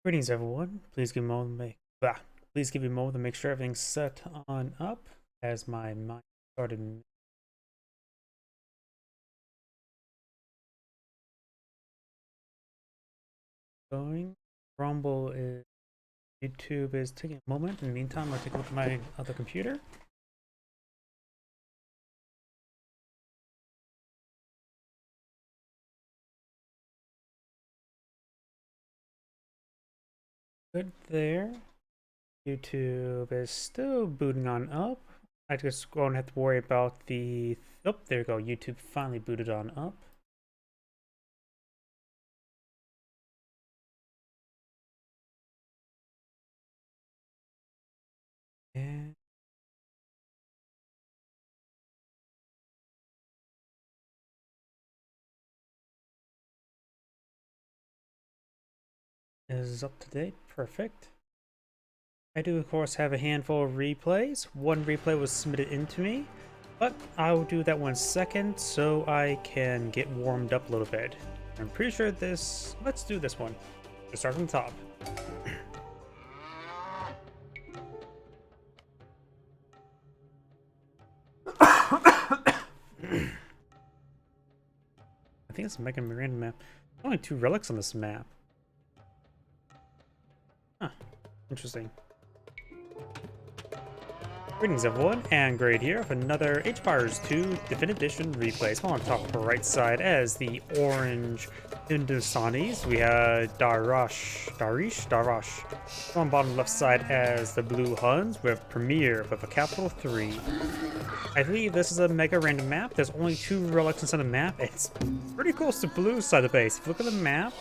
Greetings, everyone. Please give me a moment to make sure everything's set on up as my mind started going. Rumble is YouTube is taking a moment. In the meantime, I'll take a look at my other computer. Good there. YouTube is still booting on up. I just won't have to worry about the. Oh, there we go. YouTube finally booted on up. And is up to date. Perfect. I do, of course, have a handful of replays. One replay was submitted into me, but I will do that one second so I can get warmed up a little bit. I'm pretty sure this... Let's do this one. Let's start from the top. I think it's a Mega Miranda map. There's only 2 relics on this map. Huh. Interesting. Greetings, everyone, and Grade here with another Age of Empires 2 Definitive Edition replay. So on top of the right side as the orange Hindustanis, we have Darish. On bottom left side as the blue Huns, we have Premier with a capital 3. I believe this is a mega random map. There's only 2 relics inside the map. It's pretty close to blue side of the base. If you look at the map,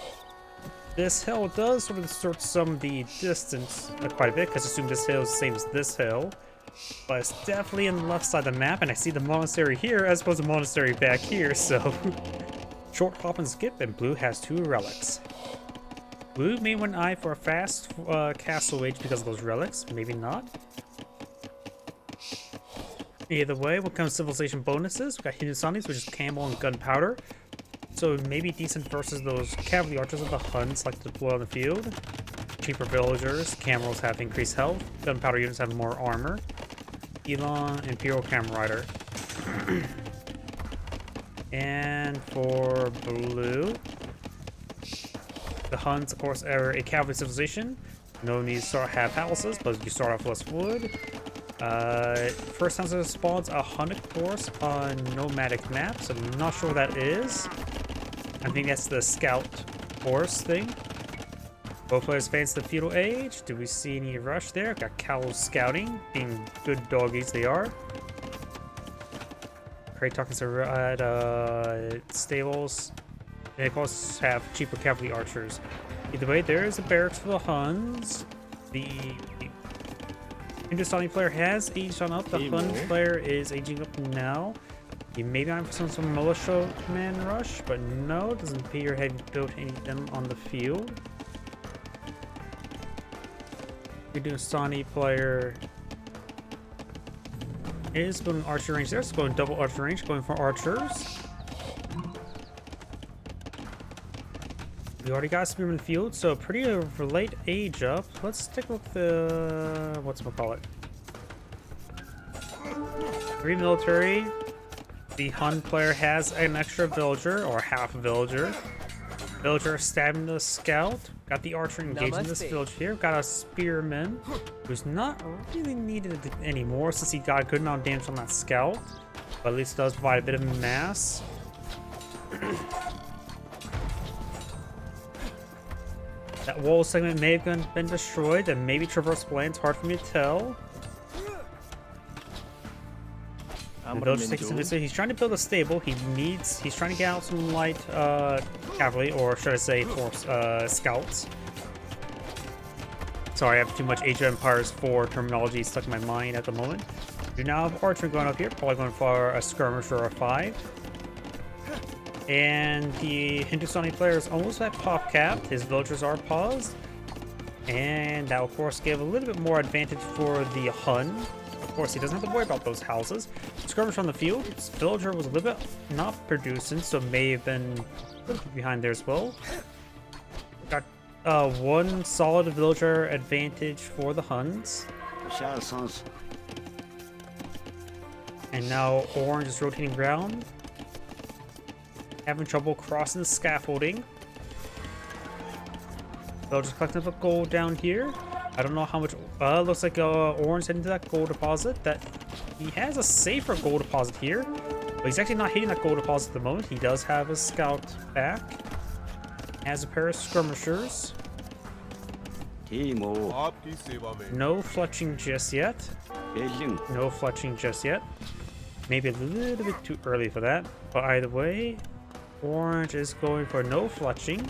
this hill does sort of distort some of the distance quite a bit, because I assume this hill is the same as this hill. But it's definitely on the left side of the map, and I see the monastery here as opposed to the monastery back here, so short hop and skip, and blue has 2 relics. Blue may want an eye for a fast castle age because of those relics, maybe not. Either way, when it comes to civilization bonuses, we got Hindustanis, which is camel and gunpowder. So maybe decent versus those cavalry archers of the Huns like to deploy on the field. Cheaper villagers, camels have increased health, gunpowder units have more armor. Elon, Imperial Camel Rider. And for blue, the Huns, of course, are a cavalry civilization. No need to have palaces, but you start off less wood. First time it spawns a Hunnic force on nomadic maps. I'm not sure what that is. I think that's the scout force thing. Both players advance to the feudal age. Do we see any rush there? Got cows scouting, being good doggies they are. Crate talking at stables. They of course have cheaper cavalry archers. Either way, there is a barracks for the Huns. The Hindustani player has aged on up. The Hun player is aging up now. He may be on for some militia command rush, but no, doesn't appear to have built any of them on the field. The Hindustani player is going archer range there, so going double archer range, going for archers. We already got spearmen in the field, so pretty late age up. Let's take a look at the whatchamacallit. 3 military. The Hun player has an extra villager, or half a villager. Villager stabbing the scout. Got the archer engaged in this village here. Got a spearman, who's not really needed anymore since he got a good amount of damage on that scout. But at least does provide a bit of mass. That wall segment may have been destroyed, and maybe traversable land. It's hard for me to tell. The villager takes some visit. He's trying to build a stable. He's trying to get out some light cavalry, or should I say, force scouts. Sorry, I have too much Age of Empires 4 terminology stuck in my mind at the moment. Do now have archer going up here, probably going for a skirmish or a 5. And the Hindustani player is almost at pop cap. His villagers are paused. And that will, of course, give a little bit more advantage for the Hun. Of course, he doesn't have to worry about those houses. Skirmish on the field. His villager was a little bit not producing, so may have been behind there as well. Got one solid villager advantage for the Huns. And now orange is rotating ground. Having trouble crossing the scaffolding. Villagers collecting up gold down here. I don't know how much. Looks like orange heading to that gold deposit. That he has a safer gold deposit here, but he's actually not hitting that gold deposit at the moment. He does have his scout back. Has a pair of skirmishers. No fletching just yet. No fletching just yet. Maybe a little bit too early for that. But either way, orange is going for no fletching.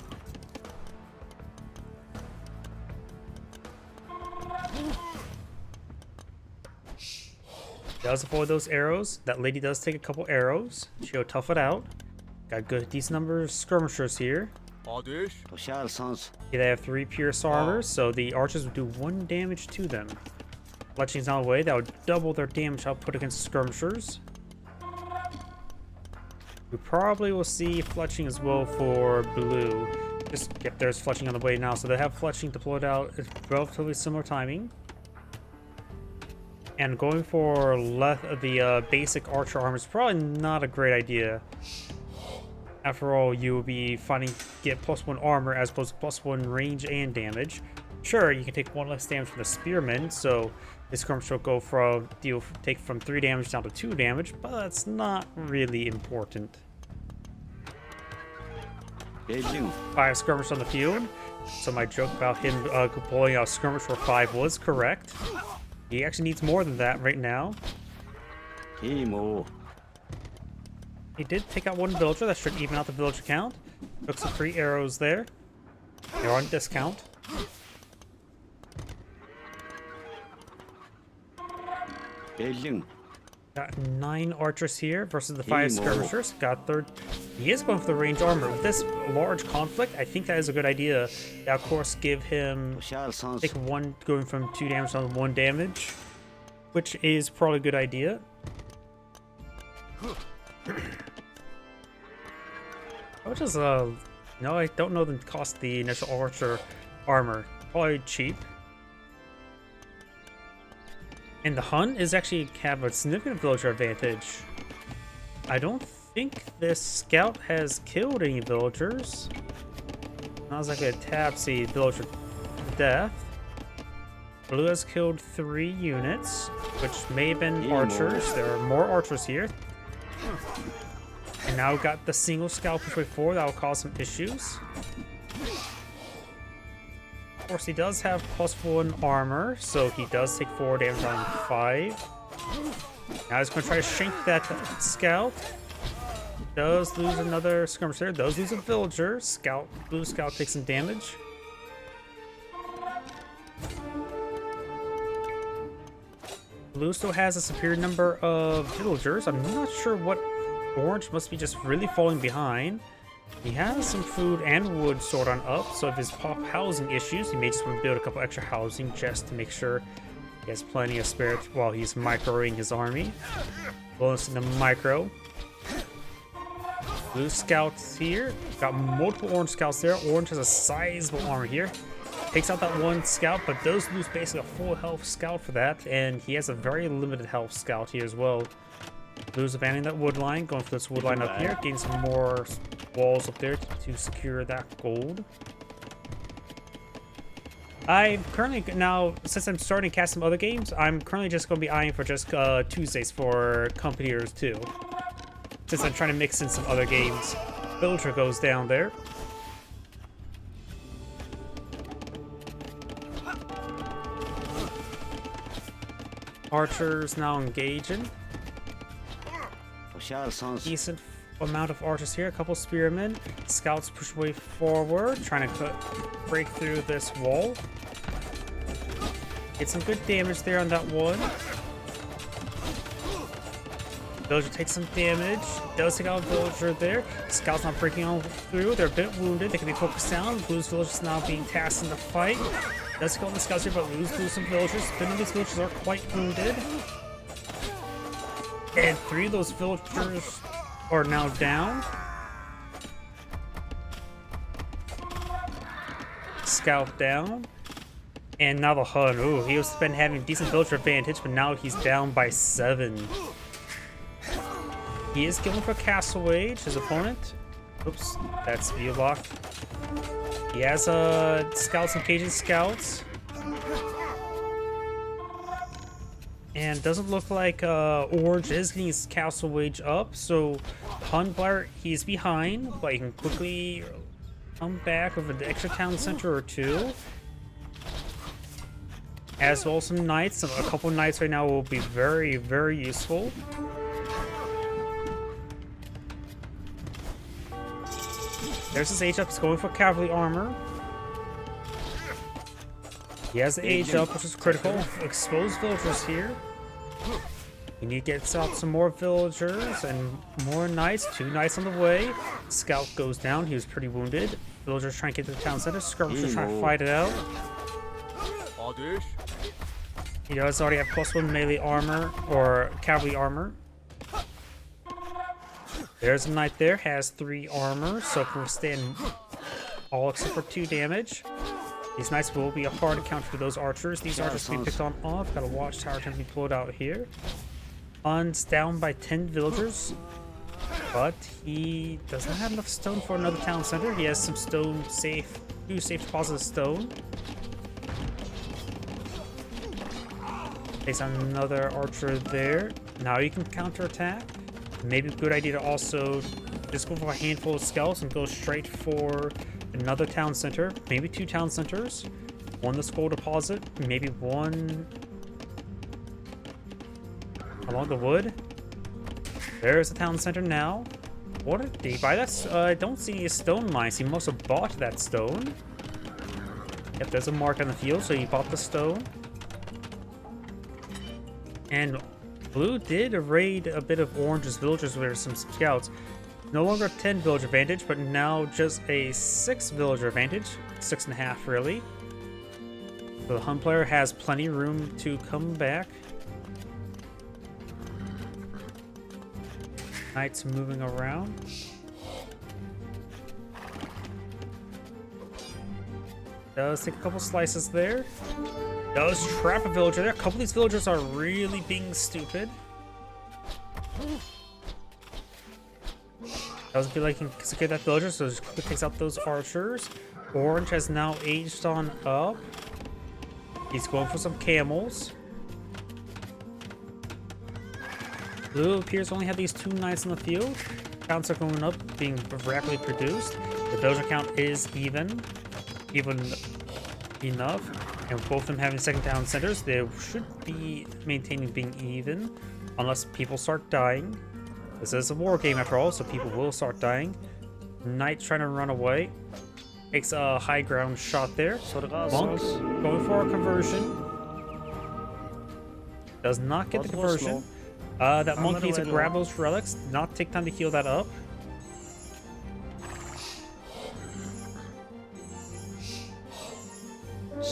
Does avoid those arrows. That lady does take a couple arrows. She'll tough it out. Got good, decent number of skirmishers here. Yeah, they have 3 pierce armors, so the archers would do 1 damage to them. Fletching's not away. That would double their damage output against skirmishers. We probably will see fletching as well for blue. Yep, there's fletching on the way now, so they have fletching deployed out at relatively similar timing. And going for the basic archer armor is probably not a great idea. After all, you will be get +1 armor as opposed to +1 range and damage. Sure, you can take 1 less damage from the spearman, so this skirmisher will go from take from 3 damage down to 2 damage, but that's not really important. 5 skirmishers on the field, so my joke about him pulling out skirmish for 5 was correct. He actually needs more than that right now. He did take out 1 villager. That should even out the villager count. Took some free arrows there. They're on discount. Got 9 archers here versus the 5 skirmishers. Got 3rd. He is going for the range armor. With this large conflict, I think that is a good idea. That, of course, give him take 1 going from 2 damage down to 1 damage, which is probably a good idea. Which is no, I don't know the cost of the initial archer armor. Probably cheap. And the Hun is actually have a significant villager advantage. I don't think this scout has killed any villagers. Not as like a tab see villager death. Blue has killed 3 units, which may have been archers. There are more archers here. And now got the single scout push way forward. That will cause some issues. Of course, he does have +1 armor, so he does take 4 damage on 5. Now he's going to try to shank that scout. Does lose another skirmisher. Does lose a villager. Blue scout takes some damage. Blue still has a superior number of villagers. I'm not sure what. Orange must be just really falling behind. He has some food and wood stored on up, so if his housing issues, he may just want to build a couple extra housing just to make sure he has plenty of spare while he's microing his army. Bonus in the micro. Blue scouts here. Got multiple orange scouts there. Orange has a sizable armor here. Takes out that 1 scout, but does lose basically a full health scout for that, and he has a very limited health scout here as well. Blue's abandoning that wood line, going for this wood line up here, getting some more walls up there to secure that gold. I'm currently now, since I'm starting to cast some other games, I'm currently just going to be eyeing for just Tuesdays for competitors too. Since I'm trying to mix in some other games. Villager goes down there. Archers now engaging. Decent amount of archers here, a couple spearmen. Scouts push way forward, trying to break through this wall. Get some good damage there on that one. Villager takes some damage. Does take out a villager there. Scouts not breaking on through. They're a bit wounded. They can be focused down. Blue's villagers now being tasked in the fight. Does take out the scouts here, but lose some villagers. Many of these villagers are quite wounded. And 3 of those villagers are now down. Scout down. And now the Hun. Ooh, he was been having decent villager advantage, but now he's down by 7. He is going for Castle Age, his opponent. Oops, that's view lock. He has scouts engaging scouts. And doesn't look like Orange is getting his Castle Wage up, so Hun Player, he's behind, but he can quickly come back with an extra town center or 2. As well as some knights. A couple knights right now will be very, very useful. There's his age up. He's going for cavalry armor. He has the age up, which is critical. Exposed villagers here. We need to get out some more villagers and more knights. 2 knights on the way. Scout goes down. He was pretty wounded. Villagers trying to get to the town center. Skirmishers trying to fight it out. He does already have +1 melee armor or cavalry armor. There's a knight there, has 3 armor, so can withstand all except for 2 damage. These knights will be a hard encounter for those archers. These archers can be picked on off. Got a watchtower can be pulled out here. Hun's down by 10 villagers, but he does not have enough stone for another town center. He has some stone safe, 2 safe deposits of stone. Takes on another archer there. Now you can counterattack. Maybe a good idea to also just go for a handful of scouts and go straight for another town center. Maybe 2 town centers. 1 the skull deposit. Maybe 1 along the wood. There's the town center now. What did he buy that? I don't see any stone mines. He must have bought that stone. Yep, there's a mark on the field, so he bought the stone. And Blue did raid a bit of Orange's villagers with some scouts. No longer 10 villager advantage, but now just a 6 villager advantage. 6.5 really. So the Hun player has plenty of room to come back. Knights moving around. Does take a couple slices there. Does trap a villager there. A couple of these villagers are really being stupid. Doesn't feel like he can secure that villager, so just quickly takes out those archers. Orange has now aged on up. He's going for some camels. Blue appears to only have these 2 knights in the field. Counts are going up, being rapidly produced. The villager count is even enough. And with both of them having second town centers, they should be maintaining being even, unless people start dying. This is a war game after all, so people will start dying. Knight trying to run away. Takes a high ground shot there. Monk going for a conversion. Does not get the conversion. That monk needs to grab those relics, not take time to heal that up.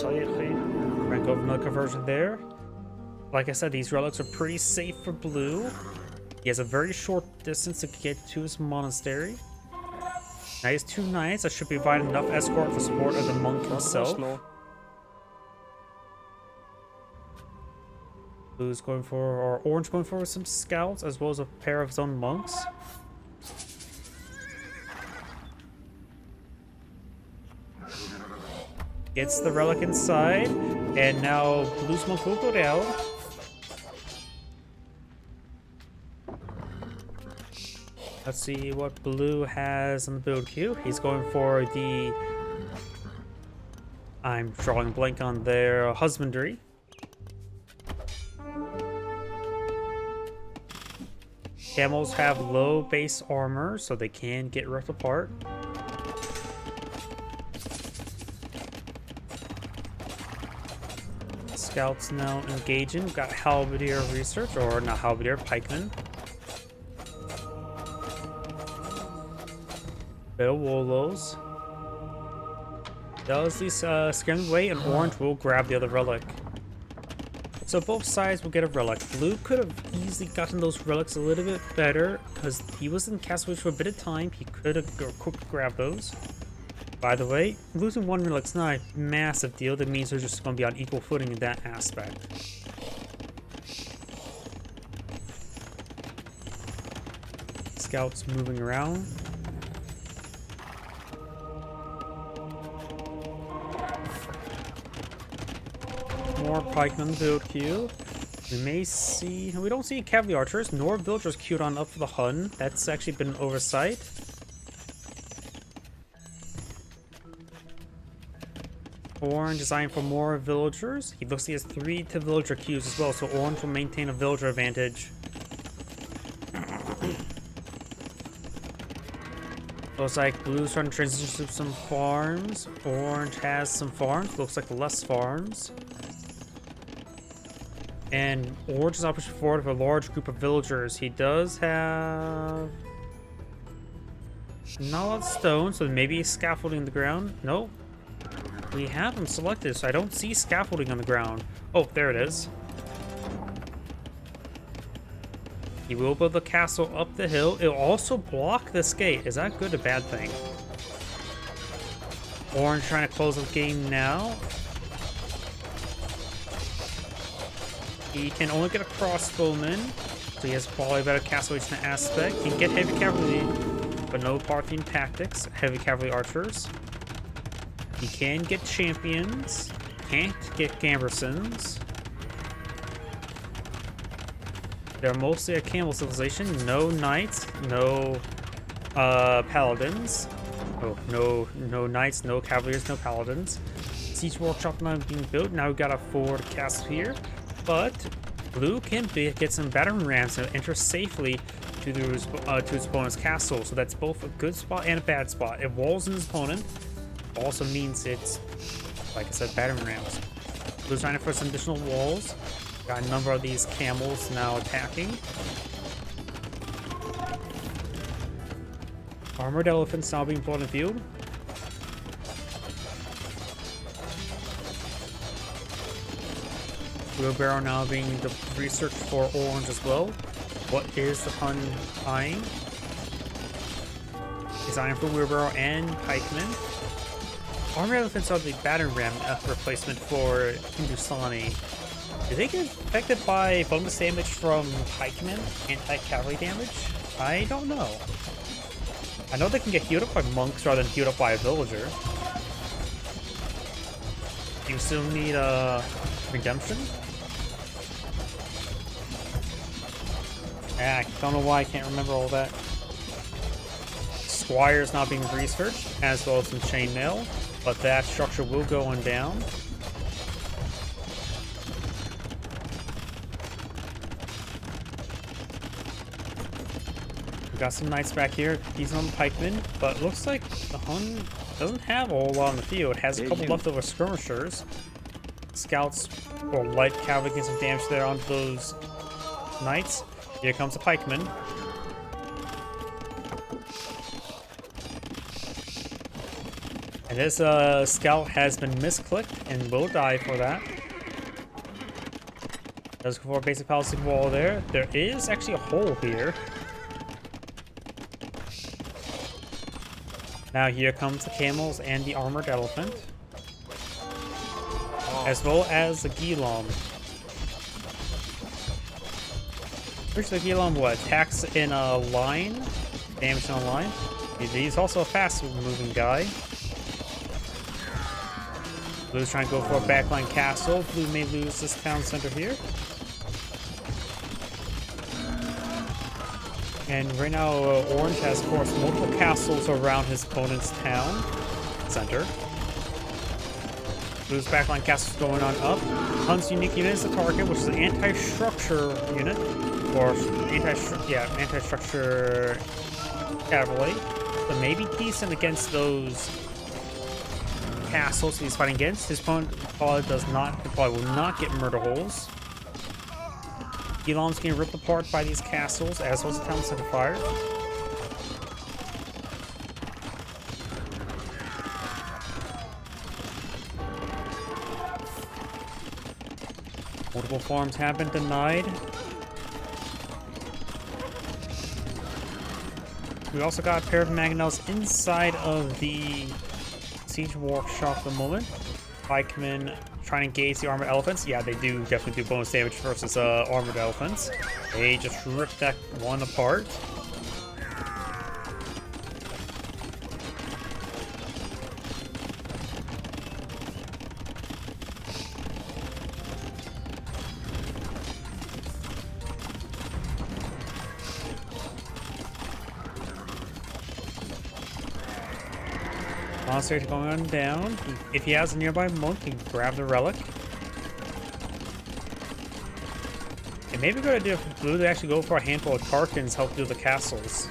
Rank over another conversion there. Like I said, these relics are pretty safe for Blue. He has a very short distance to get to his monastery. Now he has 2 knights that should provide enough escort for support of the monk himself. Blue's going for, or Orange going for some scouts, as well as a pair of his own monks. Gets the relic inside, and now Blue's monk will go down. Let's see what Blue has on the build queue. He's going for the... I'm drawing a blank on their husbandry. Camels have low base armor, so they can get ripped apart. Scouts now engaging. We've got Halberdier research, or not Halberdier, pikemen. Bill Wolos does these scare them away, and Orange will grab the other relic. So both sides will get a relic. Blue could have easily gotten those relics a little bit better because he was in Castle Wage for a bit of time. He could have quick grabbed those. By the way, losing one relic's not a massive deal. That means they're just going to be on equal footing in that aspect. Scouts moving around. More pikemen build queue. We may see... We don't see cavalry archers nor villagers queued on up for the Hun. That's actually been an oversight. Orange designed for more villagers. He looks like he has 3 to villager queues as well, so Orange will maintain a villager advantage. Looks like Blue's trying to transition to some farms. Orange has some farms. Looks like less farms. And Orange is now pushing forward with a large group of villagers. He does have... not a lot of stone, so maybe scaffolding on the ground. Nope. We have them selected, so I don't see scaffolding on the ground. Oh, there it is. He will build the castle up the hill. It'll also block this gate. Is that a good or bad thing? Orange trying to close the game now. He can only get a crossbowman, so he has probably a better castle agent aspect. He can get heavy cavalry, but no Parthian tactics. Heavy cavalry archers. He can get champions. Can't get Gambersons. They're mostly a camel civilization. No knights, no paladins. Oh, no knights, no cavaliers, no paladins. Siege workshop now being built. Now we got a forward castle here. But Blue can get some battering rams to enter safely to his opponent's castle. So that's both a good spot and a bad spot. It walls in his opponent. Also means it's, like I said, battering rams. Blue's trying to for some additional walls. Got a number of these camels now attacking. Armored elephants now being brought in the field. Wheelbarrow now being the research for Orange as well. What is the Hun eyeing? He's eyeing for Wheelbarrow and Pikemen. Armored elephants are the battering ram replacement for Hindustani. Do they get affected by bonus damage from pikemen? Anti-cavalry damage? I don't know. I know they can get healed up by monks rather than healed up by a villager. Do you still need redemption? I don't know why I can't remember all that. Squire's not being researched, as well as some chainmail, but that structure will go on down. Got some knights back here. He's on the pikemen, but looks like the Hun doesn't have a whole lot on the field. Has a couple leftover skirmishers. Scouts or light cavalry getting some damage there onto those knights. Here comes the pikeman. And this scout has been misclicked and will die for that. Does go for a basic palisade wall there. There is actually a hole here. Now here comes the camels and the armored elephant. As well as the Ghilam. Which the Ghilam attacks in a line. Damage in a line. He's also a fast moving guy. Blue's trying to go for a backline castle. Blue may lose this town center here. And right now, Orange has, of course, multiple castles around his opponent's town center. Blue's backline castle's going on up. Hun's unique unit is the target, which is an anti-structure unit. Or anti-structure cavalry. But maybe decent against those castles he's fighting against. His opponent probably will not get murder holes. Ghilam's getting ripped apart by these castles, as well as the town center fire. Multiple farms have been denied. We also got a pair of mangonels inside of the siege workshop at the moment. Pikemen trying to engage the armored elephants. Yeah, they do definitely do bonus damage versus armored elephants. They just rip that one apart. Monster going on down. If he has a nearby monk, he can grab the relic. It may be a good idea for Blue to actually go for a handful of Tarkans, help do the castles.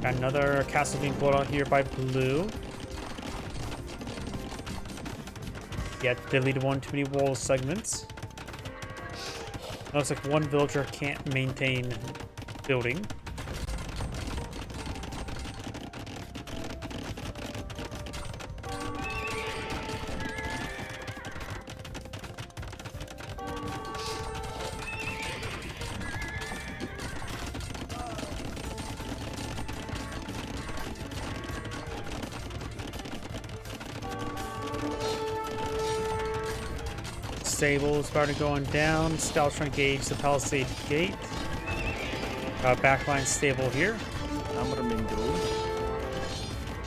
Got another castle being pulled out here by Blue. Yet deleted one too many wall segments. Looks like one villager can't maintain building. Stables started going down. Scouts trying to gauge the palisade gate. Backline stable here.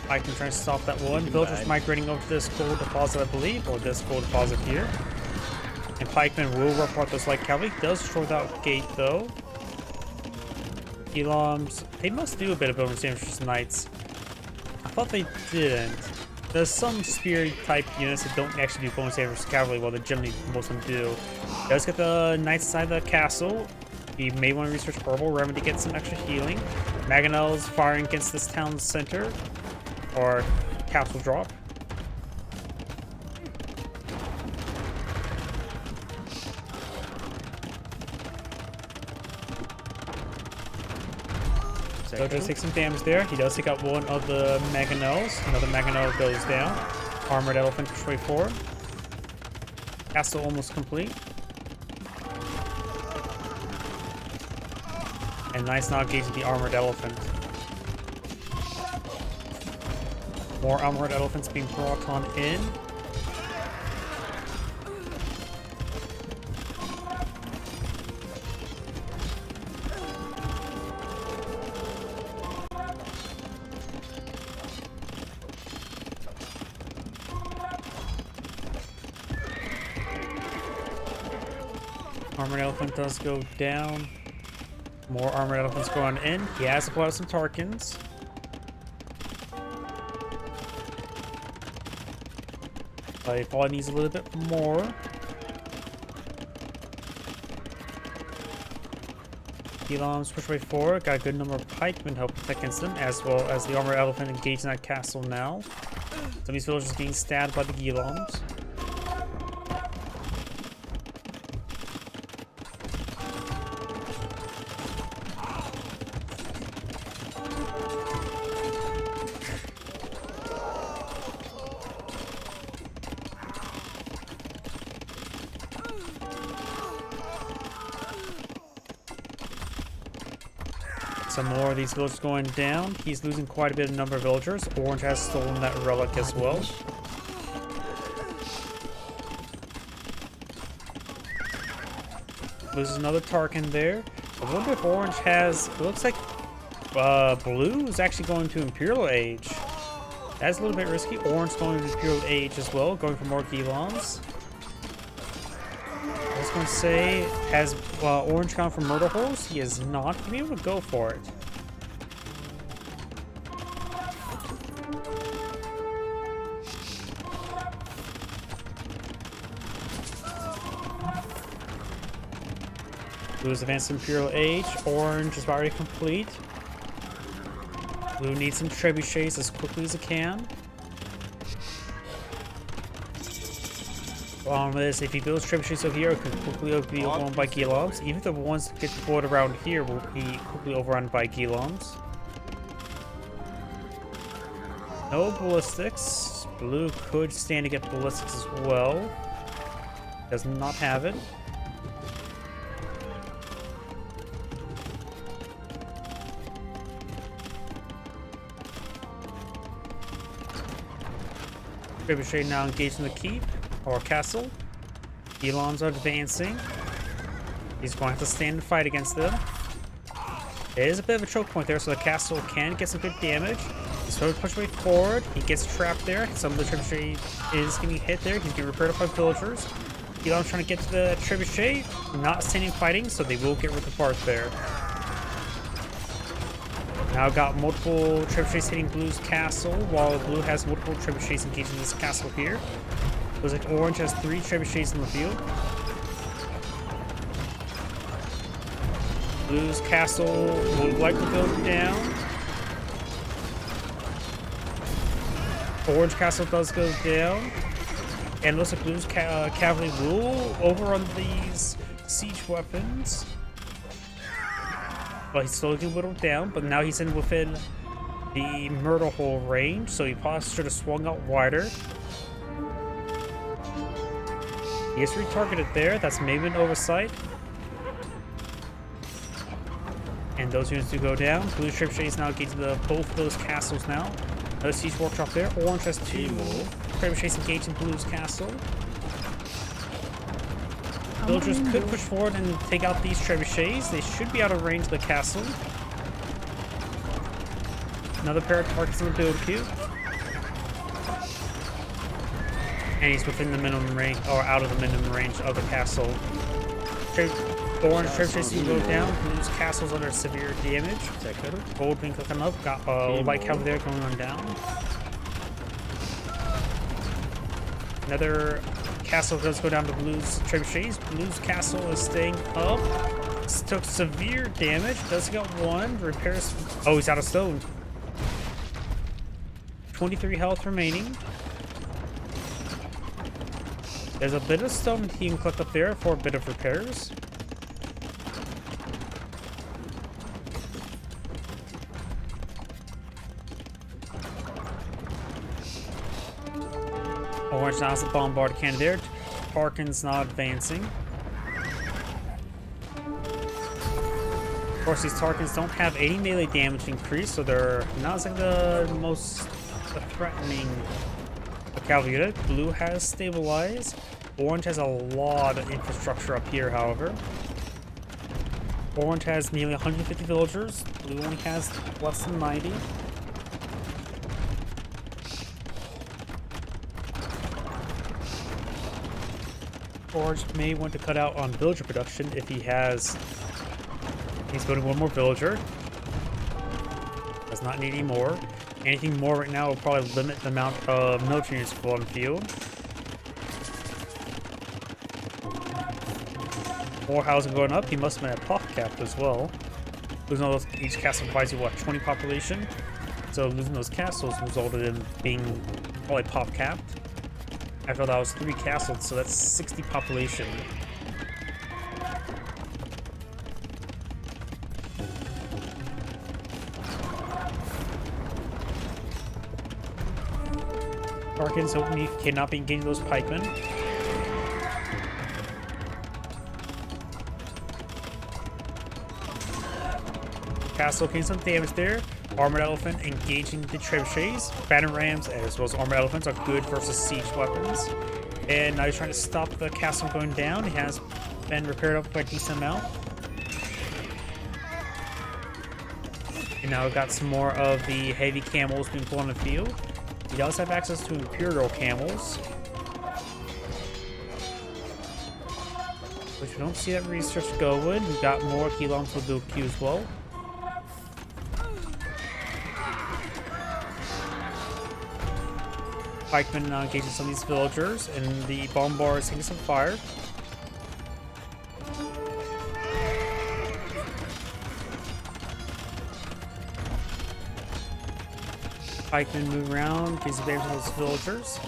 I can try to stop that one. Villagers migrating over to this gold deposit, I believe, or this gold deposit here. And pikemen will report those light cavalry. Does destroy that gate though. Eloms, they must do a bit of bonus damage to knights. I thought they didn't. There's some spear type units that don't actually do bonus damage to cavalry, while generally most of them do. Does get the knights inside the castle. You may want to research Herbal Remedy to get some extra healing. Mangonels firing against this town center, or castle drop. So just take some damage there. He does take out one of the Mangonels. Another Mangonel goes down. Armored Elephant push forward. Castle almost complete. And nice now engaging the Armored Elephant. More Armored Elephants being brought on in. Armored Elephant does go down. More Armored Elephants going in. He has to pull out some Tarkans. But he probably needs a little bit more. Eloms push way forward. Got a good number of pikemen help protect against them, as well as the Armored Elephant engaged in that castle now. Some of these villagers being stabbed by the Eloms. Some more of these villagers going down. He's losing quite a bit of number of villagers. Orange has stolen that relic as well. Loses another Tarkan there. A little bit of Orange has... It looks like Blue is actually going to Imperial Age. That's a little bit risky. Orange going to Imperial Age as well. Going for more Gilons. I was going to say, has Orange gone for Murder Holes? He is not. He may be able to go for it. Blue is advanced Imperial Age. Orange is already complete. Blue needs some trebuchets as quickly as it can. On this, if he builds trebuchets over here, it could quickly be overrun by Gilons. Even if the ones that get deployed around here will be quickly overrun by Gilons. No ballistics. Blue could stand to get ballistics as well. Does not have it. Trebuchet now engaged in the keep or castle. Elon's advancing. He's going to have to stand and fight against them. There is a bit of a choke point there, so the castle can get some good damage. He's trying to push way forward. He gets trapped there. Some of the trebuchet is getting hit there. He's getting repaired up by villagers. Elon's trying to get to the trebuchet. Not standing fighting, so they will get rid of the part there. Now got multiple trebuchets hitting Blue's castle, while Blue has multiple trebuchets engaged in this castle here. Looks like Orange has 3 trebuchets in the field. Blue's castle will likely go down. Orange castle does go down. And looks like Blue's cavalry will overrun these siege weapons. Well, he's slowly getting whittled down, but now he's in within the murder hole range, so he probably should have swung out wider. He is retargeted there. That's maybe an oversight. And those units do go down. Blue trebuchet is now engaged to both of those castles now. Another siege workshop there. Orange has 2 trebuchets engaged in Blue's castle. Villagers could push forward and take out these trebuchets. They should be out of range of the castle. Another pair of targets in the build queue. And he's within the minimum range, or out of the minimum range of the castle. Orange trebuchets can go down. Blue's castle's under severe damage. Gold being cooking up. Got light cavalry there going on down. Another castle does go down to Blue's trebuchets. Blue's castle is staying up. Took severe damage. Does get 1. Repairs. Oh, he's out of stone. 23 health remaining. There's a bit of stone he can collect up there for a bit of repairs. Orange now has a bombard cannon there. Tarkin's not advancing. Of course, these Tarkins don't have any melee damage increase, so they're not like the most threatening cavalry unit. Blue has stabilized. Orange has a lot of infrastructure up here, however. Orange has nearly 150 villagers. Blue only has less than 90. Orange may want to cut out on villager production if he has. He's building 1 more villager. Does not need any more. Anything more right now will probably limit the amount of military units on the field. More housing going up. He must have been at pop capped as well. Losing all those, each castle provides you what, 20 population? So losing those castles resulted in being probably pop capped. After all, that was 3 castles, so that's 60 population. Tarkin's hoping he cannot be engaging those pikemen. Castle getting some damage there. Armored Elephant engaging the trebuchets. Battering rams as well as armored elephants are good versus siege weapons. And now he's trying to stop the castle going down. He has been repaired up by a decent amount. And now we've got some more of the heavy camels being pulled on the field. He does have access to Imperial camels, which we don't see that research going. We've got more Gilons for build queue as well. Pikemen now engaging some of these villagers, and the bombard is taking some fire. Pikemen move around, gives advantage to those villagers.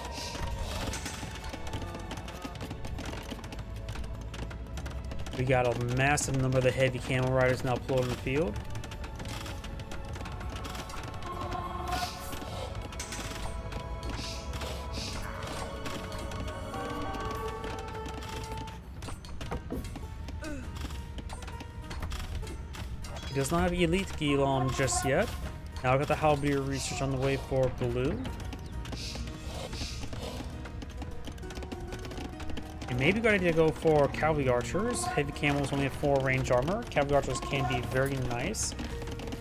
We got a massive number of the heavy camel riders now pulled in the field. He does not have elite Gilon just yet. Now I've got the Halberd research on the way for Blue. You maybe got to go for cavalry archers. Heavy camels only have 4 range armor. Cavalry archers can be very nice.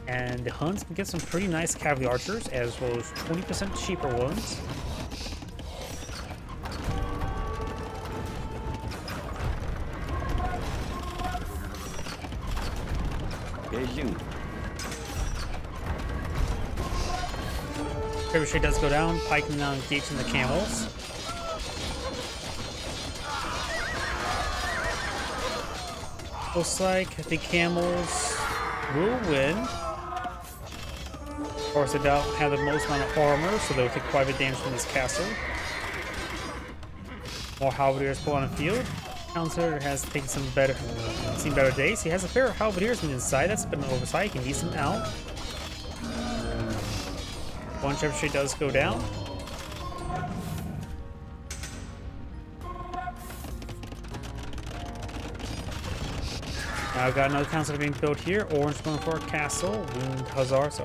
And the Huns can get some pretty nice cavalry archers, as well as 20% cheaper ones. Trebuchet does go down, Pike now engaging the camels. Looks like the camels will win. Of course, they don't have the most amount of armor, so they'll take quite a bit of damage from this castle. More halberdiers pull on the field. Counselor has taken seen better days. He has a pair of halberdiers on the inside. That's been an oversight. He can decent out. One trebuchet does go down. Now I've got another counselor being built here. Orange going for a castle. Wound hussars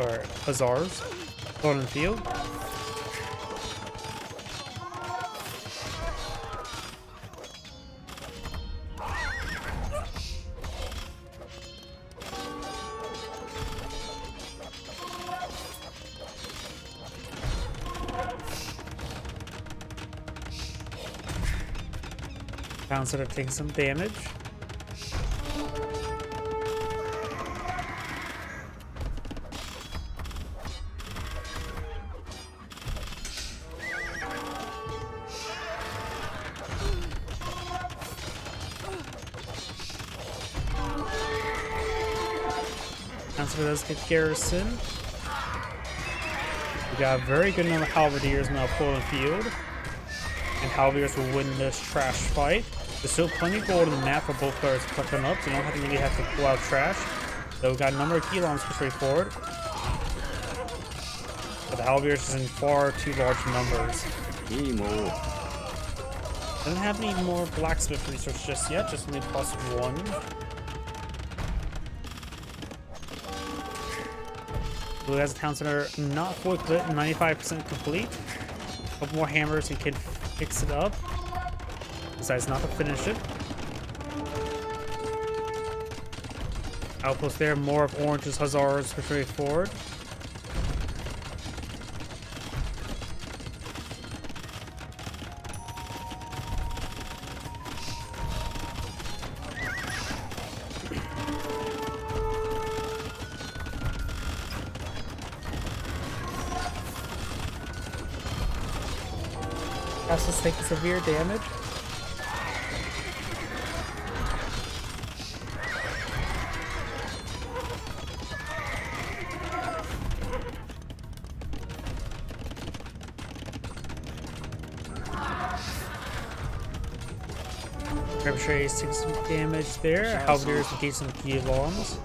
on the field. Counselor taking some damage. Counselor does get garrison. We got a very good number of halberdiers now pulling the field. And halberdiers will win this trash fight. There's still plenty of gold in the map for both players to collect them up, so you don't really have to pull out trash. So we've got a number of Helons to push forward. But the halberdiers is in far too large numbers. Doesn't have any more blacksmith research just yet, just only +1. Blue has a town center not fully complete, 95% complete. A couple more hammers, he can fix it up. Decides not to finish it. Outpost there, more of Orange's hussars pushing forward. Castle's taking severe damage. Trebuchet takes some damage there. Halberdiers engage some key alarms.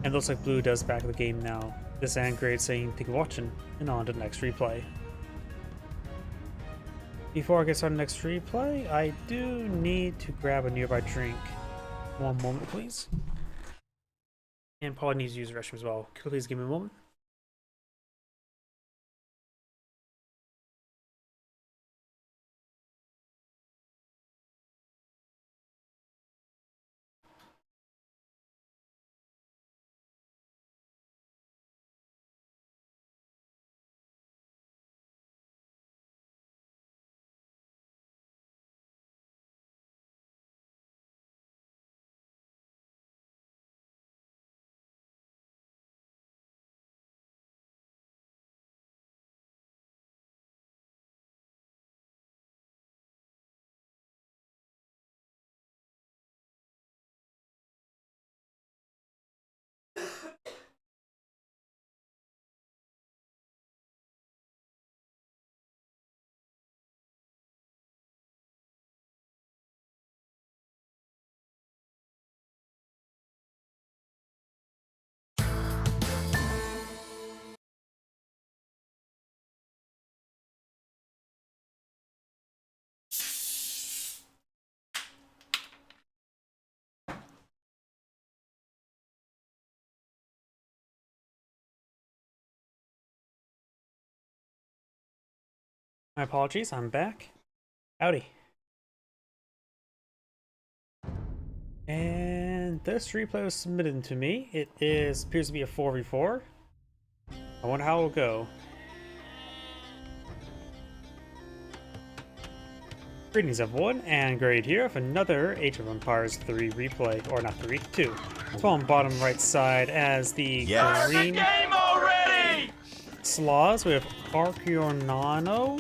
And looks like Blue does back the game now. This and great saying thank you for watching, and on to the next replay. Before I get started on the next replay, I do need to grab a nearby drink. One moment, please. And probably needs to use the restroom as well. Could you please give me a moment? My apologies, I'm back. Howdy. And this replay was submitted to me. Appears to be a 4v4. I wonder how it'll go. Greetings everyone, and Grade here with another Age of Empires 3 replay, or not 3, 2. Spawn bottom right side as the green game already! Slaws. We have Archeornano.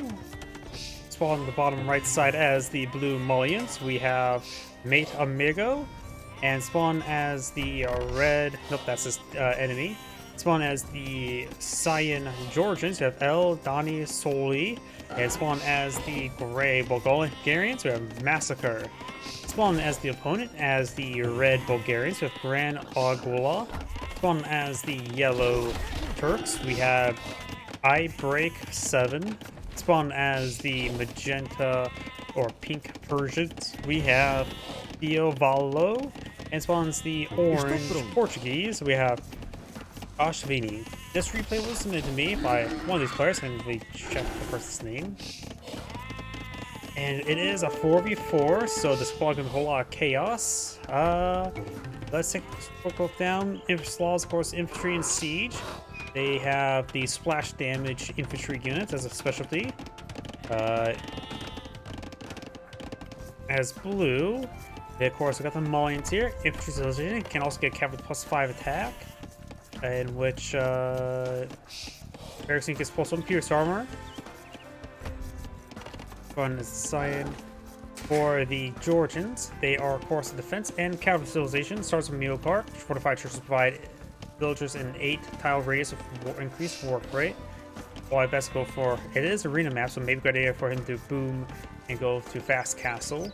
Spawn on the bottom right side as the blue Mullions. We have Mate Amigo. And spawn as the red, nope, that's his enemy. Spawn as the Cyan Georgians. We have El Dani Soli. And spawn as the gray Bulgarians. We have Massacre. Spawn as the opponent as the red Bulgarians. We have Gran Agula. Spawn as the yellow Turks. We have I Break 7. Spawn as the magenta or pink Persians. We have Theovalo. And spawns the orange Portuguese. We have Ashvini. This replay was submitted to me by one of these players. I can check the person's name. And it is a 4v4, so this squad can hold a lot of chaos. Let's take a quick look down. Slaws, of course, infantry and siege. They have the splash damage infantry units as a specialty. As blue, they, of course, we got the Mullions here. Infantry Civilian can also get capped with +5 attack, in which Ericsson gets +1 pierce armor. Fun is Cyan. For the Georgians, they are, of course, defense and capital civilization. Starts with Milo Park. Fortified churches provide villagers an 8-tile radius of increased work rate. Well, I best go for it is arena map, so maybe good idea for him to boom and go to fast castle.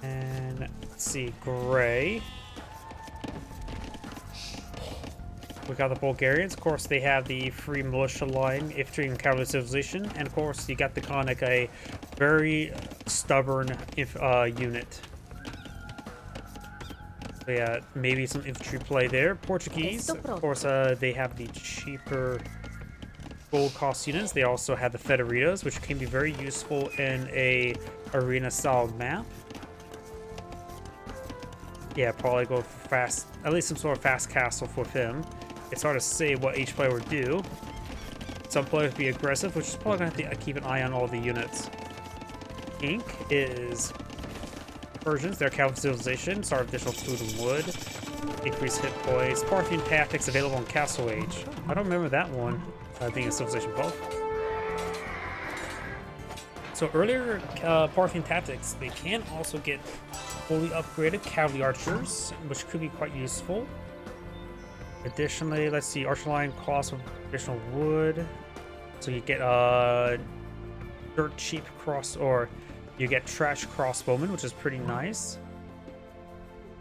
And let's see, gray. We got the Bulgarians. Of course, they have the free militia line, infantry and cavalry civilization, and of course, you got the Konik, a very stubborn unit. So yeah, maybe some infantry play there. Portuguese, of course, they have the cheaper gold cost units. They also have the Federitos, which can be very useful in a arena style map. Yeah, probably go for fast, at least some sort of fast castle with him. It's hard to say what each player would do. Some players would be aggressive, which is probably going to have to keep an eye on all the units. Ink is Persians, their capital civilization, start additional food and wood, increase hit points, Parthian tactics available in Castle Age. I don't remember that one being a civilization buff. So earlier Parthian tactics, they can also get fully upgraded cavalry archers, which could be quite useful. Additionally, let's see, archer line costs of additional wood, so you get dirt cheap or you get trash crossbowmen, which is pretty nice.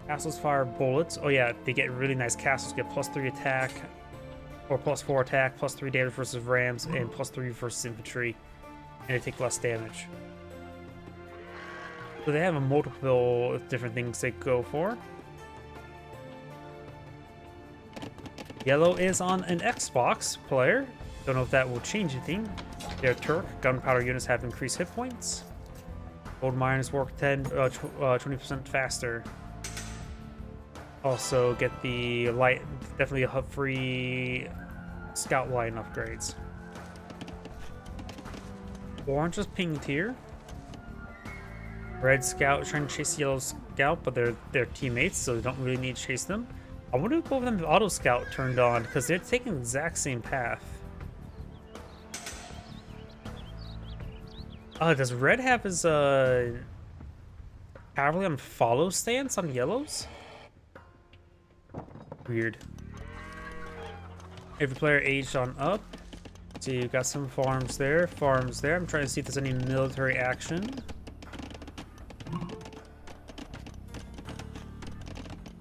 Castles fire bullets. Oh yeah, they get really nice castles. Get +3 attack or +4 attack, +3 damage versus rams, and +3 versus infantry, and they take less damage. So they have a multiple different things they go for. Yellow is on an Xbox player. Don't know if that will change anything. They're Turk. Gunpowder units have increased hit points. Gold miners work 20% faster. Also get the light, definitely a free scout line upgrades. Orange is pinged here. Red scout trying to chase yellow scout, but they're teammates, so they don't really need to chase them. I wonder if both of them have auto scout turned on, because they're taking the exact same path. Does red have his cavalry on follow stance on yellows? Weird. Every player aged on up. So you got some farms there, farms there. I'm trying to see if there's any military action.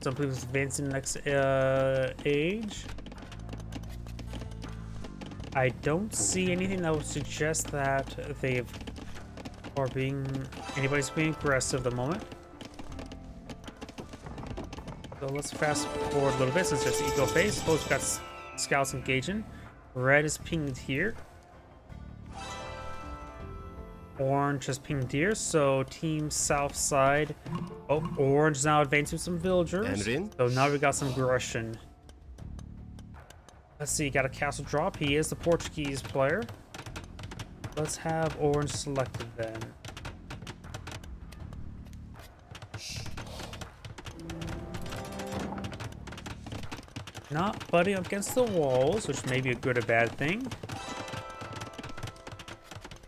Some people's advancing the next age. I don't see anything that would suggest that anybody's being aggressive at the moment. So let's fast forward a little bit since there's eco phase. Suppose we've got scouts engaging. Red is pinged here. Orange has pinged here, so team south side. Oh, Orange is now advancing some villagers. So now we got some aggression. Let's see, got a castle drop. He is the Portuguese player. Let's have Orange selected then. Not butting up against the walls, which may be a good or bad thing.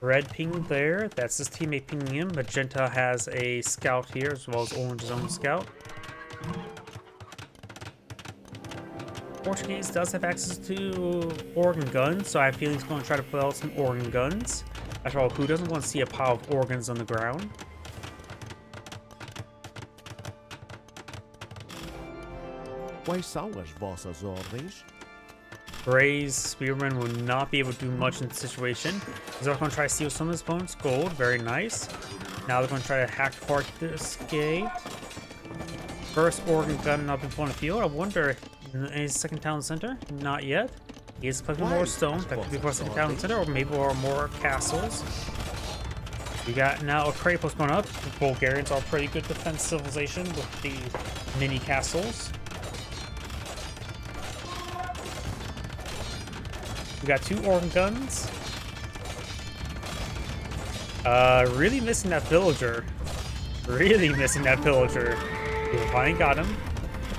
Red ping there. That's his teammate pinging him. Magenta has a scout here, as well as Orange's own scout. Portuguese does have access to organ guns, so I have a feeling he's going to try to pull out some organ guns. After all, who doesn't want to see a pile of organs on the ground? Quais são as vossas ordens? Gray's Spearman will not be able to do much in the situation. He's also going to try to steal some of his opponent's gold. Very nice. Now they're going to try to hack part this gate. First organ gun up in front of the field. I wonder, is second town center? Not yet. He is collecting more stones. That could be for second town center, or maybe more castles. We got now a Cray post going up. The Bulgarians are pretty good defense civilization with the mini castles. We got 2 organ guns. Really missing that villager. Really missing that villager. We finally got him.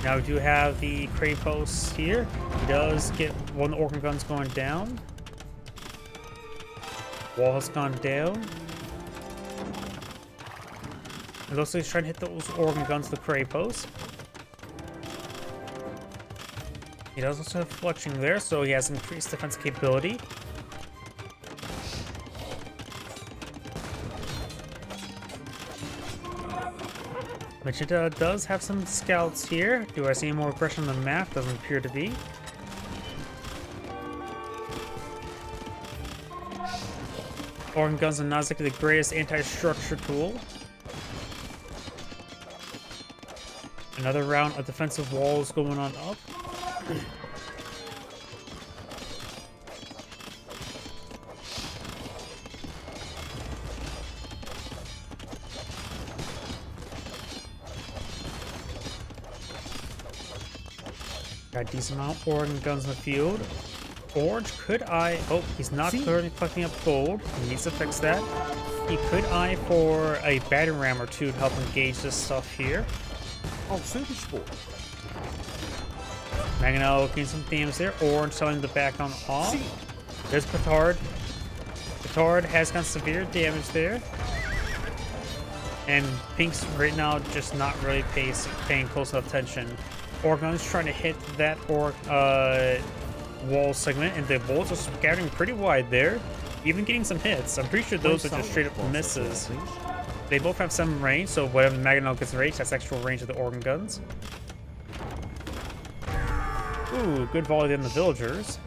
Now we do have the crane posts here. He does get one of the organ guns going down. Wall has gone down. It looks like he's trying to hit those organ guns with the crane posts. He does also have fletching there, so he has increased defense capability. Magenta does have some scouts here. Do I see any more aggression on the map? Doesn't appear to be. Organ guns are not exactly the greatest anti-structure tool. Another round of defensive walls going on up. Got a decent amount of organ guns in the field. Orange could eye. Oh, he's not currently collecting up gold. He needs to fix that. He could eye for a battering ram or two to help engage this stuff here. Ao seu dispor. Mangonel getting some damage there. Orange telling the back on off. There's Petard. Petard has gotten severe damage there. And Pink's right now just not really paying close enough attention. Organ's trying to hit that wall segment, and the bolts are scattering pretty wide there. Even getting some hits. I'm pretty sure those are just straight up misses. They both have some range, so whatever Mangonel gets range, that's extra range of the organ guns. Ooh, good volley on the villagers.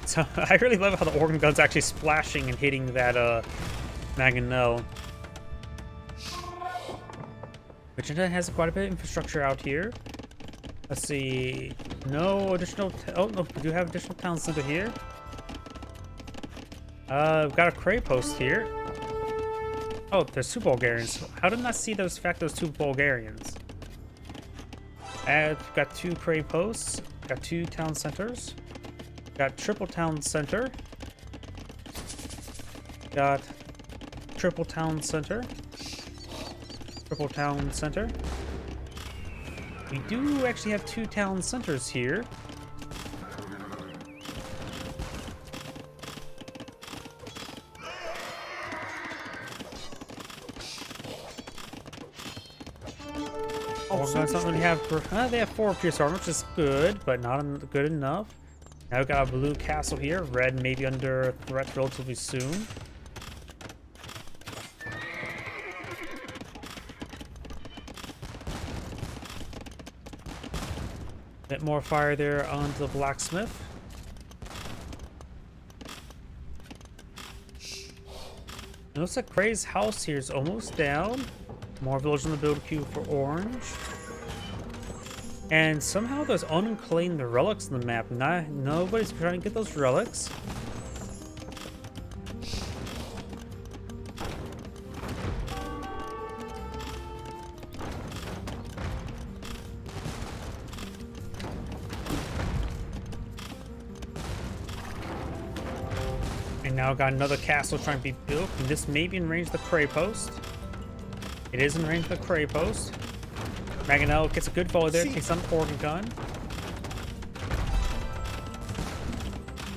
So I really love how the organ gun's actually splashing and hitting that Mangonel. Magenta has quite a bit of infrastructure out here. Let's see. No additional. Oh no, we do have additional town center here. We've got a Cray post here. Oh, there's 2 Bulgarians. How did I not see those? In fact, those 2 Bulgarians. And we've got 2 Cray posts. Got 2 town centers. Got triple town center. Got triple town center. Triple town center. We do actually have 2 town centers here. Don't really have. They have 4 pierce armor, which is good, but not good enough. Now we've got a blue castle here. Red maybe under threat relatively soon. Bit more fire there on the blacksmith. It looks like Cray's house here is almost down. More village on the build queue for Orange. And somehow there's unclaimed relics on the map. Nobody's trying to get those relics. And now got another castle trying to be built. And this may be in range of the Cray Post. It is in range of the Cray Post. Mangonel gets a good volley there, takes on Organ Gun.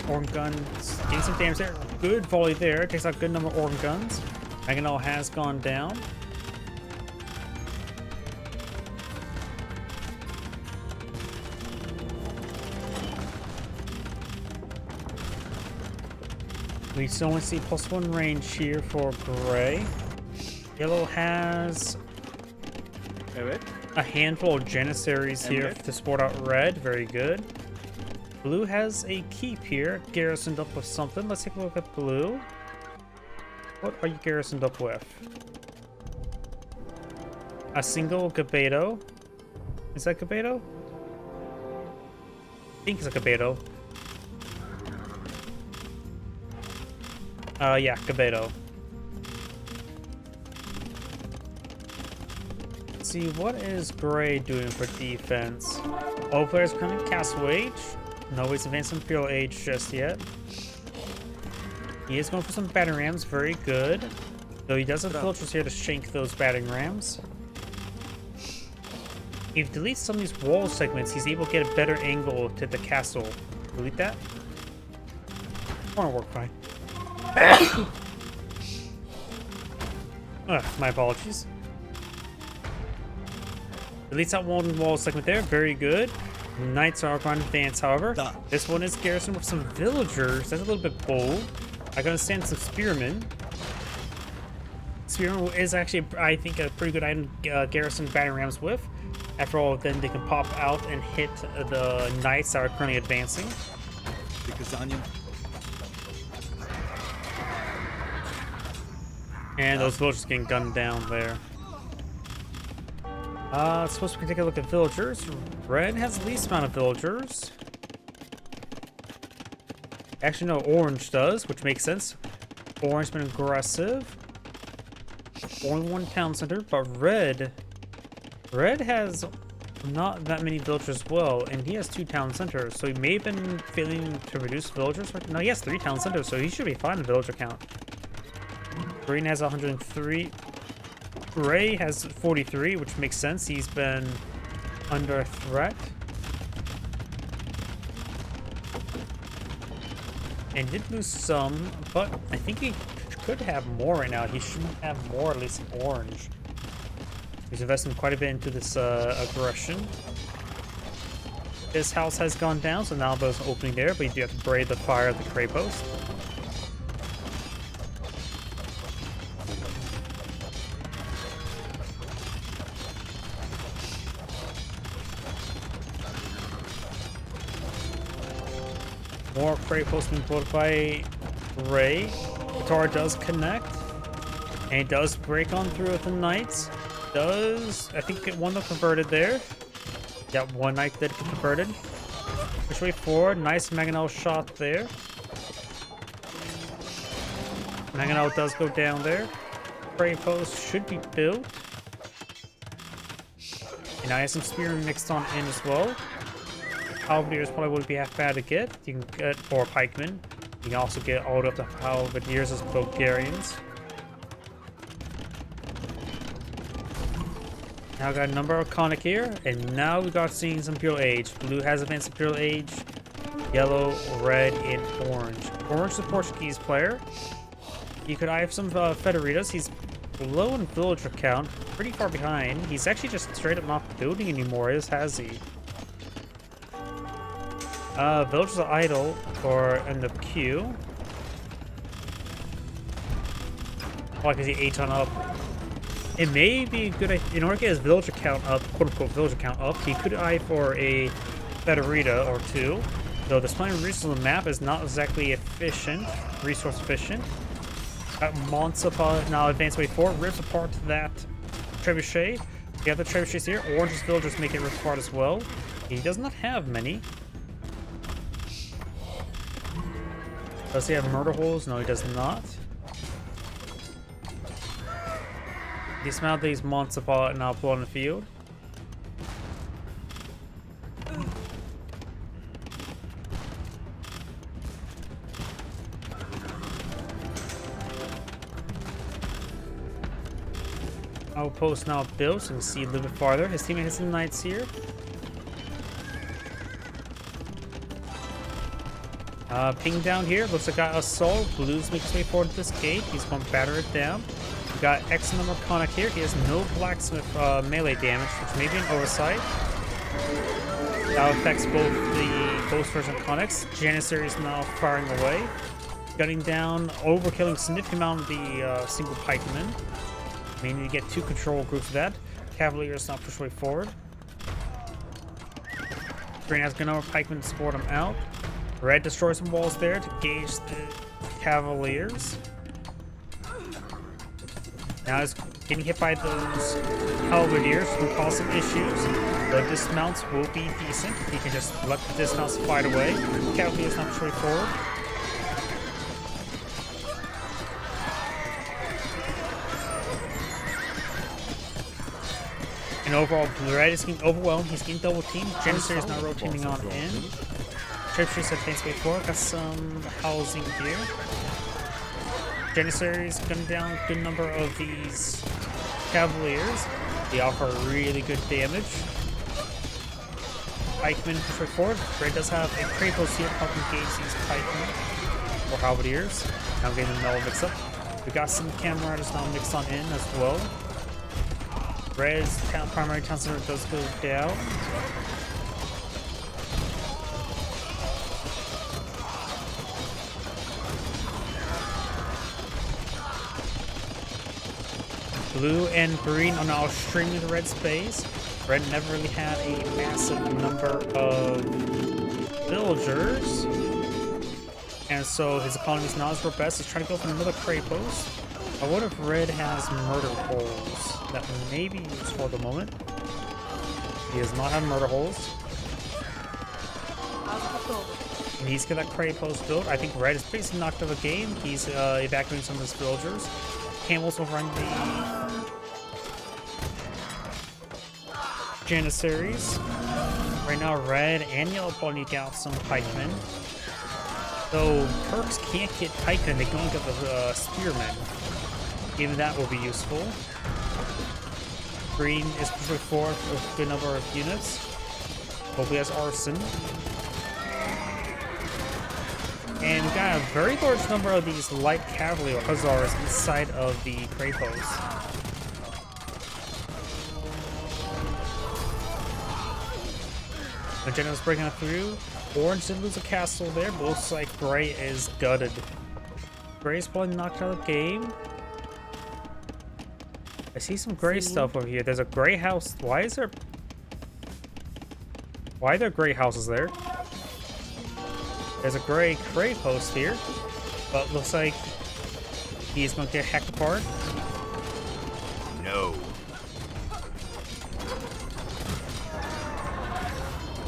Organ Gun getting some damage there. Good volley there, takes out a good number of Organ Guns. Mangonel has gone down. We still only see +1 range here for Gray. Yellow has a handful of Janissaries here to support out Red. Very good. Blue has a keep here, garrisoned up with something. Let's take a look at Blue. What are you garrisoned up with? A single Gabeto. Is that Gabeto? I think it's a Gabeto. Yeah, Gabeto. Let's see, what is Gray doing for defense? All players currently Castle Age. Nobody's advanced Imperial Age just yet. He is going for some battering rams, very good. Though he does have filters here to shank those battering rams. If he deletes some of these wall segments, he's able to get a better angle to the castle. Delete that. Won't work fine. My apologies. Deletes that one wall segment there, very good. Knights are on advance, however. This one is garrisoned with some villagers. That's a little bit bold. I can understand some spearmen. Spearmen is actually, I think, a pretty good item garrison battering rams with. After all, then they can pop out and hit the knights that are currently advancing. And those villagers getting gunned down there. Suppose we can take a look at villagers. Red has the least amount of villagers. Actually, no, Orange does, which makes sense. Orange been aggressive. Only one town center, but Red has not that many villagers as well, and he has 2 town centers, so he may have been failing to reduce villagers. No, he has 3 town centers, so he should be fine in villager count. Green has 103. Gray has 43, which makes sense. He's been under threat. And did lose some, but I think he could have more right now. He shouldn't have more, at least in Orange. He's investing quite a bit into this aggression. This house has gone down, so now there's an opening there, but you do have to brave the fire of the Cray Post. More Cray Post being pulled by Ray. Tar does connect. And it does break on through with the Knights. I think get one converted there. Yeah, one Knight did get converted. Push way forward. Nice Mangonel shot there. Mangonel does go down there. Cray Post should be built. And I have some Spearmen mixed on in as well. Halberdiers probably would be half bad to get. You can get 4 pikemen. You can also get all of the halberdiers as Bulgarians. Now we got a number of Conic here, and now we got seeing some Imperial Age. Blue has advanced Imperial Age, yellow, red, and orange. Orange is a Portuguese player. You could have some Federitas. He's low in villager count, pretty far behind. He's actually just straight up not building anymore, has he? Villagers are idle or in the queue. Why? Because he 8 ton up. It may be good in order to get his villager count up, quote unquote villager count up. He could eye for a Federita or 2. Though the spawning resource on the map is not exactly resource efficient. Monsa now advanced way forward, rips apart that trebuchet. We have the trebuchets here. Orange's villagers make it required as well. He does not have many. Does he have murder holes? No, he does not. Dismount these monster pot and I'll pull on the field. Outpost now built, so we can see a little bit farther. His teammate has some knights here. Ping down here. Looks like got assault. Blues make his way forward to this gate. He's going to batter it down. We got X number Conic here. He has no blacksmith melee damage, which may be an oversight. That affects both the Ghost version Conics. Janissary is now firing away. Gunning down, overkilling significant amount of the single pikemen. We need to get 2 control groups of that. Cavaliers now push way forward. Green has gun over pikemen to support him out. Red destroys some walls there to gauge the Cavaliers. Now he's getting hit by those Halberdiers, who will cause some issues. The dismounts will be decent. He can just let the dismounts fight away. Cavaliers now push way forward. And overall, Red is getting overwhelmed. He's getting double teamed. Janissary is now rotating on in. Trebuchets advance way forward. Got some housing here. Janissary is gunning down a good number of these Cavaliers. They offer really good damage. Pikemen push way forward. Red does have a Kratos here to help engage these Pikemen or Halberdiers. Now getting them all mixed up. We got some Camaradas now mixed on in as well. Red's primary town center does go down. Blue and green are now streaming the red space. Red never really had a massive number of villagers. And so his economy is not as robust. He's trying to go for another Kratos. I wonder if Red has murder holes that may be useful at the moment. He does not have murder holes. He needs to get that Kratos built. I think Red is basically knocked out of the game. He's evacuating some of his villagers. Camels will run the Janissaries. Right now, Red and Yellow probably need to get out some pikemen. Though Turks can't get pikemen, they can only get the spearmen. Even that will be useful. Green is pushing forward with a good number of units. Hopefully has arson. And we got a very large number of these light cavalry or hussars inside of the Kratos. Magella's breaking through. Orange did lose a castle there, but looks like Gray is gutted. Gray's probably knocked out of the game. I see some gray stuff over here. There's a gray house. Why are there gray houses there? There's a gray post here, but looks like he's going to get hacked apart. No.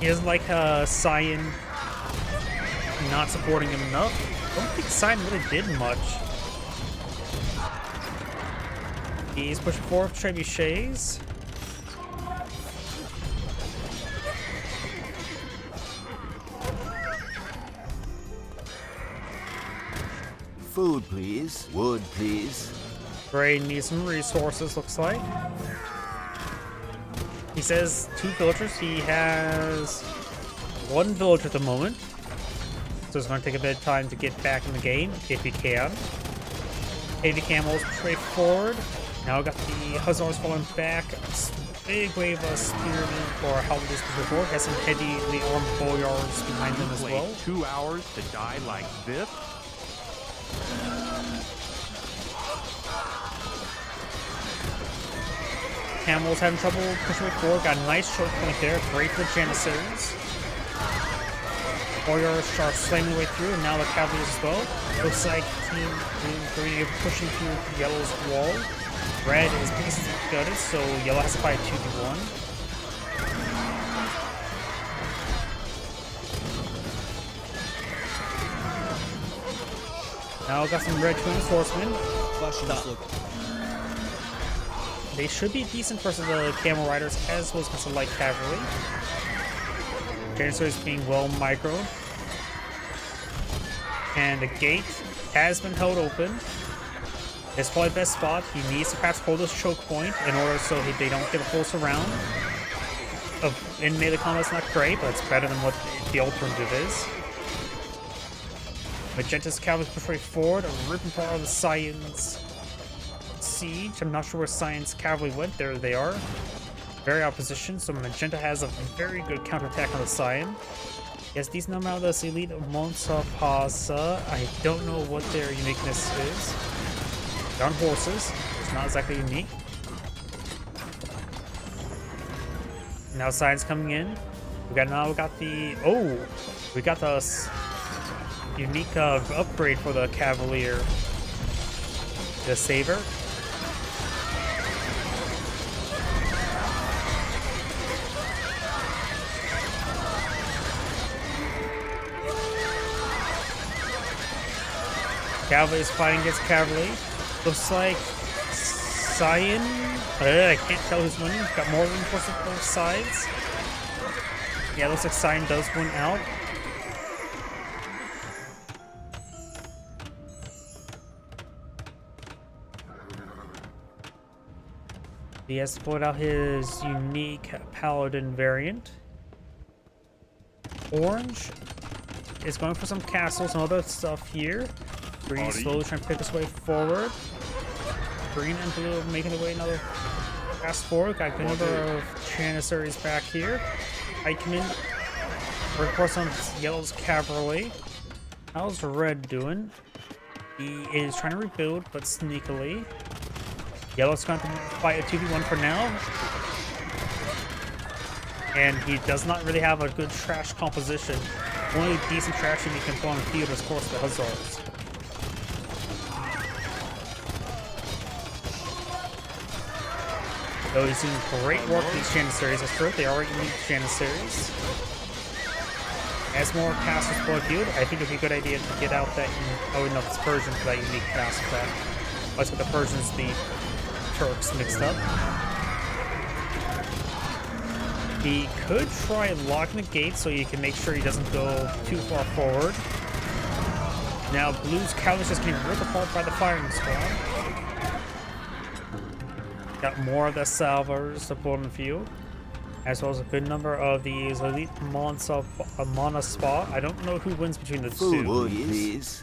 He doesn't like Cyan not supporting him enough. I don't think Cyan really did much. He's pushing forward with trebuchets. Food, please. Wood, please. Gray needs some resources, looks like. He says 2 villagers. He has 1 villager at the moment. So it's going to take a bit of time to get back in the game, if he can. Heavy camels straight forward. Now we got the hussars falling back. Big wave of spearmen or halberdiers before. Got some heavily armed boyars behind them as well. 2 hours to die like this? Camels having trouble pushing forward. Got a nice short point there. Great for the Janissaries. Warriors are slamming their way through, and now the Cavaliers as well. Looks like Team Green are pushing through Yellow's wall. Red is basically gutted, so yellow has to fight 2v1. Now got some red twin swordsmen. They should be decent versus the camel riders as well as against the light cavalry. Janissary is being well microed. And the gate has been held open. It's probably the best spot. He needs to perhaps hold this choke point in order so they don't get a full surround. In melee combat, it's not great, but it's better than what the alternative is. Magenta's cavalry pushing forward, ripping part of the Science siege. I'm not sure where Science cavalry went. There they are. Very opposition, so Magenta has a very good counterattack on the Scion. Yes, these number out this elite Monza Pasa. I don't know what their uniqueness is. They're on horses. It's not exactly unique. Now Scion's coming in. We got the unique upgrade for the Cavalier. The Saber. Cavalry is fighting against cavalry. Looks like Scion. I can't tell who's winning. Got more reinforcements on both sides. Yeah, looks like Scion does win out. He has to put out his unique Paladin variant. Orange is going for some castles and other stuff here. Green slowly trying to pick his way forward. Green and blue making their way another fast forward. Got a good number of Janissaries back here. Eichmann reinforced on yellow's cavalry. How's red doing? He is trying to rebuild, but sneakily. Yellow's going to fight a 2v1 for now. And he does not really have a good trash composition. Only decent trash he can throw on the field is, of course, the Hussars. Though he's doing great work with these Janissaries. That's true, they are unique Janissaries. As more castles for the field, I think it would be a good idea to get out that, oh no, it's Persian for that unique castle back. Let's put the Persians, the Turks mixed up. He could try locking the gate so you can make sure he doesn't go too far forward. Now Blue's cavalry is just getting ripped apart by the firing squad. Got more of the salvers support on the field, as well as a good number of these elite Mana Spa. I don't know who wins between the two. Wood, please.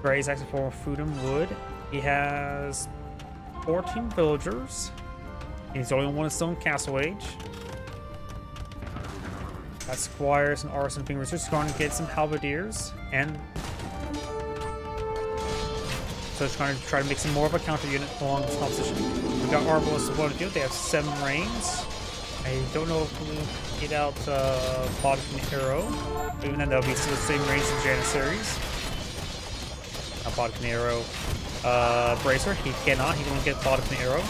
Gray's asking for food and wood. He has 14 villagers. He's the only one still in Castle Age. Got squires and arson being researched. Going to get some halberdiers, and so it's going to try to make some more of a counter unit along this composition. We've got Arbalists of field. They have 7 reigns. I don't know if we'll get out Bodkin Arrow. Even then, they'll be still the same range as Janissaries. Not Bodkin Arrow. Bracer. He cannot. He won't get Bodkin Arrow.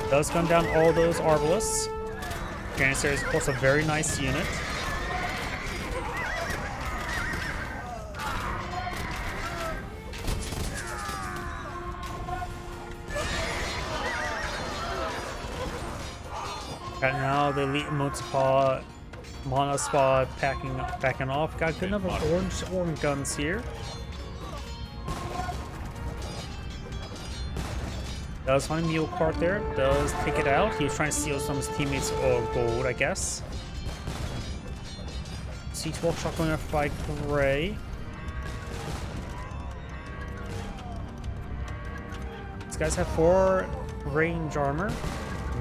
Does gun down all those Arbalists. Janissaries, of course, a very nice unit. Right now, the elite Mana Spa backing off. Got a good number of orange guns here. Does find a mule cart there. Does take it out. He was trying to steal some of his teammates' gold, I guess. Siege Workshop going off by Gray. These guys have 4 range armor.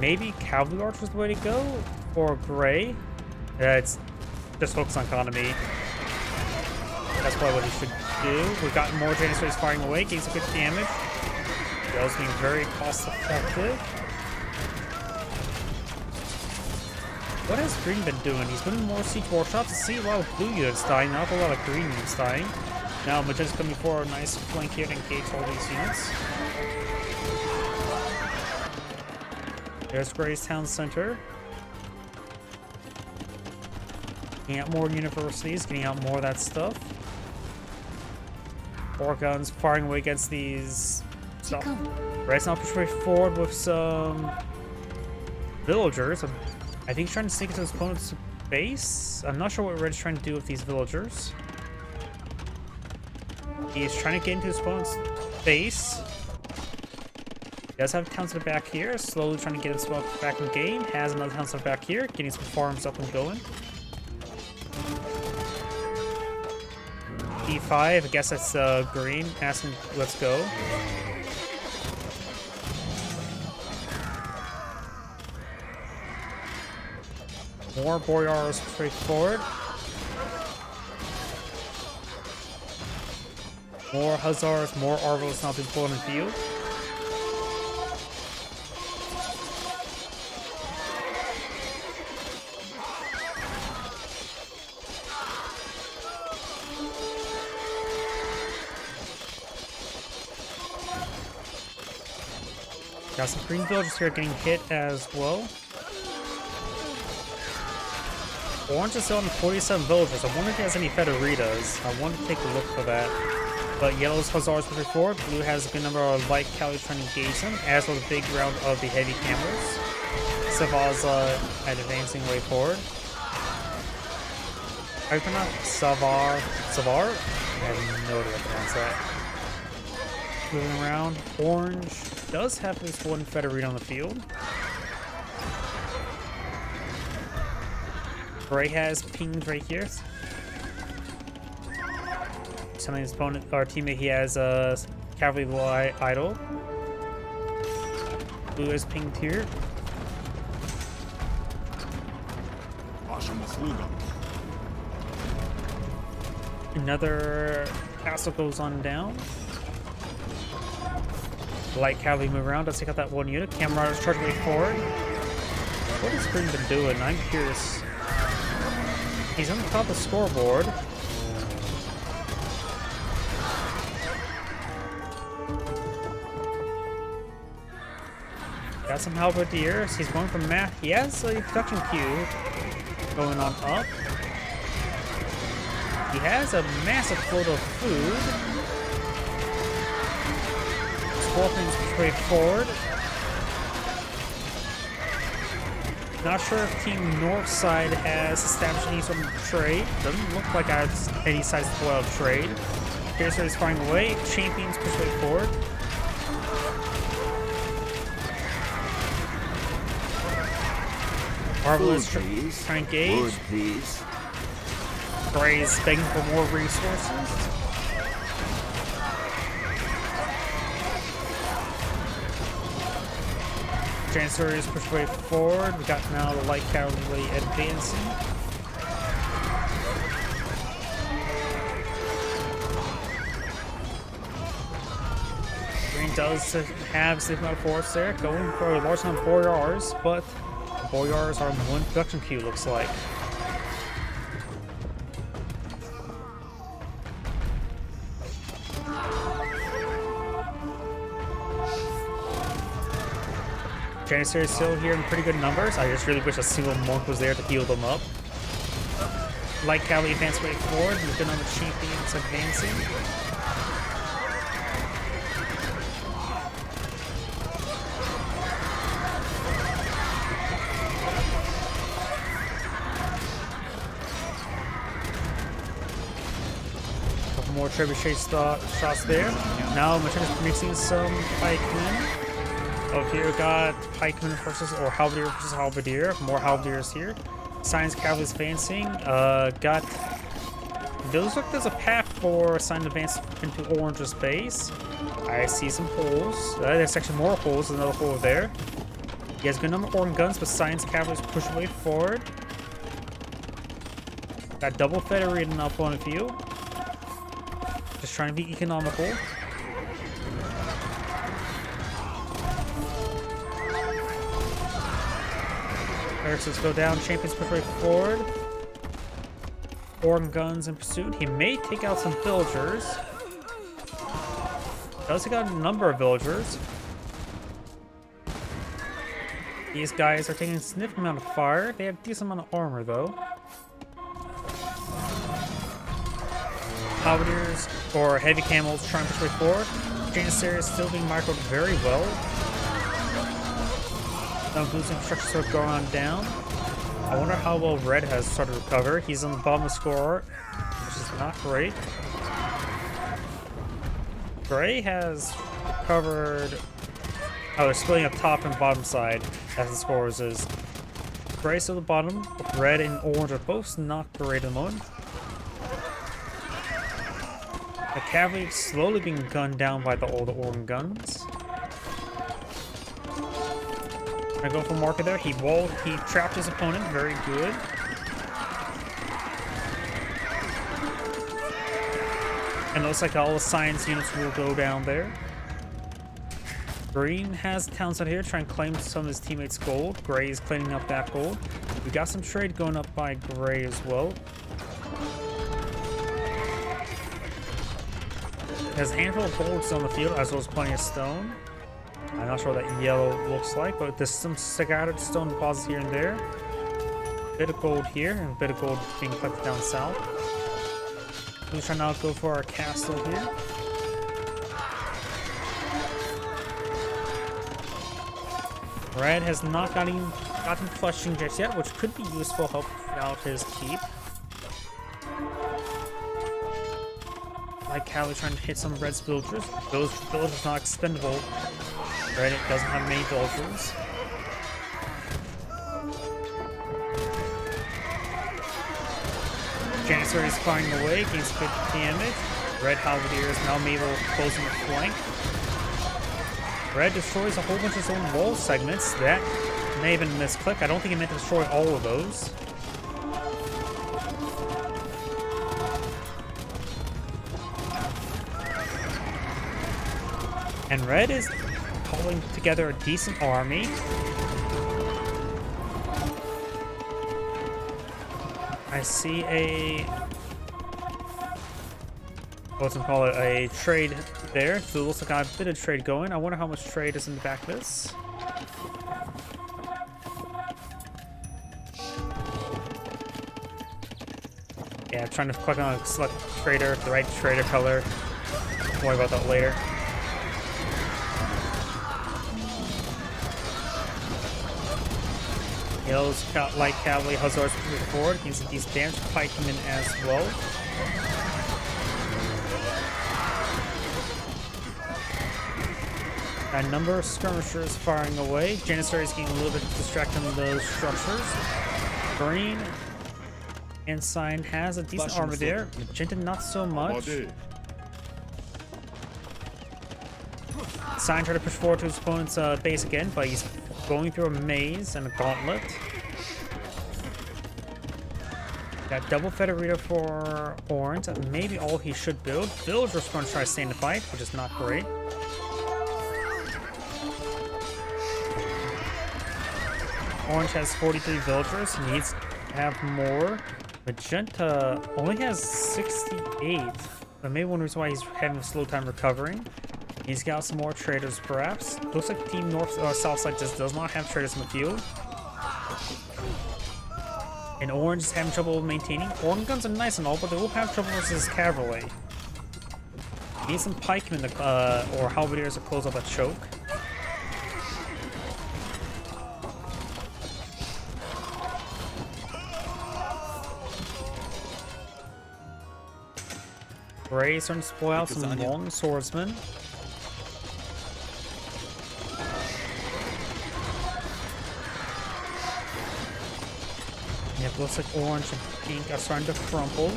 Maybe Cavalry Arch was the way to go for Gray. It's just focus on economy. That's probably what he should do. We've got more Janissaries firing away, getting some good damage. Yellow's being very cost effective. What has Green been doing? He's been in more siege workshops. I see a lot of blue units dying, not a lot of green units dying. Now Magenta's coming for a nice flank here to engage all these units. There's Gray's Town Center. Getting out more universities, getting out more of that stuff. More guns firing away against these stuff. Right now, push way forward with some villagers. I think he's trying to sneak into his opponent's base. I'm not sure what Red's trying to do with these villagers. He's trying to get into his opponent's base. He does have Townsend back here, slowly trying to get himself back in the game. Has another Townsend back here, getting some farms up and going. E5, I guess that's green, asking let's go. More Boyars straight forward. More Hussars, more Arvos now being put in the field. Got some green villagers here getting hit as well. Orange is still on 47 villagers. I wonder if he has any Federitas. I want to take a look for that. But yellow's Hussars pushing forward. Blue has a good number of light cavalry trying to engage them, as well as a big round of the heavy camels. Savaz advancing way forward. How do you pronounce Savar? Savar? I have no idea how to pronounce that. Moving around. Orange does have at least one Federita on the field. Gray has pings right here. Telling his opponent or teammate he has a cavalry idol. Blue is pinged here. Another castle goes on down. Light cavalry move around. Let's take out that one unit. Cameras charging way forward. What has Green been doing? I'm curious. He's on the top of the scoreboard. Got some halberdiers. He's going for math. He has a production queue going on up. He has a massive load of food. Scorpions straight forward. Not sure if Team Northside has established any sort of trade. Doesn't look like I have any sizable trade. Piercer is firing away. Champions push way forward. Marvelous trying to engage. Gray's begging for more resources. Janissary is pushed way forward. We got now the light cavalry advancing. Green does have some amount of force there, going for a large amount of Boyars, but the Boyars are in one production queue, looks like. Janissary is still here in pretty good numbers. I just really wish a single monk was there to heal them up. Light cavalry advance way forward. We've been on the champions advancing. Couple more trebuchet shots there. Now Machine's mixing some pikemen. Over here, got pikemen versus, or halberdier versus halberdier. More halberdiers here. Science cavalry is advancing. Got. Those look there's a path for Science advance into Orange's base. I see some holes. There's actually more holes. Another hole there. He has a good number of Orange guns, but Science cavalry is pushing way forward. Got double Federated up on a few. Just trying to be economical. Eric's go down. Champions push right forward. Organ guns in pursuit. He may take out some villagers. Does take out a number of villagers. These guys are taking a significant amount of fire. They have a decent amount of armor though. Halberdiers or heavy camels trying to push way forward. Janissary is still being microed very well. Some boost infrastructure sort of going on down. I wonder how well Red has started to recover. He's on the bottom of the score, which is not great. Gray has recovered. Oh, they're splitting up top and bottom side as the scores is. Gray's at the bottom. Red and orange are both not great at the moment. The cavalry slowly being gunned down by the older Organ guns. I go for marker there. He trapped his opponent. Very good. And it looks like all the science units will go down there. Green has towns out here trying to claim some of his teammates' gold. Gray is cleaning up that gold. We got some trade going up by Gray as well. There's a handful of golds on the field as well as plenty of stone. I'm not sure what that yellow looks like, but there's some scattered stone deposits here and there. A bit of gold here and a bit of gold being collected down south. We're trying to go for our castle here. Red has not gotten flushing just yet, which could be useful to help out his keep. Like Cali trying to hit some of Red's villagers. Those villagers are not expendable. Red doesn't have many villagers. Janissary is firing away, gains good damage. Red Halberdier is now able to close in the flank. Red destroys a whole bunch of his own wall segments. That may have been a misclick. I don't think he meant to destroy all of those. And Red is pulling together a decent army. I see a trade there. So it looks like I have a bit of trade going. I wonder how much trade is in the back of this. Yeah, I'm trying to click on a select trader, the right trader color. Don't worry about that later. Hills, light cavalry, hussars moving forward. You can see these damage pikemen as well. A number of skirmishers firing away. Janissary is getting a little bit distracted on those structures. Green and Sign has a decent armor there. Magenta not so much. Sign tried to push forward to his opponent's base again, but he's going through a maze and a gauntlet. Got double Federita for Orange. Maybe all he should build. Villager's going to try to stay in the fight, which is not great. Orange has 43 villagers. He needs to have more. Magenta only has 68. But maybe one reason why he's having a slow time recovering. He's got some more traders, perhaps. Looks like Team North or South side just does not have traders in the field. And Orange is having trouble maintaining. Organ guns are nice and all, but they will have trouble versus cavalry. Need some pikemen or halberdiers to close up that choke. Gray starting to spoil out some long swordsmen. Yeah, it looks like orange and pink are starting to crumple.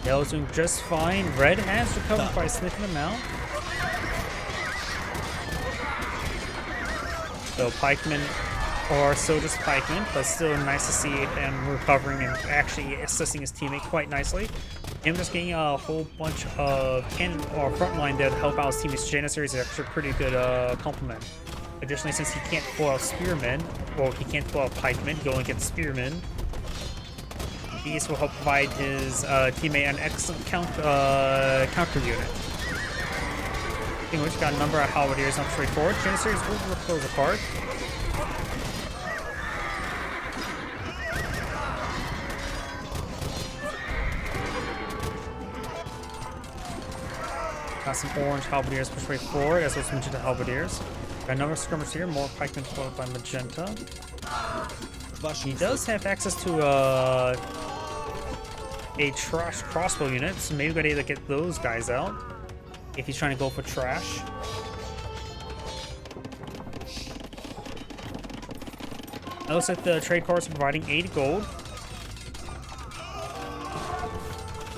Yellow's doing just fine. Red has recovered by a significant amount. So pikemen are still just pikemen, but still nice to see him recovering and actually assisting his teammate quite nicely. Him just getting a whole bunch of cannon or front line there to help out his teammate's Janissary is actually a pretty good compliment. Additionally, since he can't pull out spearmen, well, he can't pull out pikemen, he only gets spearmen. These will help provide his teammate an excellent counter unit. In which got a number of halberdiers not straightforward. Janissaries will rip those apart. Got some orange halberdiers push right forward, as well as magenta halberdiers. Got a number of skirmishers here, more pikemen followed by magenta. He does have access to a trash crossbow unit, so maybe we're gonna get those guys out if he's trying to go for trash. It looks like the trade cards are providing 8 gold.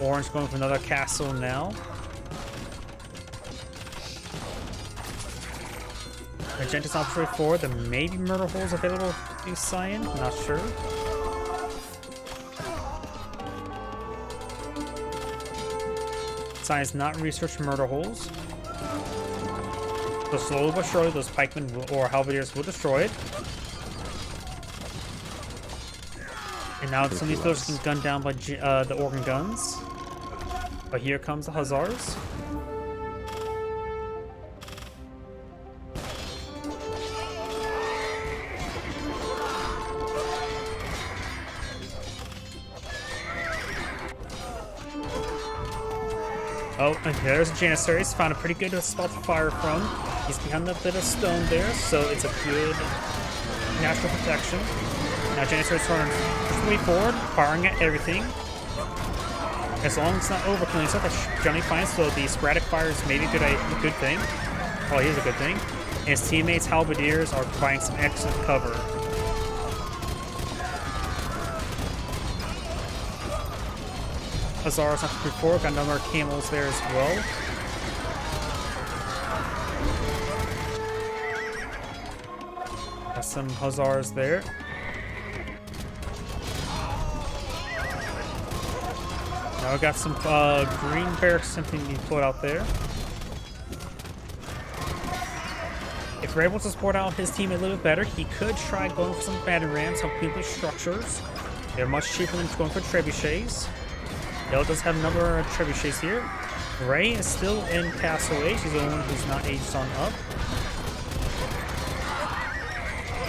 Orange going for another castle now. Magenta's not straightforward. There may be murder holes available to Cyan, not sure. Cyan's not researched murder holes. So slowly but surely, those pikemen or halberdiers will destroy it. And now some of these villagers can gunned down by the organ guns. But here comes the hussars. Oh, and there's a Janissaries. Found a pretty good spot to fire from. He's behind a bit of stone there, so it's a good natural protection. Now Janissaries turn way forward, firing at everything. As long as it's not overkilling stuff, that's generally fine. So the sporadic fire is maybe a good thing. Well, it is a good thing. And his teammates, halberdiers, are providing some excellent cover. Hussars not before, got a number of camels there as well. Got some hussars there. Now we got some green barracks simply being put out there. If we're able to support out his team a little bit better, he could try going for some battering rams, some completely structures. They're much cheaper than going for trebuchets. Dell does have a number of trebuchets here. Ray is still in Castle Age. He's the only one who's not aged on up.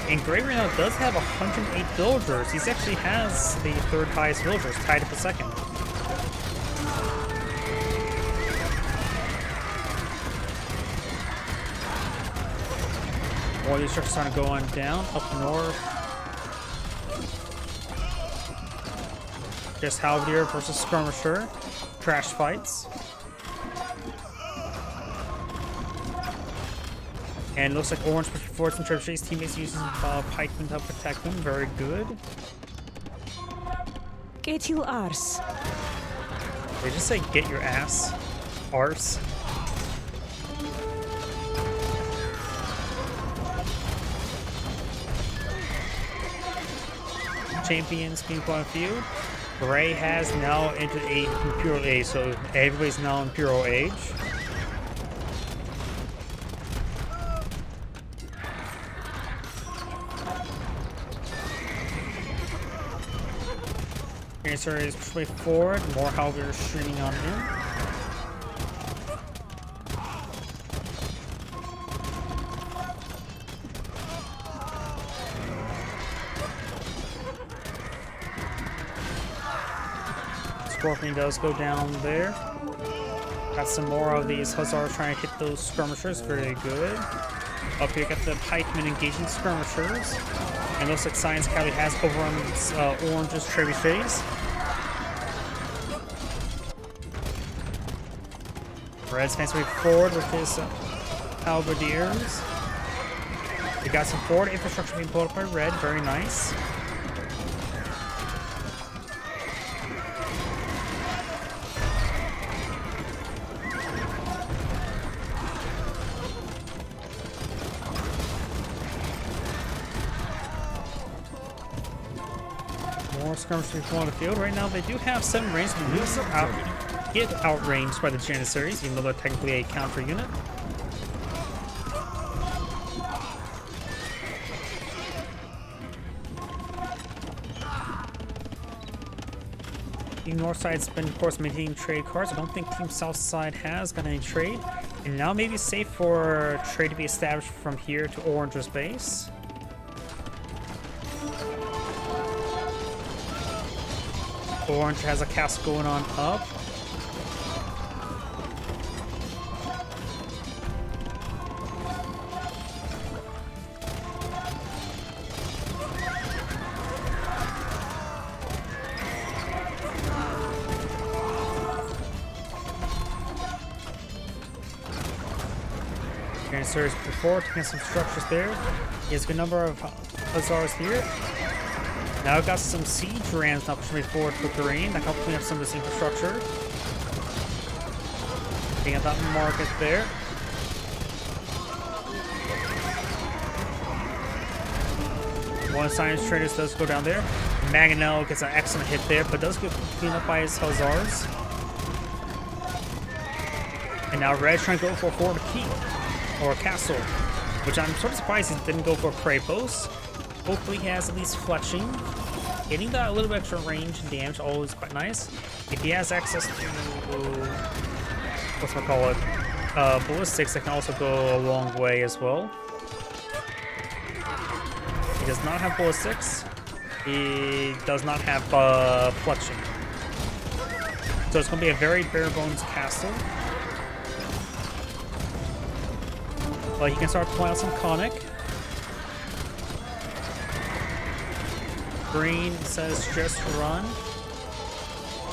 And Gray right now does have 108 villagers. He actually has the 3rd highest villagers, tied for 2nd. More of these trucks are starting to go on down, up north. Just halberdier versus skirmisher. Trash fights. And it looks like Orange pushing forward some trebuchets. Teammates using pikemen to protect them. Very good. Get your arse. They just say get your ass. Arse. Champions being put on field. Gray has now entered a Imperial Age, so everybody's now Imperial Age. Janissaries push way forward, more halberdiers streaming on in. Scorpion does go down there. Got some more of these hussars trying to hit those skirmishers. Very good. Up here, got the pikemen engaging skirmishers. And looks like Science Cavalry has overrun Orange's trebuchets. Red's fancy way forward with his halberdiers. We got some forward infrastructure being pulled up by Red. Very nice. More skirmishers on the field. Right now, they do have 7 range, but get outranged by the Janissaries, even though they're technically a counter unit. Team Northside's been, of course, maintaining trade cards. I don't think Team Southside has got any trade. And now maybe safe for trade to be established from here to Orange's base. Orange has a cast going on up. Surge before, taking some structures there. He has a good number of Hussars here. Now got some siege rams now pushing forward for green. That helps clean up some of this infrastructure. Looking at that market there. One science traders does go down there. Mangonel gets an excellent hit there, but does get cleaned up by his Hussars. And now Red's trying to go for a forward keep. Or a castle, which I'm sort of surprised he didn't go for a Krapos. Hopefully he has at least fletching. Getting that a little bit extra range and damage, always quite nice. If he has access to, what's it call it, ballistics, that can also go a long way as well. He does not have ballistics. He does not have fletching. So it's going to be a very bare bones castle. But he can start pulling out some Conic. Green says just run.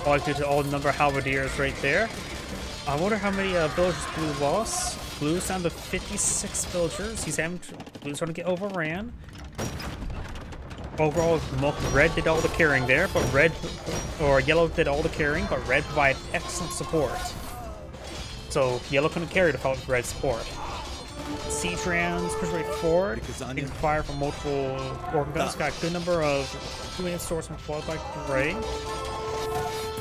All due to all the number of halberdiers right there. I wonder how many villagers Blue lost. Blue's down to 56 villagers. Blue's trying to get overran. Overall, Red did all the carrying there, but Yellow did all the carrying, but Red provided excellent support. So Yellow couldn't carry without Red support. Siege rams push right forward. You can fire from multiple organ guns. Got a good number of 2-minute swordsmen followed by Gray.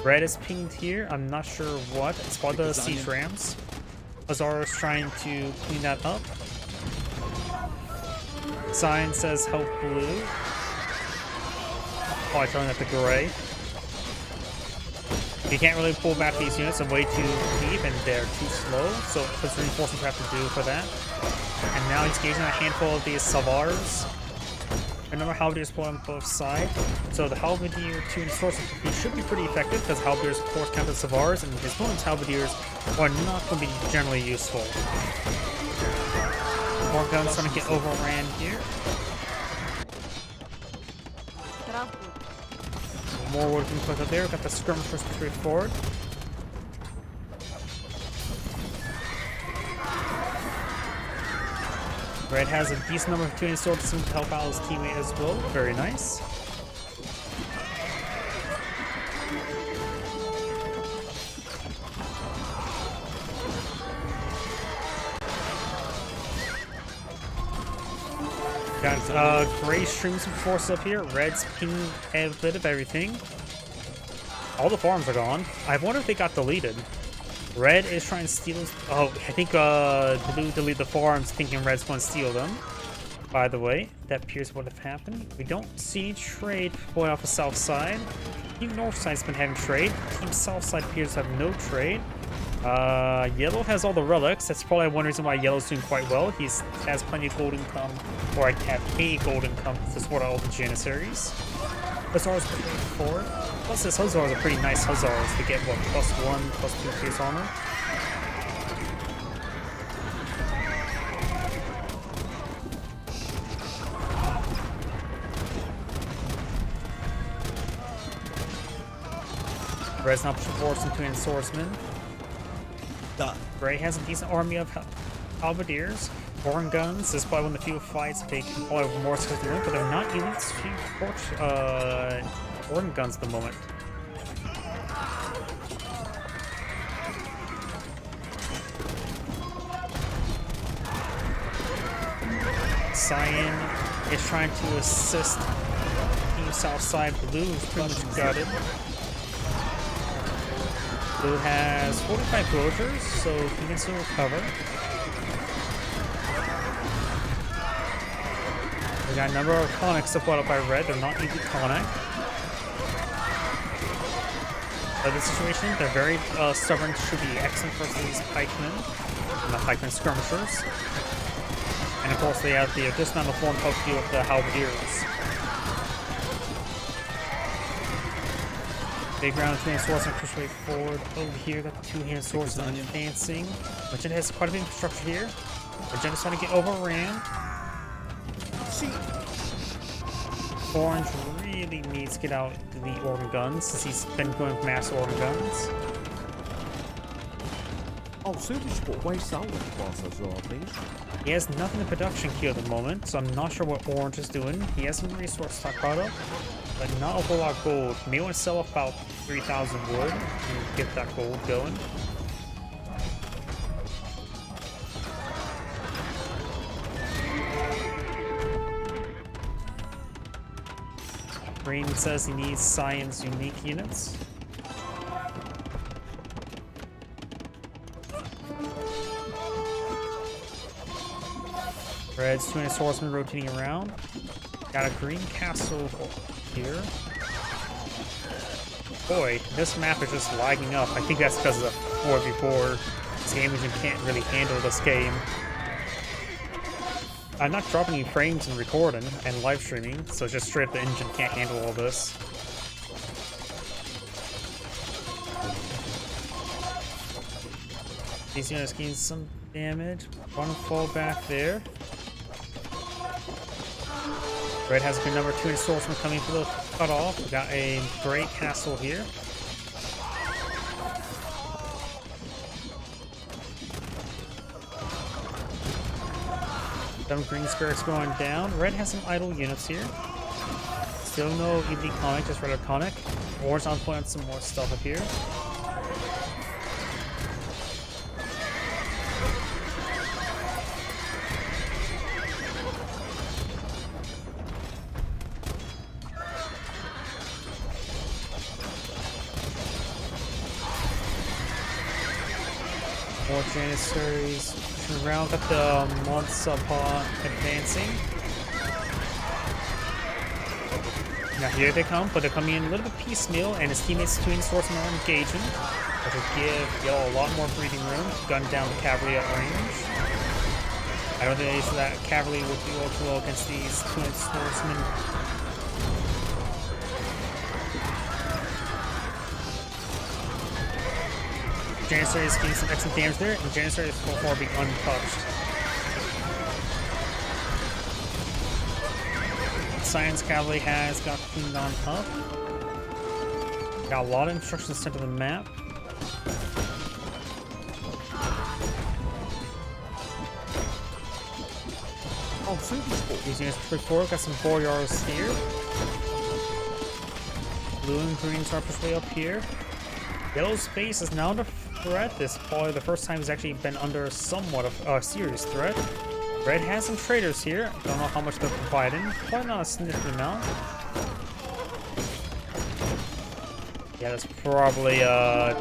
Red is pinged here. I'm not sure what. It's for the siege rams. Azara's trying to clean that up. Sign says help Blue. Probably throwing that to Gray. You can't really pull back these units, they're way too deep and they're too slow, so there's reinforcements have to do for that. And now he's engaging a handful of these Savars. Remember, Halberdiers pull on both sides. So the Halberdier 2 and Source should be pretty effective because Halberdiers of course counter Savars and his opponent's Halberdiers are not going to be generally useful. More guns trying to get overran here. More working put up there. Got the skirmish first straight forward. Red has a decent number of 2-inch swords to help out his teammate as well. Very nice. Got Gray streams some force up here. Red's pinging a bit of everything. All the farms are gone. I wonder if they got deleted. Red is trying to steal. Oh, I think Blue deleted the farms thinking Red's going to steal them. By the way, that appears what have happened. We don't see trade going off the south side. Team North side's been having trade. Team South side appears to have no trade. Yellow has all the relics. That's probably one reason why Yellow's doing quite well. He has plenty of gold income, or I have a gold income to support all the Janissaries. Hussars are pretty forward. Plus, this Hussars are pretty nice Hussars to get what, +1, +2 pierce armor. Red's now pushing forward some 2-inch swordsmen. Gray has a decent army of halberdiers. Horn guns is probably one of the few fights they can probably have more success to win, but they're not elite horn guns at the moment. Cyan is trying to assist Team Southside. Blue is pretty much gutted. Blue has 45 villagers, so he can still recover. We got a number of conics supplied up by Red. They're not easy conic. the situation. They're very stubborn, should be excellent versus these pikemen, and the pikemen skirmishers. And of course they have the dismounted form post deal with the halberdiers. Big round of two-handed swords and push way forward. Over here, got the two-handed swords and advancing. Magenta has quite a bit of infrastructure here. Magenta's trying to get overran. See, Orange really needs to get out the organ guns since he's been going with mass organ guns. auxílios por quais são as vossas ordens? He has nothing in production queue at the moment, so I'm not sure what Orange is doing. He has some resource stockpiled up, but not a whole lot of gold. He may want to sell about 3,000 wood and get that gold going. Green says he needs science unique units. Red's two-handed swordsman rotating around. Got a green castle here. Boy, this map is just lagging up. I think that's because of the 4v4. This game engine can't really handle this game. I'm not dropping any frames in recording and live streaming, so it's just straight up the engine can't handle all this. These units gain some damage. One fall back there. Red has a good number, two-handed swordsman coming for the cutoff. We got a great castle here. Some green spirits going down. Red has some idle units here. Still no elite conic, just regular conic. Orange on point on some more stuff up here. More Janissaries pushing around, got the months upon advancing. Now here they come, but they're coming in a little bit piecemeal, and his teammates between swordsmen are engaging. That will give Yellow a lot more breathing room to gun down the cavalry at range. I don't think that cavalry would do too well against these two-handed swordsmen. Janissary is getting some excellent damage there, and Janissary is so far being untouched. Science Cavalry has got cleaned on up. Got a lot of instructions sent to the map. These units push forward, got some Boyars here. Blue and green start push way up here. Yellow's base is now under threat. This is probably the first time he's actually been under somewhat of a serious threat. Red has some traders here. Don't know how much they're providing. Probably not a significant amount. Yeah, that's probably 5.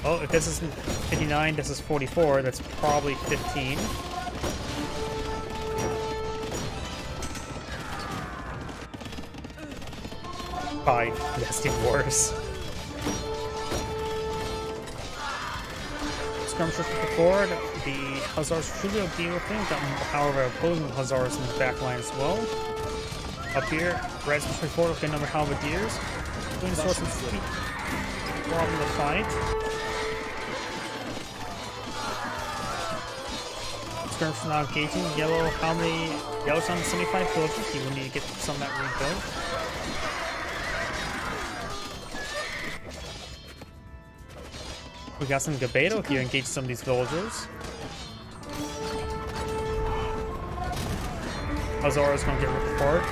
Oh, if this is 59, this is 44. That's probably 15. That's even worse. Skirmishers push forward. The Hussars truly will deal with him. Got, however, opposing Hussars in the back line as well. Up here, Red's pushing forward with a number of halberdiers. Doing the swordsman sweep. Problem to fight. Skirmishers now engaging. Yellow, how many? Yellow's on 75 villagers. He will need to get some of that rebuilt. We got some Gabeto here engage some of these villagers. Azara's gonna get ripped apart.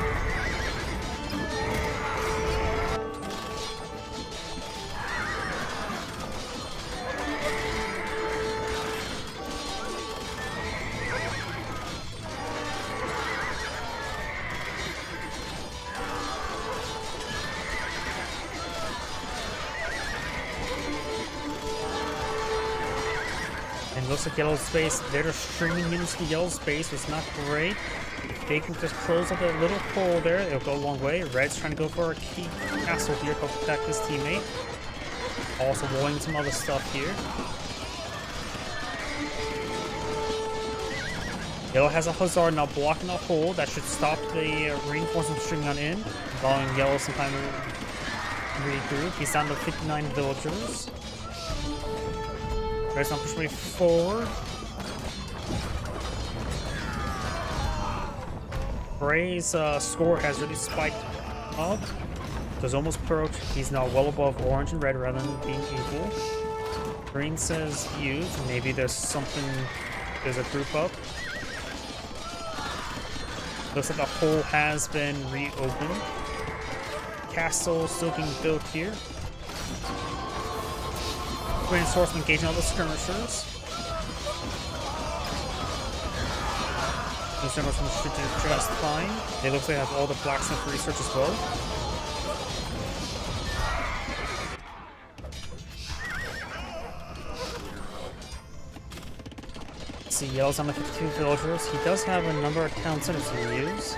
Looks like Yellow space. They're just streaming units to Yellow space. It's not great. They can just close up a little hole there. It'll go a long way. Red's trying to go for a key castle here to protect his teammate. Also blowing some other stuff here. Yellow has a Hussar now blocking the hole. That should stop the reinforcements streaming on in, allowing Yellow some time to regroup. He's down to 59 villagers. Red's not pushing forward. Gray's score has really spiked up. There's almost approach. He's now well above orange and red rather than being equal. Green says use. Maybe there's something. There's a group up. Looks like the hole has been reopened. Castle still being built here. Reinforcement engaging all the skirmishers. The skirmishers should do just fine. It looks like they have all the blacksmith research as well. Let's see, Yellow's on the 52 villagers. He does have a number of town centers to use.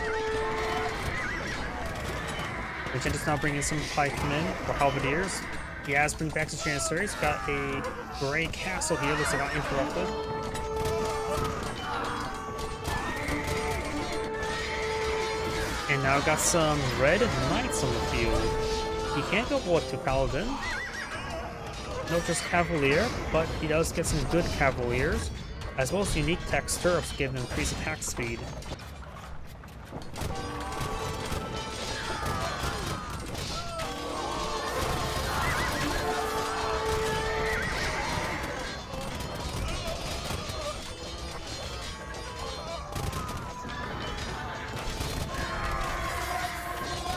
Regent is now bringing some pikemen or halberdiers. He has bring back his janissaries. He's got a gray castle here. Looks like uninterrupted. And now got some red knights on the field. He can't go what to paladin. No, just cavalier, but he does get some good cavaliers, as well as unique tech stirrups give him increased attack speed.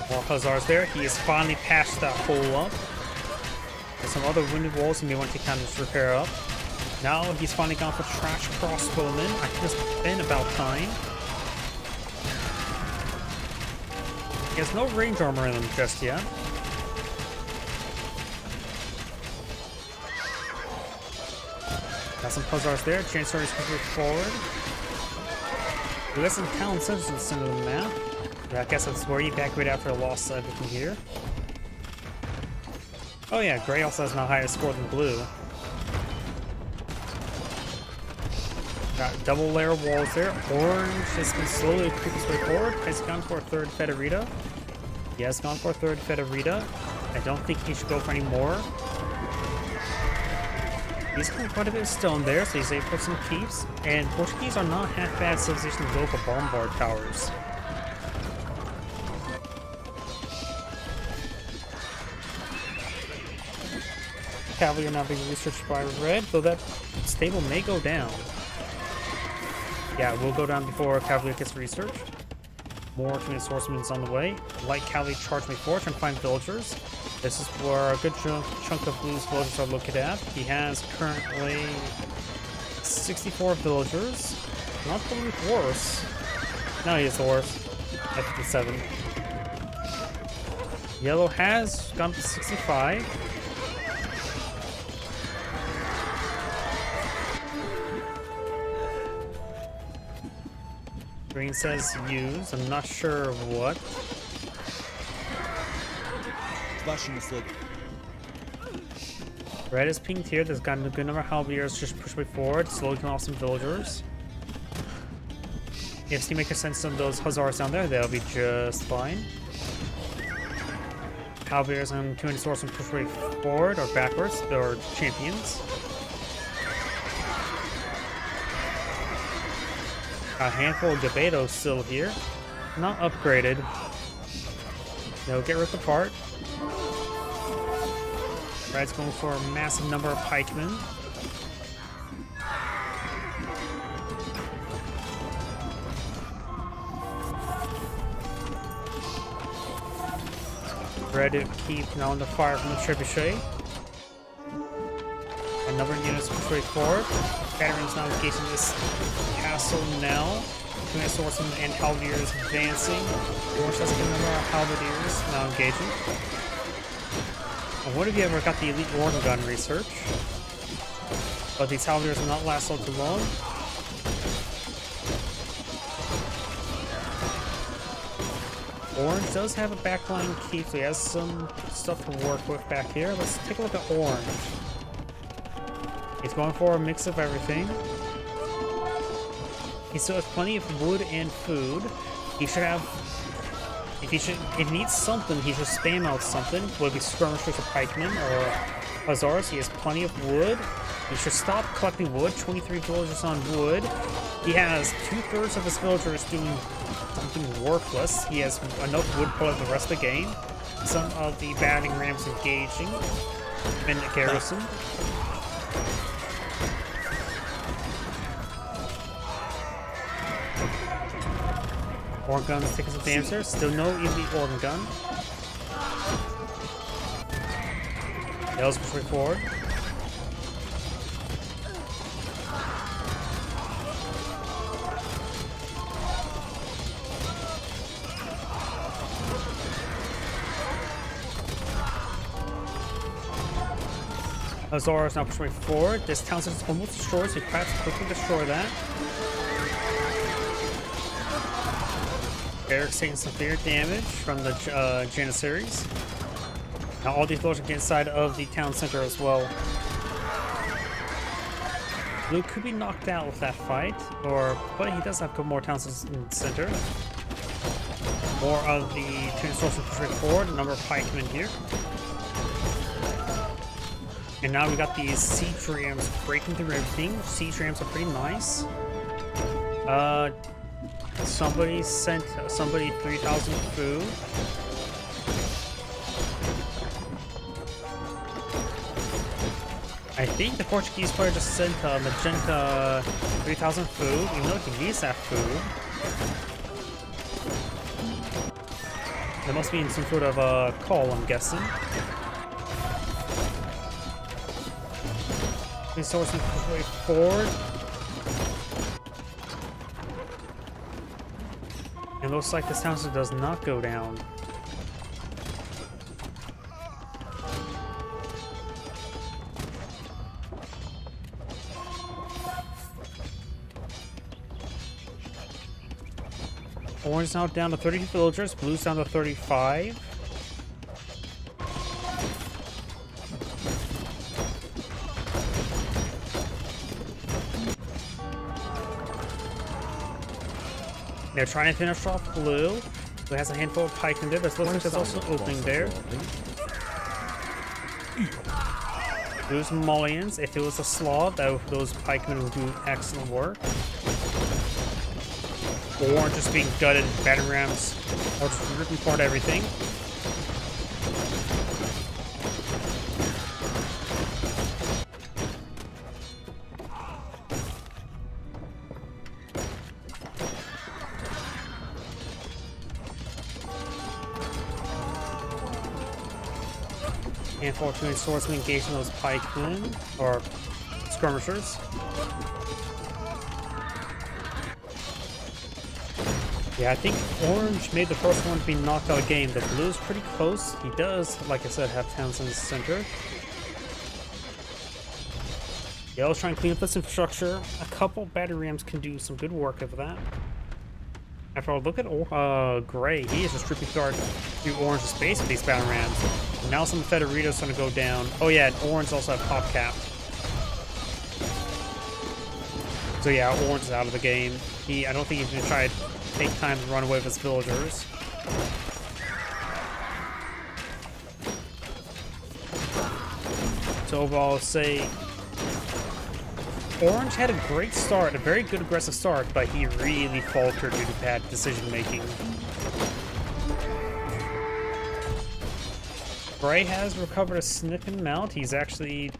While Hussar's there, he has finally patched that hole up. There's some other wounded walls he may want to kind of just repair up. Now he's finally gone for trash crossbowmen. I think it's been about time. He has no range armor in him just yet. Got some Hussars there. Chancellor is moving forward. We got some town centers in the center of the map. I guess that's where you evacuate after a loss everything here. Oh yeah, Gray also has no higher score than Blue. Got double layer walls there. Orange has been slowly creeping his way forward. Has gone for a third Federita. He has gone for a third Federita. I don't think he should go for any more. He's got quite a bit of stone there, so he's able to put some keeps. And Portuguese are not half bad civilization to go for bombard towers. Cavalry are now being researched by red, though that stable may go down. Yeah, it will go down before cavalry gets researched. More community swordsmen on the way. Light cavalry charge me forward and find villagers. This is where a good chunk of Blue's villagers are located at. He has currently 64 villagers. Not the worse. No, he is the worst. At 57. Yellow has gone to 65. Green says use. I'm not sure what. Red is pinged here. There's got a good number of halberdiers just push way forward, slowly killing off some villagers. If Steam can send some of those Hussars down there, they'll be just fine. Halberdiers and 200 swordsmen push way forward or backwards. They're champions. A handful of Gabetos still here. Not upgraded. They'll get ripped apart. Red's going for a massive number of pikemen. Red to keep now under fire from the trebuchet. A number of units push way forward. Veterans now engaging this castle now. 2 swordsmen and halberdiers advancing. Orange has a good number of halberdiers now engaging. I wonder if you ever got the elite Warden gun research. But these halberdiers will not last all too long. Orange does have a backline keep, so he has some stuff to work with back here. Let's take a look at Orange. He's going for a mix of everything. He still has plenty of wood and food. He should have... If he needs something, he should spam out something. Whether it be skirmishers or pikemen or hussars. He has plenty of wood. He should stop collecting wood. 23 villagers on wood. He has 2/3 of his villagers doing something worthless. He has enough wood for the rest of the game. Some of the batting rams engaging in the garrison. Organ gun's taking some damage there. Still no elite organ gun. Yells pushing forward. Azora is now pushing forward. This town is almost destroyed, so you have to quickly destroy that. Eric's taking some severe damage from the Janissaries. Now all these villagers are getting inside of the town center as well. Blue could be knocked out with that fight, but he does have a couple more towns in the center. More of the Tyrannosaurus pushing forward, a number of pikemen here. And now we got these siege rams breaking through everything. Siege rams are pretty nice. Somebody sent somebody 3,000 food. I think the Portuguese player just sent Magenta 3,000 food, even though he needs that food. There must be in some sort of a call, I'm guessing. These swordsmen push way forward. It looks like this town does not go down. Orange is now down to 30 villagers, blue's down to 35. They're trying to finish off blue, who has a handful of pike in there. There's also an opening there. Blue's mullions. If it was a Slav, those pikemen would do excellent work. Orange just being gutted, battle rams, or just ripping apart everything. And fortunately, swordsmen engaging those pikemen, or skirmishers. Yeah, I think Orange made the first one to be knocked out of the game. The blue's pretty close. He does, like I said, have towns in the center. Yellow's trying to clean up this infrastructure. A couple battery rams can do some good work of that. After all, look at Gray. He is just stripping guard through Orange's base with these battle rams. And now some Federitos going to go down. Oh yeah, and Orange also have pop cap. So yeah, Orange is out of the game. I don't think he's going to try to take time to run away with his villagers. So overall, I'll say Orange had a great start, a very good aggressive start, but he really faltered due to bad decision making. Gray has recovered a significant amount. He's actually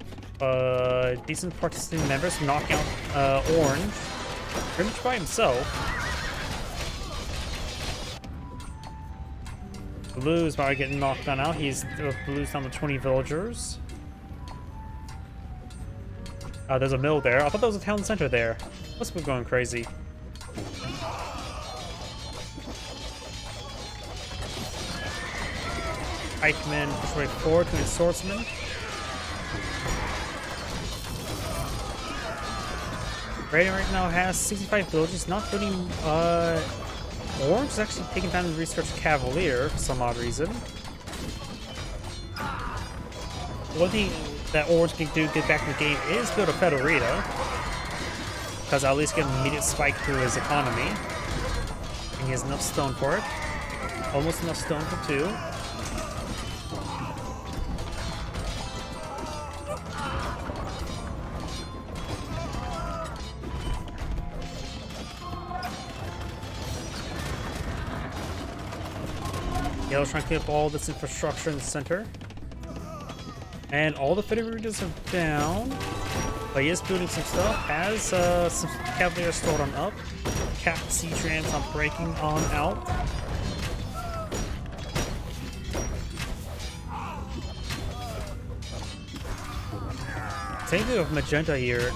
decent participating members, knocking out Orange pretty much by himself. Blue's about to get knocked on out. Blue's down to 20 villagers. There's a mill there. I thought that was a town center there. Must be going crazy. Pikemen push way forward to his swordsman. Raiden right now has 65 villages, not putting Orange is actually taking down the Research Cavalier for some odd reason. One thing that Orange can do to get back in the game is build a Fedorita, because I'll at least get an immediate spike to his economy. And he has enough stone for it. Almost enough stone for 2. Yellow's trying to clean up all this infrastructure in the center. And all the Fedoritas are down. But he is building some stuff. Has some Cavaliers stored on up. Cap Siege Rams on breaking on out. Same thing with Magenta here.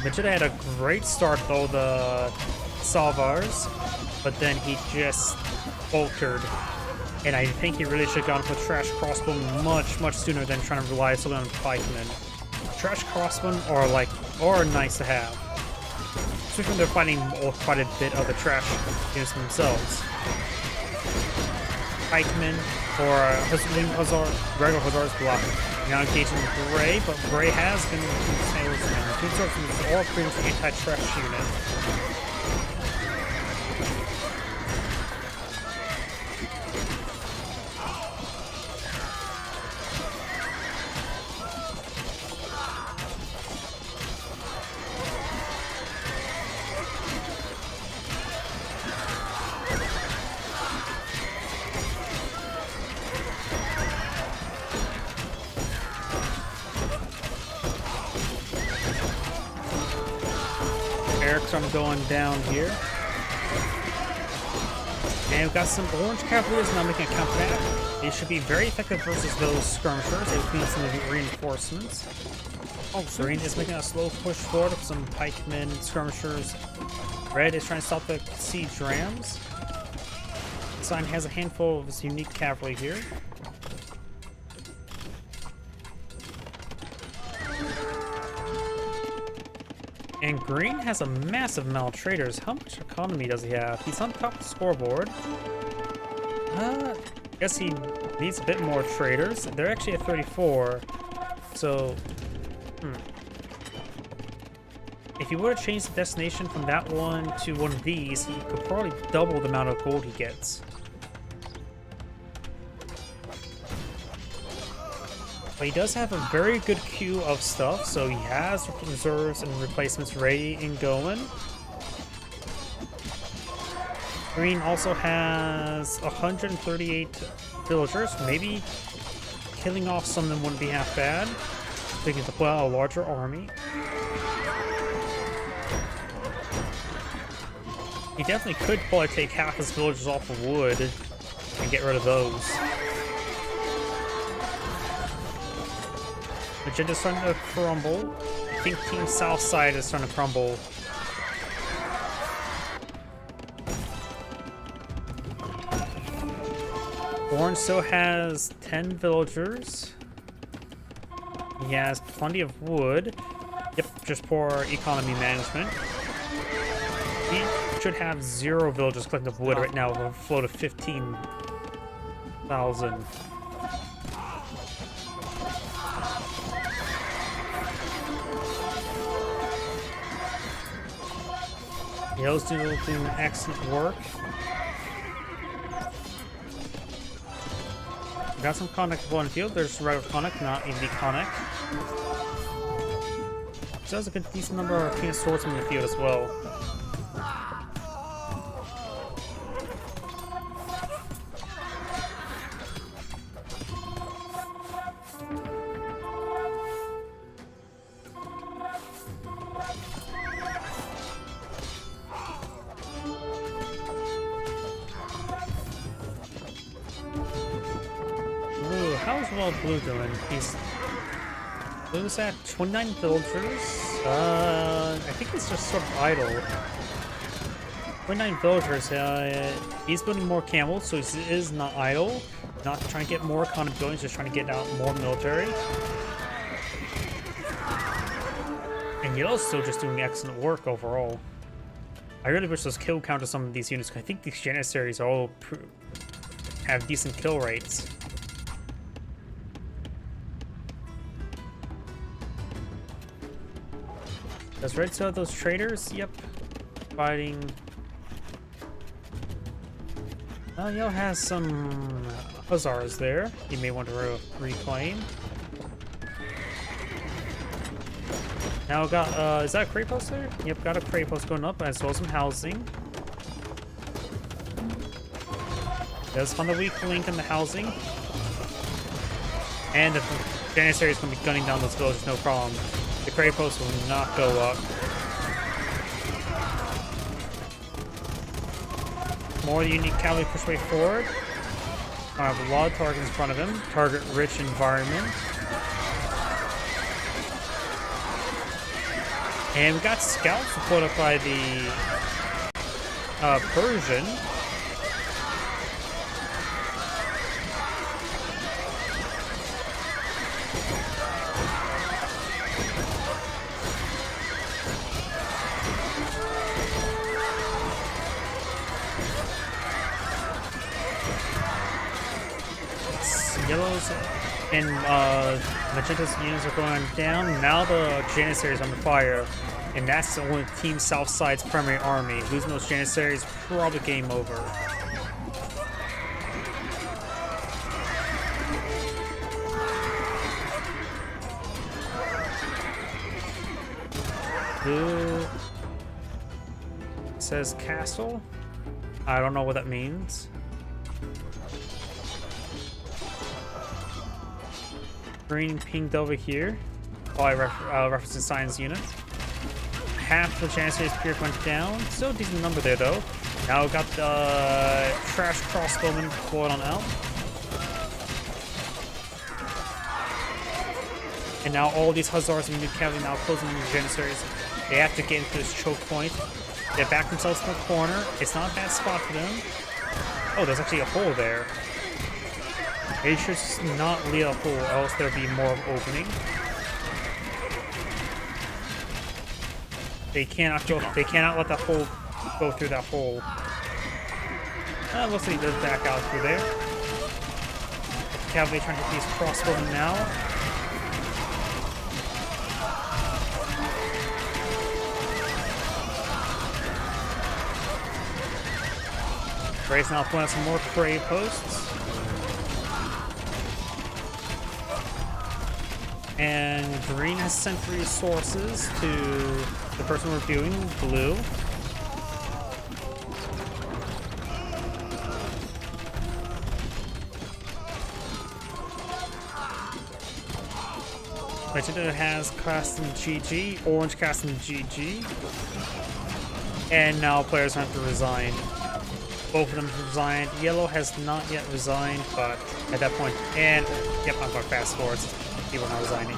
Magenta had a great start with all the Salvars, but then he just faltered. And I think he really should have gone for Trash Crossbow much sooner than trying to rely solely on Pikemen. Trash Crossbow are nice to have. Especially when they're fighting quite a bit of the trash units themselves. Pikemen or regular Hussars block. Now engaging Bray, but Bray has been sailors now. Two sorts of all pretty much anti-trash unit. Eric's on going down here. And we've got some Orange Cavaliers now making a comeback. They should be very effective versus those skirmishers. They need some of the reinforcements. Oh, Serene is making a slow push forward with some pikemen, skirmishers. Red is trying to stop the siege rams. Sign has a handful of his unique cavalry here. And Green has a massive amount of traders. How much economy does he have? He's on top of the scoreboard. Guess he needs a bit more traders. They're actually at 34. So, if he were to change the destination from that one to one of these, he could probably double the amount of gold he gets. But he does have a very good queue of stuff, so he has reserves and replacements ready and going. Green also has 138 villagers. Maybe killing off some of them wouldn't be half bad. They can deploy a larger army. He definitely could probably take half his villagers off of wood and get rid of those. Magenda's starting to crumble. I think Team Southside is starting to crumble. Orange still has 10 villagers. He has plenty of wood. Yep, just poor economy management. He should have 0 villagers collecting up wood right now with a float of 15,000. Yellow's doing excellent work. We got some Conic on the field. There's regular Conic, not Elite Conic. So there's a good decent number of King Swordsmen in the field as well. How's well Blue doing? Blue's at 29 villagers. I think he's just sort of idle. 29 villagers. He's building more camels, so he is not idle. Not trying to get more kind of buildings, just trying to get out more military. And Yellow's still just doing excellent work overall. I really wish those kill count on some of these units. I think these Janissaries all have decent kill rates. Does Red still have those traders? Yep. Fighting. Yellow has some Hussars there. You may want to reclaim. Now got, is that a crate post there? Yep, got a crate post going up, as well as some housing. Does find the weak link in the housing. And the Janissary is going to be gunning down those villages, no problem. The crate post will not go up. More unique cavalry push way forward. I have a lot of targets in front of him. Target rich environment. And we got scouts put up by the Persian. Yellows and Magenta's units are going down. Now the Janissary is under fire, and that's the only Team Southside's primary army. Losing those Janissaries, probably game over. Blue says castle. I don't know what that means. Green pinged over here. Probably referencing Science unit. Half the Janissary's peer went down. Still a decent number there though. Now we got the trash crossbowmen deployed on out. And now all these Hussars and new cavalry now closing the Janissaries. They have to get into this choke point. They back themselves in the corner. It's not a bad spot for them. Oh, there's actually a hole there. They should not leave a hole, else there'll be more of an opening. They cannot go. They cannot let the hole go through that hole. Looks like he does back out through there. Cavalry trying to get these crossbowmen now. Gray's now pulling out some more prey posts. And green has sent resources to the person reviewing blue. Magenta has cast in GG, orange cast in GG. And now players have to resign. Both of them have resigned. Yellow has not yet resigned, but at that point, and yep, I'm going fast forwards. He will not resigning.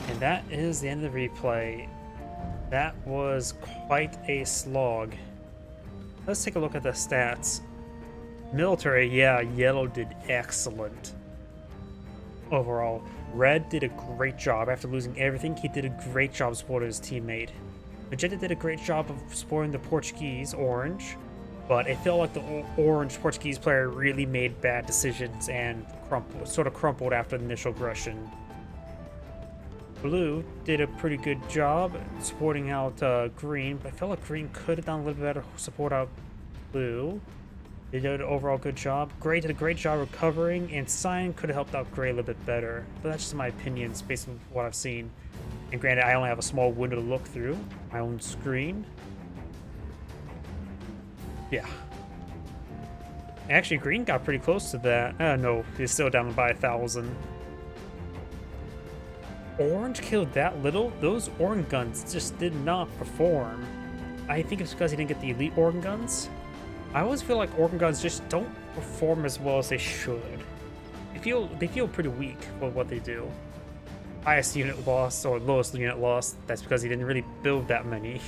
And that is the end of the replay. That was quite a slog. Let's take a look at the stats. Military, yeah, yellow did excellent. Overall, red did a great job. After losing everything, he did a great job supporting his teammate. Magenta did a great job of supporting the Portuguese, orange. But it felt like the orange Portuguese player really made bad decisions and sort of crumpled after the initial aggression. Blue did a pretty good job supporting out green, but I felt like green could have done a little bit better support out blue. They did an overall good job. Gray did a great job recovering, and Cyan could have helped out Gray a little bit better. But that's just my opinions based on what I've seen. And granted, I only have a small window to look through, my own screen. Yeah. Actually, green got pretty close to that. No, he's still down by 1,000. Orange killed that little? Those organ guns just did not perform. I think it's because he didn't get the elite organ guns. I always feel like organ guns just don't perform as well as they should. They feel pretty weak for what they do. Highest unit lost, or lowest unit lost, that's because he didn't really build that many.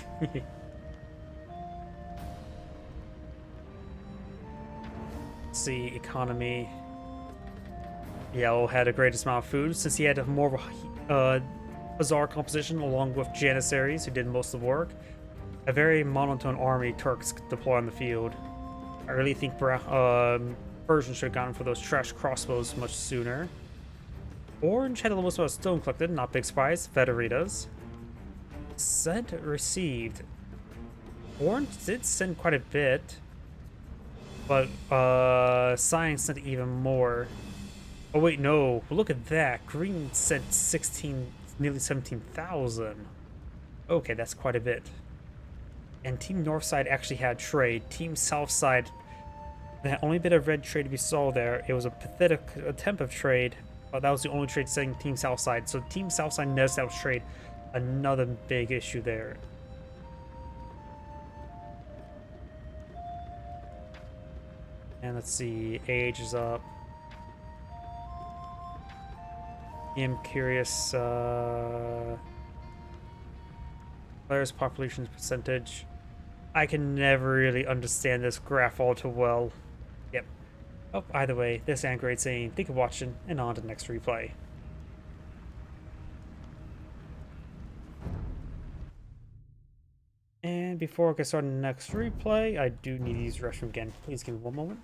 See, economy. Yellow had the greatest amount of food since he had more of a Hussar composition along with Janissaries who did most of the work. a very monotone army Turks deploy on the field. I really think Persians should have gone for those trash crossbows much sooner. Orange had a little bit of stone collected, not big surprise. Federitas. Sent, received. Orange did send quite a bit, but Science sent even more. Oh wait, no, look at that. Green sent 16, nearly 17,000. Okay, that's quite a bit. And Team Northside actually had trade. Team Southside, the only bit of red trade we saw there, it was a pathetic attempt of trade, but that was the only trade saying Team Southside. So Team Southside knows that was trade. Another big issue there. And let's see, age is up. I'm curious, players' population percentage. I can never really understand this graph all too well. Yep. Oh, either way, this Angrade saying, thank you for watching, and on to the next replay. And before I get started on the next replay, I do need to use the restroom again. Please give me one moment.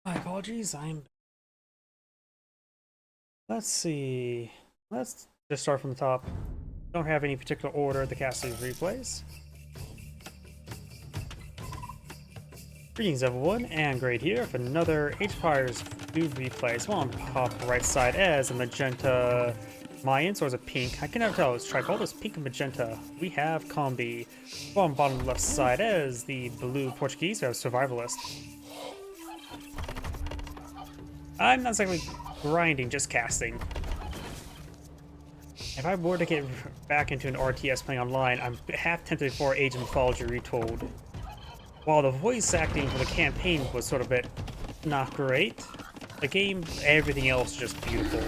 My apologies, let's see. Let's just start from the top. Don't have any particular order of the casting replays. Greetings everyone, and Great here for another Age of Empires 2 replays. Well, on top right side as a magenta Mayans, or is it pink? I can never tell. It's tricolor, pink and magenta. We have Combi. Well, on bottom left side as the blue Portuguese, or Survivalist. I'm not exactly grinding, just casting. If I were to get back into an RTS playing online, I'm half tempted for Age of Mythology Retold. While the voice acting for the campaign was sort of a bit not great, the game, everything else is just beautiful.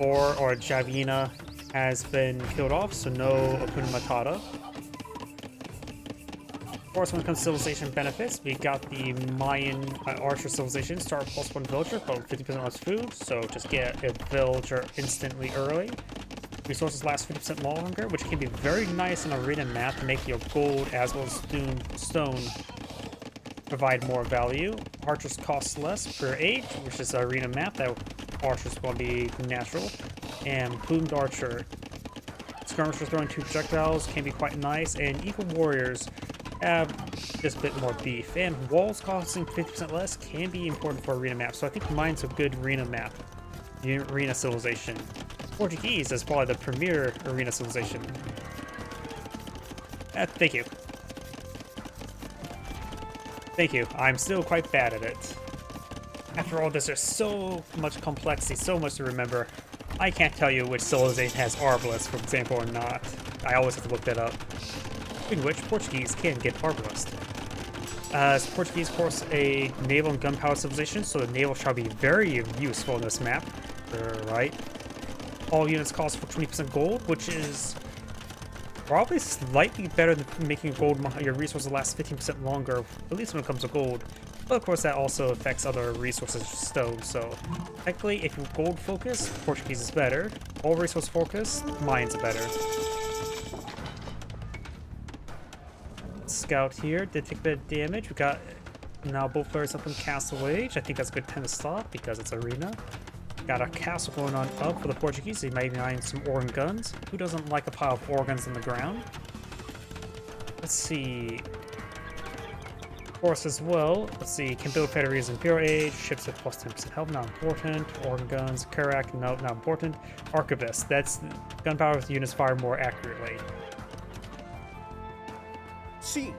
Or Javina has been killed off, so no Akuna Matata. Of course, when it comes to civilization benefits, we got the Mayan Archer civilization, start +1 villager, but 50% less food, so just get a villager instantly early. Resources last 50% longer, which can be very nice in arena map to make your gold as well as stone provide more value. Archers cost less per age, which is an arena map that archers will be natural. And Plumed Archer. Skirmishers throwing 2 projectiles can be quite nice, and Eagle Warriors have just a bit more beef. And walls costing 50% less can be important for arena maps, so I think mine's a good arena map. The arena civilization. Portuguese is probably the premier arena civilization. Thank you. Thank you. I'm still quite bad at it. After all this, there's so much complexity, so much to remember. I can't tell you which civilization has Arbalest, for example, or not. I always have to look that up. In which Portuguese can get Arbalest. Portuguese, of course, a naval and gunpowder civilization, so the naval shall be very useful in this map. Right. All units cost for 20% gold, which is probably slightly better than making gold your resources last 15% longer, at least when it comes to gold. But of course that also affects other resources, stone, so technically if you gold focus, Portuguese is better. All resource focus, Mayans are better. Scout here did take a bit of damage. We got now both players up in Castle Age. I think that's a good time to stop because it's arena. Got a castle going on up for the Portuguese. They might be buying some Organ guns. Who doesn't like a pile of organs on the ground? Let's see. Of course, as well. Let's see. Can build Federated Imperial Age. Ships with plus 10% health. Not important. Organ guns. Karak. No, not important. Arquebus. That's gunpowder with units fire more accurately. Sim.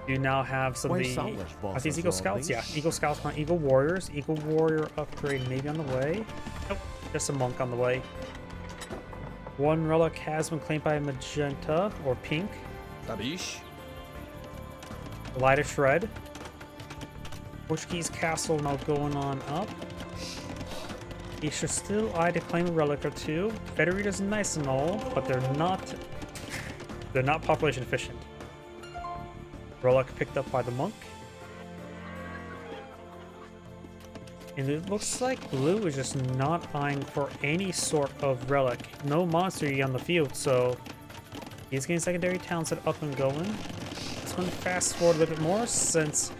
You now have some of Quais the. são as Are these vossas Eagle Scouts? Yeah, ordens? Eagle Scouts, not Eagle Warriors. Eagle Warrior upgrade maybe on the way. Nope, just a monk on the way. One relic has been claimed by Magenta or Pink. Tabish. Light a Shred. Portuguese Castle now going on up. You should still either claim a relic or two. Federita's nice and all, but they're not population efficient. Relic picked up by the monk. And it looks like blue is just not eyeing for any sort of relic. No monster on the field, so he's getting secondary town set up and going. Let's go fast forward a little bit more since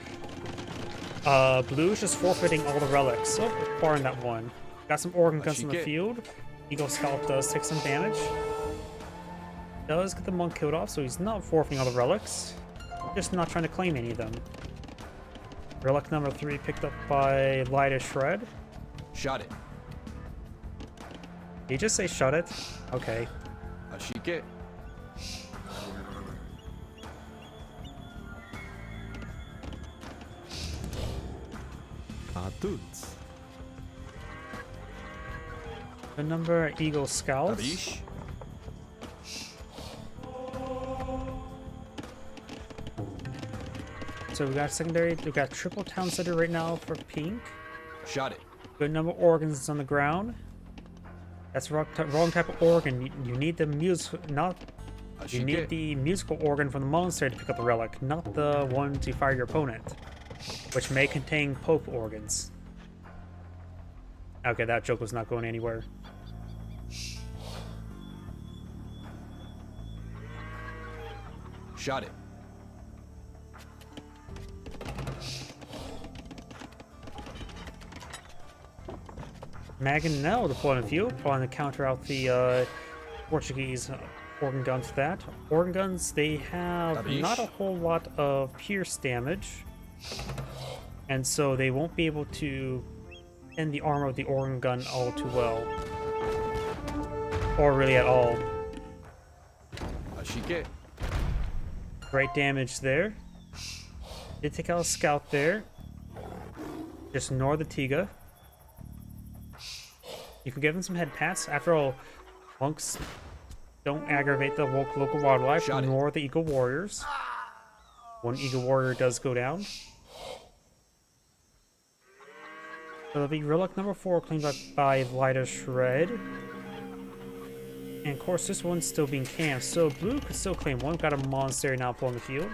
blue is just forfeiting all the relics. Oh, acquiring that one. Got some organ guns in the field. Eagle Scout does take some damage. Does get the monk killed off, so he's not forfeiting all the relics. Just not trying to claim any of them. Relic number 3 picked up by Light a Shred. Shot it. Did you just say shut it? Okay. Ashike. Adults. The number Eagle Scouts. Tabish. So we got secondary, we got triple town center right now for Pink. Shot it. Good number of organs on the ground. That's wrong type of organ. You need the You need the musical organ from the monastery to pick up the relic, not the one to fire your opponent, which may contain Pope organs. Okay, that joke was not going anywhere. Shot it. Maganel deployed in the field, trying to counter out the Portuguese organ guns for that. Organ guns, they have Tabish. not a whole lot of pierce damage, and so they won't be able to end the armor of the organ gun all too well. Or really at all. Ashike. Great damage there. Did take out a scout there. Just ignore the Tiga. You can give him some head pats. After all, monks don't aggravate the local wildlife. Shot it. Ignore the Eagle Warriors. One Eagle Warrior does go down. So there'll be relic number 4 claimed up by Light a Shred. And of course, this one's still being camped, so blue could still claim one. Got a monastery now on the field.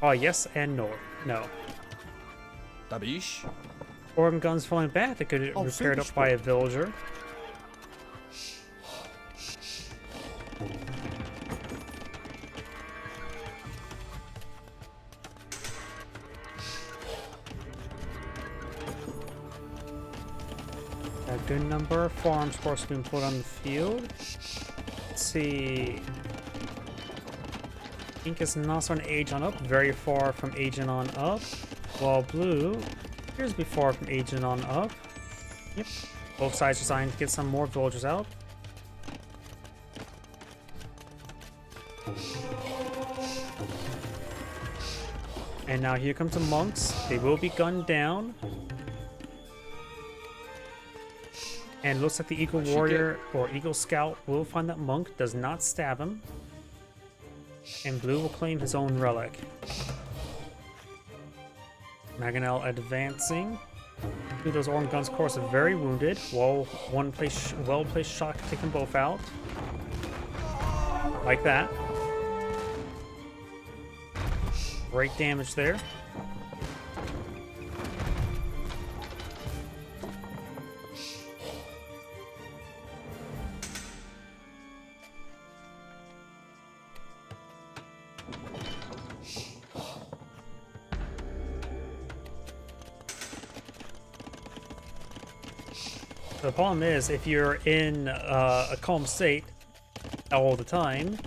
Oh, yes and no. No. Tabish. Organ guns falling back. They could be repaired up by a villager. A good number of farms, of course, being put on the field. Let's see. Pink is not on age on up, very far from aging on up. While blue appears to be far from aging on up. Yep. Both sides are trying to get some more villagers out. And now here comes the monks. They will be gunned down. And it looks like the Eagle Warrior or Eagle Scout will find that monk, does not stab him. And blue will claim his own relic. Maganel advancing. Those organ guns, of course, are very wounded. Well-placed shot to take them both out. Like that. Great damage there. The problem is, if you're in a calm state all the time,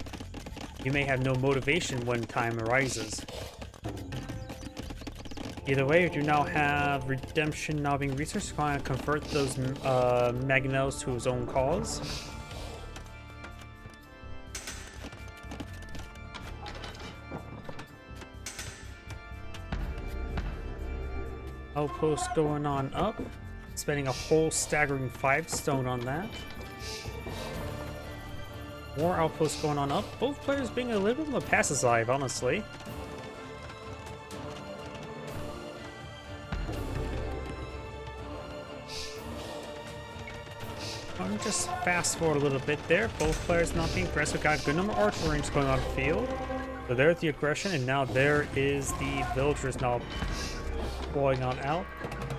you may have no motivation when time arises. Either way, you now have redemption now being researched, trying to convert those Mangonels to his own cause. Outpost going on up, spending a whole staggering 5 stone on that. More outposts going on up, both players being a little bit more passive, honestly. Let me just fast forward a little bit there. Both players not being aggressive, got a good number of archer range going on the field. So there's the aggression, and now there is the villagers now going on out.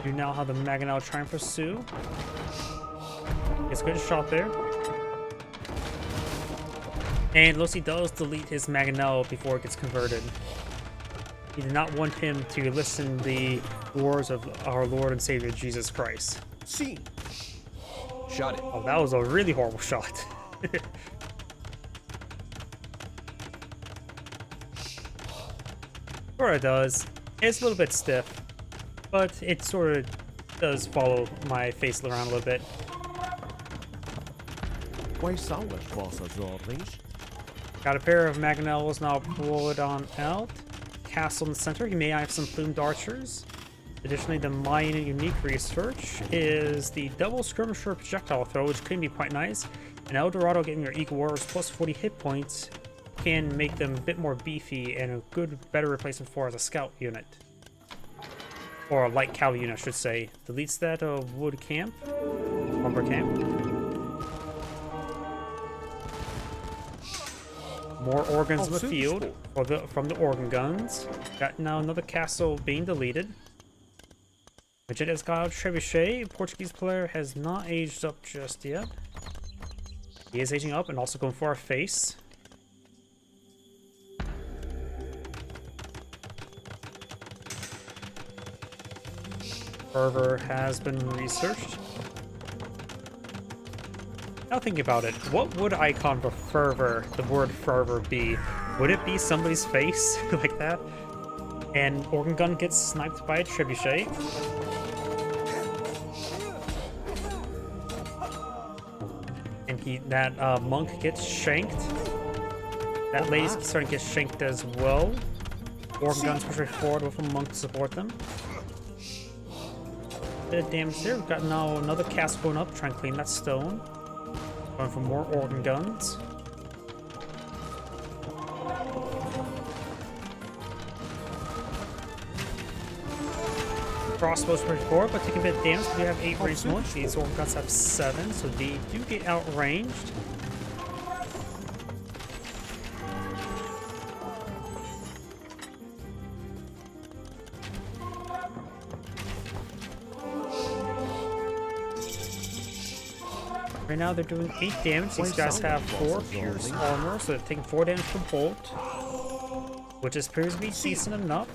You now have the Mangonel trying to pursue. It's a good shot there. And Lucy does delete his Mangonel before it gets converted. He did not want him to listen the words of our Lord and Savior Jesus Christ. Sim. Shot it. Oh, that was a really horrible shot. Sort of does. It's a little bit stiff, but it sort of does follow my face around a little bit. Quais são as vossas ordens? Got a pair of Mangonels now pulled on out. Castle in the center. He may have some plumed archers. Additionally, the Mayan unique research is the double skirmisher projectile throw, which can be quite nice. And El Dorado getting your Eagle Warriors plus 40 hit points can make them a bit more beefy and a good, better replacement for as a scout unit. Or a light cavalry unit, I should say. Deletes that wood camp. Lumber camp. More organs in the field from the organ guns. Got now another castle being deleted. Magenta's got out Trebuchet. Portuguese player has not aged up just yet. He is aging up and also going for a face. Fervor has been researched. Now think about it. What would icon for fervor, the word fervor, be? Would it be somebody's face like that? And organ gun gets sniped by a trebuchet. And that monk gets shanked. That lady's starting to get shanked as well. Organ guns push right forward with a monk to support them. Bit of damage there. We've got now another cast going up, trying to clean that stone. Going for more organ guns. Crossbows pretty forward, but taking a bit of damage. We have 8 ranged ones. These organ guns have 7, so they do get outranged. Right now they're doing 8 damage. These guys have 4 pierce armor, so they're taking 4 damage per bolt, which is appears to be decent enough.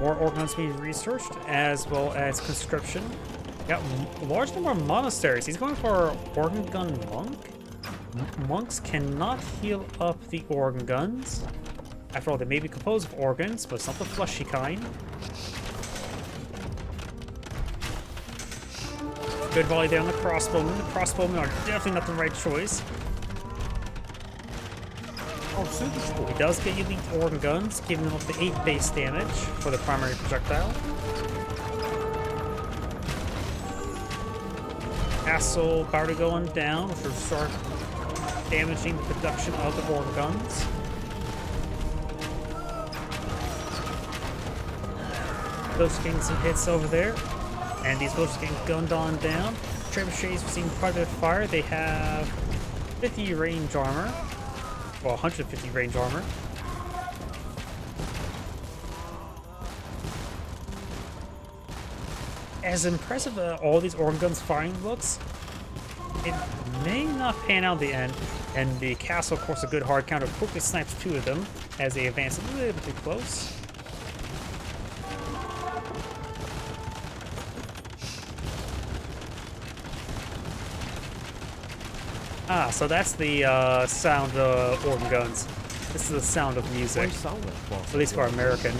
More organs being researched, as well as conscription. Got a large number of monasteries. He's going for organ gun monk. Monks cannot heal up the organ guns. After all, they may be composed of organs, but it's not the fleshy kind. Good volley there on the crossbowmen. The crossbowmen are definitely not the right choice. He does get elite organ guns, giving him up to 8 base damage for the primary projectile. Castle already going down, which will start damaging the production of the organ guns. Those getting some hits over there. And these villagers getting gunned on down. Trebuchets receiving quite a bit of fire. They have 50 range armor. Well, 150 range armor. As impressive as all these organ guns firing looks, it may not pan out in the end. And the castle, of course, a good hard counter, quickly snipes 2 of them as they advance a little bit too close. Ah, so that's the sound of organ guns. This is the sound of music, Quais são as vossas at least for ordens? American.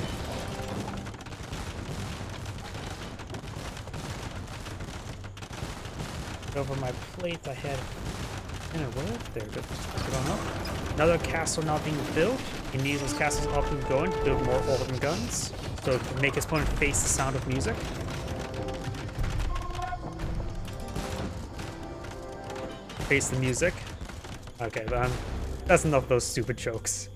Over my plate, I had in a row there. Good. Good on up. Another castle now being built. He needs those castles up and going to build more organ guns, so to make his opponent face the sound of music. Face the music. Okay, but that's enough of those stupid jokes.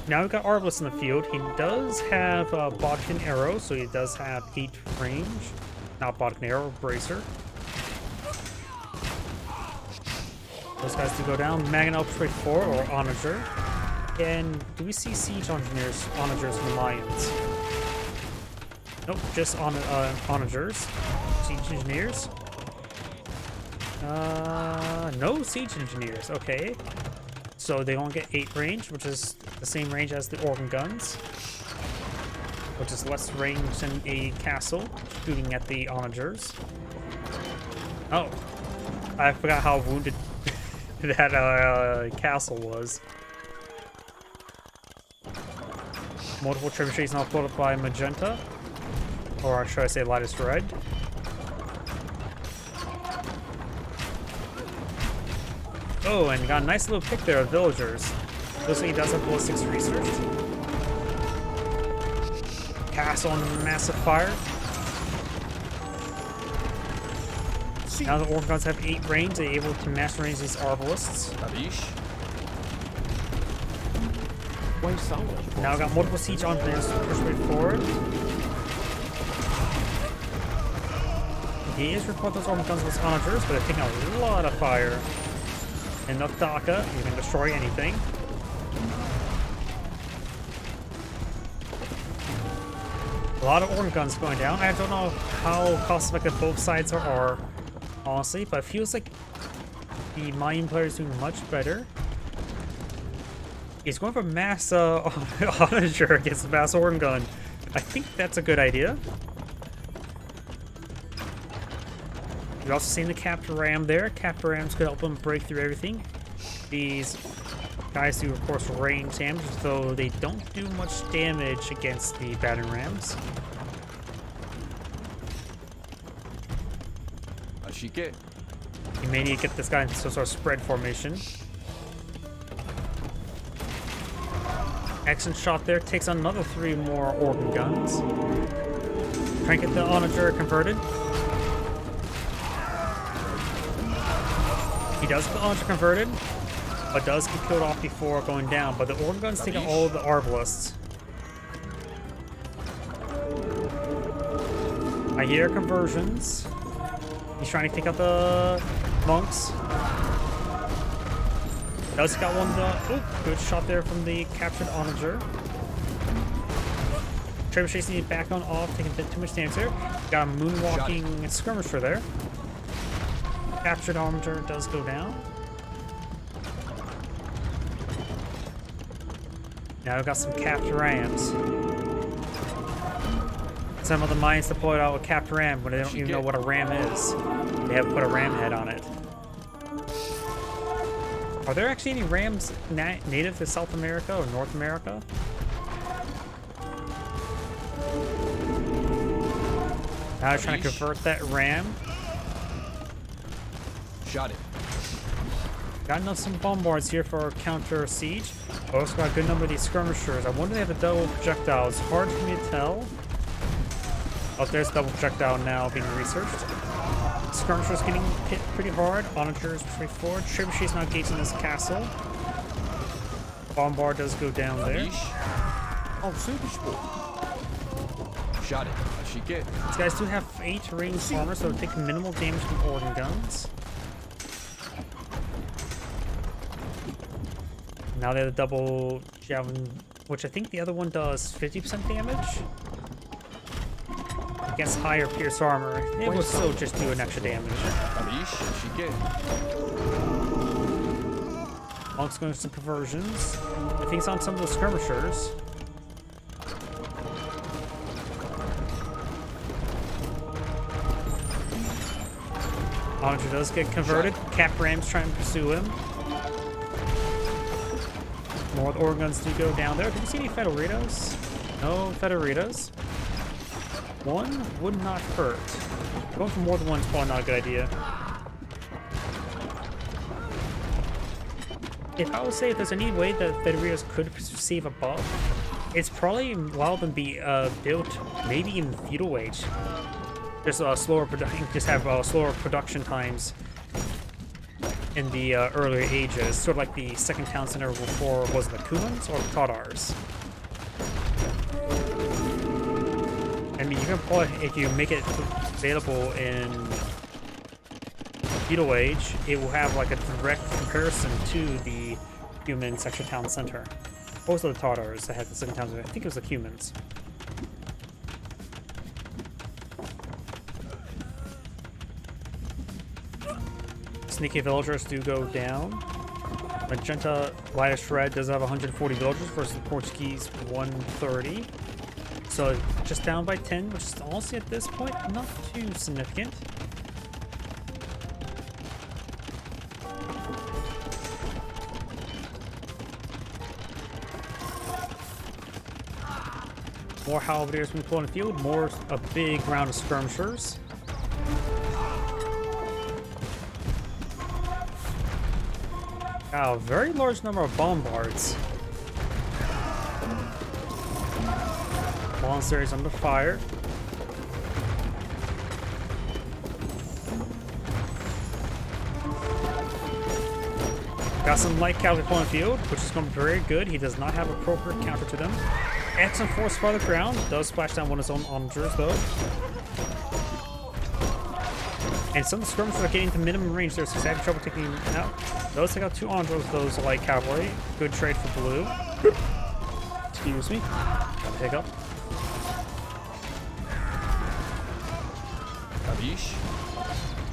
Now we've got Arbalest in the field. He does have Bodkin Arrow, so he does have 8 range. Not Bodkin Arrow, Bracer. Those guys do go down. Mangonel Trade 4 or Onager. And do we see Siege Engineers, Onagers and Lions? Nope, just Onagers. Siege Engineers. No Siege Engineers, okay. So they only get 8 range, which is the same range as the organ guns. Which is less range than a castle, shooting at the Onagers. Oh, I forgot how wounded that castle was. Multiple trebuchets now followed by Magenta. Or should I say lightest red. Oh, and got a nice little pick there of villagers. Looks like he does have ballistics research. Castle on massive fire. Now the organ guns have 8 range, they're able to master range these arbalists. Tavish. Quais são as vossas Now we got multiple siege on players to push way forward. He is report those organ guns with onagers, but they're taking a lot of fire. And Nothdaka, you can destroy anything. A lot of organ guns going down. I don't know how cost effective both sides are, honestly, but it feels like the Mayan player is doing much better. He's going for mass onager against the mass organ gun. I think that's a good idea. We've also seen the Captor Ram there. Captor Rams could help him break through everything. These guys do, of course, range damage, though they don't do much damage against the battering rams. Ashike. You may need to get this guy into some sort of spread formation. Excellent shot there. Takes on another 3 more organ guns. Try and get the onager converted. He does get the onager converted, but does get killed off before going down. But the organ guns take out all of the arbalists. I hear conversions. He's trying to take out the monks. Does got one. Oh, good shot there from the captured onager. Trebuchets need back on off, taking a bit too much damage there. Got a moonwalking skirmisher there. Captured onager does go down. Now we've got some capture rams. Some of the mines deployed out with capture ram when they don't even know what a ram is. They have put a ram head on it. Are there actually any rams native to South America or North America? Now they're trying to convert that ram. Shot it. Got enough some bombards here for counter siege. Also got a good number of these skirmishers. I wonder if they have a double projectile. It's hard for me to tell. Oh, there's double projectile now being researched. Skirmishers getting hit pretty hard. Onagers pushing forward. Trebuchets now gates in this castle. Bombard does go down there. ao seu dispor. Shot it. Ashike. These guys do have 8 ranged armor, so they take minimal damage from organ guns. Now they have the double javelin, which I think the other one does 50% damage. Against higher pierce armor, it will still just do an extra damage. Tavish. Ashike. Monk's going for some conversions. I think it's on some of the skirmishers. Onager does get converted. Cap Ram's trying to pursue him. More organ guns do go down there. Did you see any Federitos? No Federitos. One would not hurt. Going for more than one is probably not a good idea. If I would say if there's any way that Federitos could receive a buff, it's probably allow them to be built maybe in feudal age. Just slower production, just have slower production times in the earlier ages, sort of like the second town center before was the Cumans or the Tatars. I mean, you can probably, if you make it available in feudal age, it will have like a direct comparison to the human section town center. What was the Tatars that had the second town center? I think it was the Cumans. Sneaky villagers do go down. Magenta Lightest Red does have 140 villagers versus the Portuguese 130. So just down by 10, which is honestly at this point not too significant. More halberdiers being pulled in the field, more a big round of skirmishers. Wow, a very large number of bombards. Monasteries under fire. Got some light cavalry on the field, which is going to be very good. He does not have appropriate counter to them. Excellent force farther ground. Does splash down one of his own armors though. And some of the skirmishers are getting to minimum range. There's having trouble taking out. Those take out 2 Andros, those are light cavalry. Good trade for blue. Excuse me. Got a hiccup. Kavish.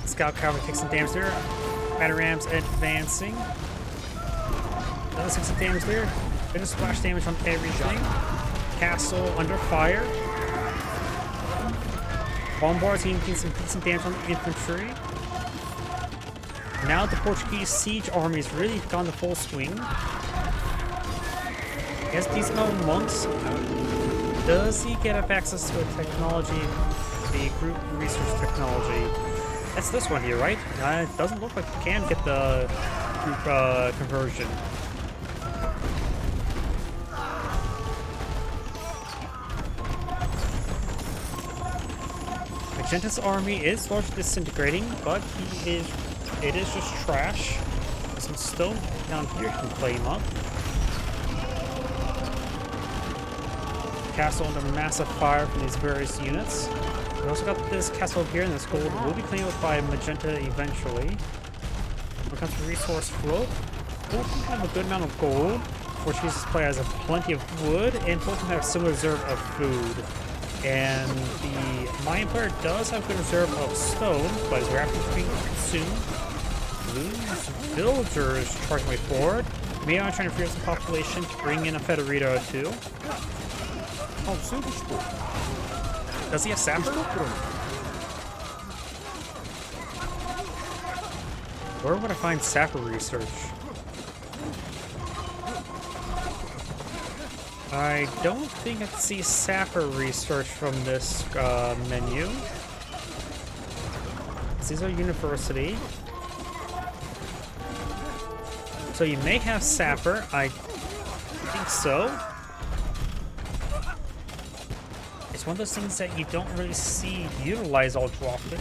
Scout cavalry takes some damage there. Batarams advancing. Another 6 of damage there. Bit of splash damage on everything. Castle under fire. Bombards getting some decent damage on the infantry. Now the Portuguese siege army has really gone to full swing. He has decent amount of monks. Does he get up access to a technology, the group research technology? That's this one here, right? It doesn't look like you can get the group conversion. Magenta's army is largely disintegrating, but it is just trash. There's some stone down here can play him up. Castle under massive fire from these various units. We also got this castle here, and this gold will be cleaned up by Magenta eventually. When it comes to resource flow, Fulton have a good amount of gold. Portuguese player has plenty of wood, and Fulton have a similar reserve of food. And the Mayan player does have a good reserve of stone, but is rapidly being consumed. Blue's villagers charging way forward. Maybe I'm trying to free up some population to bring in a Federito or two. Does he have sapper? Where would I find sapper research? I don't think I can see sapper research from this menu. These are university. So you may have sapper. I think so. It's one of those things that you don't really see utilized all too often.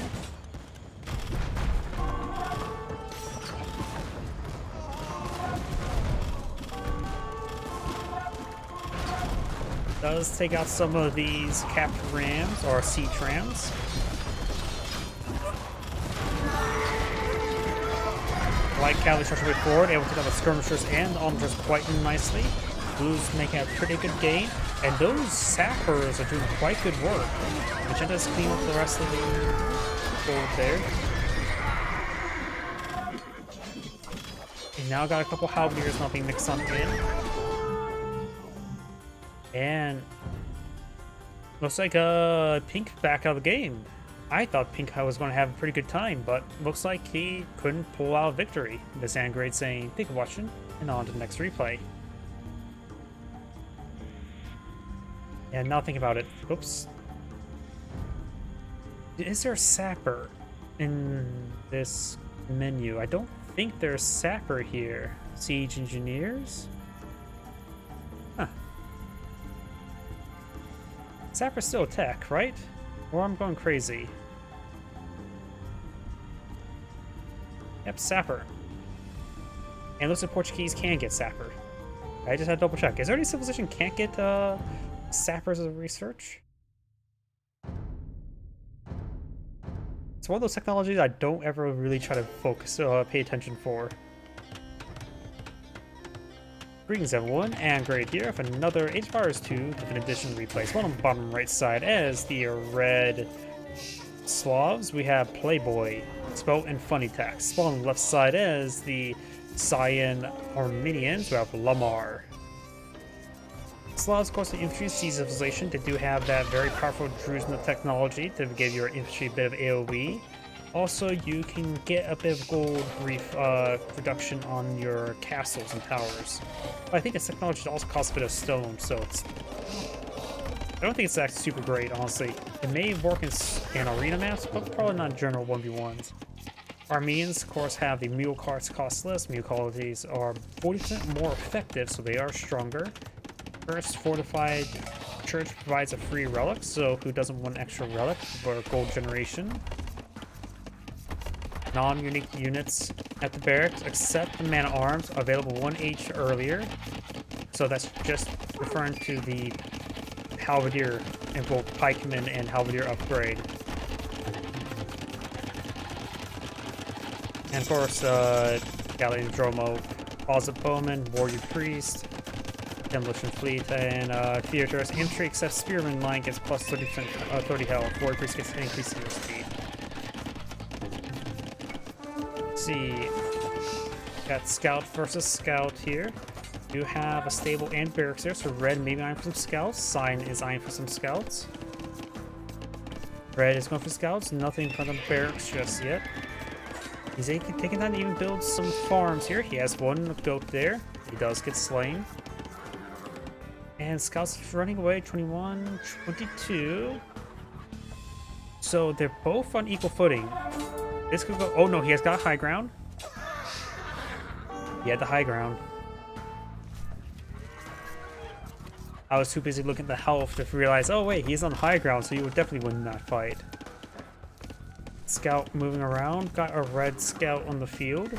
Does take out some of these capped rams or sea trams. Light cavalry charging way forward, able to take out the skirmishers and the armors quite nicely. Blues making a pretty good gain, and those sappers are doing quite good work. Magenta's cleaning up the rest of the gold there. And now got a couple halberdiers not being mixed on in. And looks like Pink back out of the game. I thought Pink was going to have a pretty good time, but looks like he couldn't pull out a victory. This Angrade saying, thank you for watching, and on to the next replay. And now think about it. Oops. Is there a sapper in this menu? I don't think there's sapper here. Siege engineers? Huh. Sapper's still a tech, right? Or I'm going crazy. Yep, sapper. And looks like Portuguese can get sapper. I just had to double check. Is there any civilization can't get sappers as a research? It's one of those technologies I don't ever really try to focus, pay attention for. Greetings everyone, and Great here for another Age of Empires 2 Definitive Edition replay. So on the bottom right side as the red Slavs, we have Playboy, Spelt and Funny Text. While on the left side as the Cyan Armenians, we have Lamar. Slavs, of course, the infantry civilization, they do have that very powerful Druzhna technology to give your infantry a bit of AoE. Also, you can get a bit of gold reduction on your castles and towers. But I think this technology also costs a bit of stone, so it's... I don't think it's that super great, honestly. It may work in arena maps, but probably not general 1v1s. Armenians, of course, have the mule carts cost less. Mule qualities are 40% more effective, so they are stronger. First, Fortified Church provides a free relic, so who doesn't want extra relic for gold generation? Non-unique units at the barracks, except the man-at-arms, available 1H earlier. So that's just referring to the Halberdier and both Pikeman and Halberdier upgrade. And of course, Galleon Dromo, Closet Bowman, Warrior Priest, Demolition Fleet, and Theodorus Infantry, except Spearman line gets plus 30%, 30 health. Warrior Priest gets increased your speed. Let's see. Got Scout versus Scout here. Do have a stable and barracks there, so red maybe eyeing for some scouts. Cyan is eyeing for some scouts. Red is going for scouts, nothing from the barracks just yet. He's taking time to even build some farms here. He has one goat there. He does get slain. And scouts running away, 21, 22. So they're both on equal footing. This could go, oh no, he has got high ground. He had the high ground. I was too busy looking at the health to realize, oh wait, he's on high ground, so you would definitely win that fight. Scout moving around, got a red scout on the field.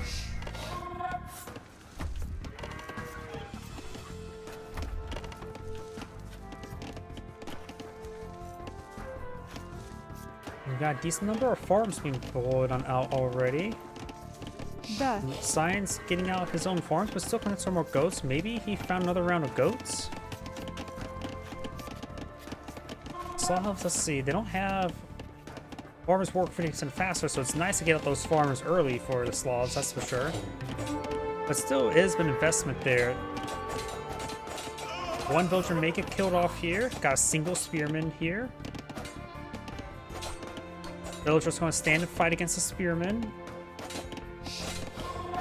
We got a decent number of farms being pulled on out already. Да. Cyan's getting out his own farms, but still collecting some more goats. Maybe he found another round of goats? Slavs, let's see, they don't have... Farmers work 50% faster, so it's nice to get out those farmers early for the Slavs, that's for sure. But still is an investment there. One villager may get killed off here. Got a single spearman here. Villager's going to stand and fight against the spearman.